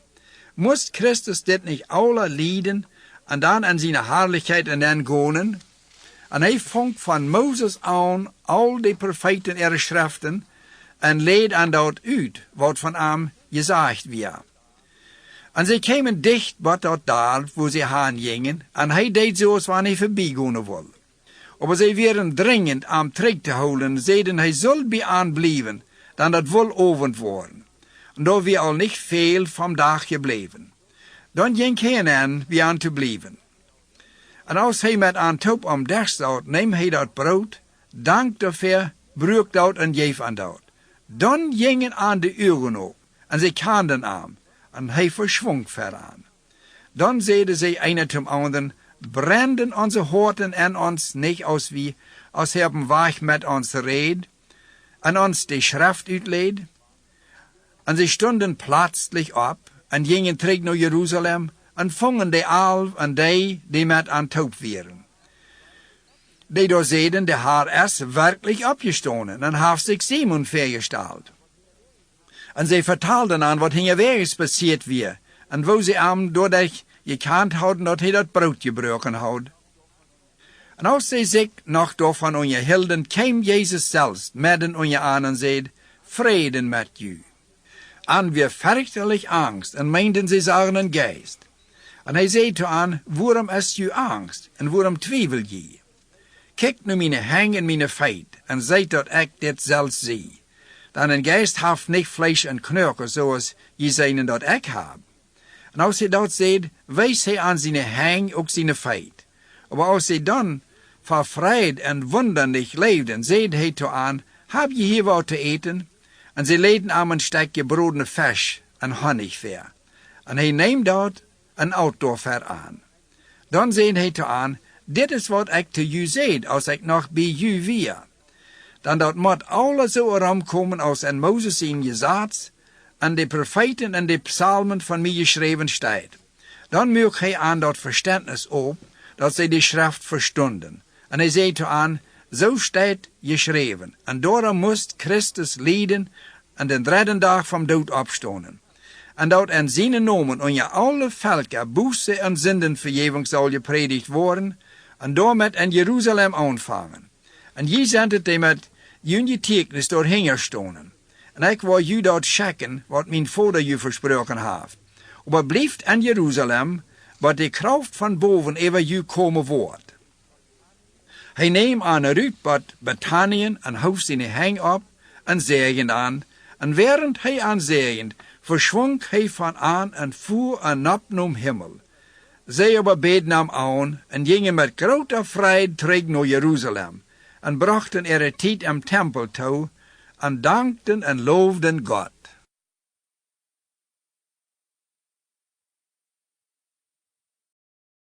Moest Christus dit niet alle lijden en dan aan zijn herrlijkheid en dan gonen? En hij vond van Mozes aan al de profeten ihre schriften en leed aan dat uit wat van hem gezegd werd. En ze kwamen dicht wat dat daar, wo ze heen gingen, en hij deed zoals wanneer hij voorbijgaan wilde. Aber ze waren dringend am terug te houden, zeiden hij zal bij aanblijven, dan dat wil ovend worden. En daar we al niet veel van dag gebleven. Dan ging hij aan wie aan te blijven. En als hij met aan top om dag staat, neemt hij dat brood, dankt daarvoor, bruikt dat en geeft aan dat. Dan gingen aan de ogen op, en ze kanden aan, en hij verschwong veraan. Dan zeiden zij een zum anderen, branden onze horten en ons niet als wie, als hebben weg met ons red, en ons de schrift uitleed. En ze stonden plötzlich op, en gingen terug naar Jeruzalem, en vangen de alf en die met aan toop waren. Die door zeiden, de Heer is werkelijk opgestonden, en heeft zich Simon vergesteld. En ze vertelden aan wat hinterwegs passiert weer, en wo ze hem doordat gekend hadden dat hij dat brood gebroken had. En als ze zich nog daarvan onderhielden, kwam Jezus zelfs midden onder aan en zei, Vreden met u. En wir fürchterlich Angst, en meinten sie sagen een geest. En hij zei toe aan, waarom is u angst, en waarom twijfel je? Kijk nu mijn hang en mijn feit, en zei dat ik dit zelfs zie. Dan een geest heeft niet vlees en knochen, zoals je zijn dat ik heb. En als hij dat zei, wijst hij aan zijn hang ook zijn feit. Maar als hij dan vervreid en wunderlich leefden, zei hij toe aan, heb je hier wat te eten? En ze leden aan een stukje gebrodene vis en honig ver. En hij neemt dat en outdoor ver aan. Dan zei hij toe aan, dit is wat ik te u zei, als ik nog bij u weer. Dan dat moet alles zo komen als in Mozes in Gesetz, en de profeten en de psalmen van mij geschreven staat. Dan mucht hij aan dat verständnis op, dat zij de schrift verstonden. En hij zei toe aan, zo staat geschreven, en daarom moest Christus lijden en de derde dag van dood opstonden. En dat in zijn namen onder alle volken boete en zindenvergeving zal gepredigt worden, en daarmee in Jeruzalem ontvangen. En je zendt het met jullie tekens doorheen gestonen. En ik wil je dat checken, wat mijn vader je versproken heeft. Maar blijft in Jeruzalem, wat de kracht van boven over je komen wordt. Hij neemt aan uit wat Bethanien en hoofd zijn hang op, en zegend aan, en während hij aan zegend, verschwong hij van aan en voer en op naar Himmel. Zij aber beden hem aan, en gingen met grote vrijheid terug naar Jeruzalem, en brachten ihre tijd im Tempel toe, en dankten en loofden God.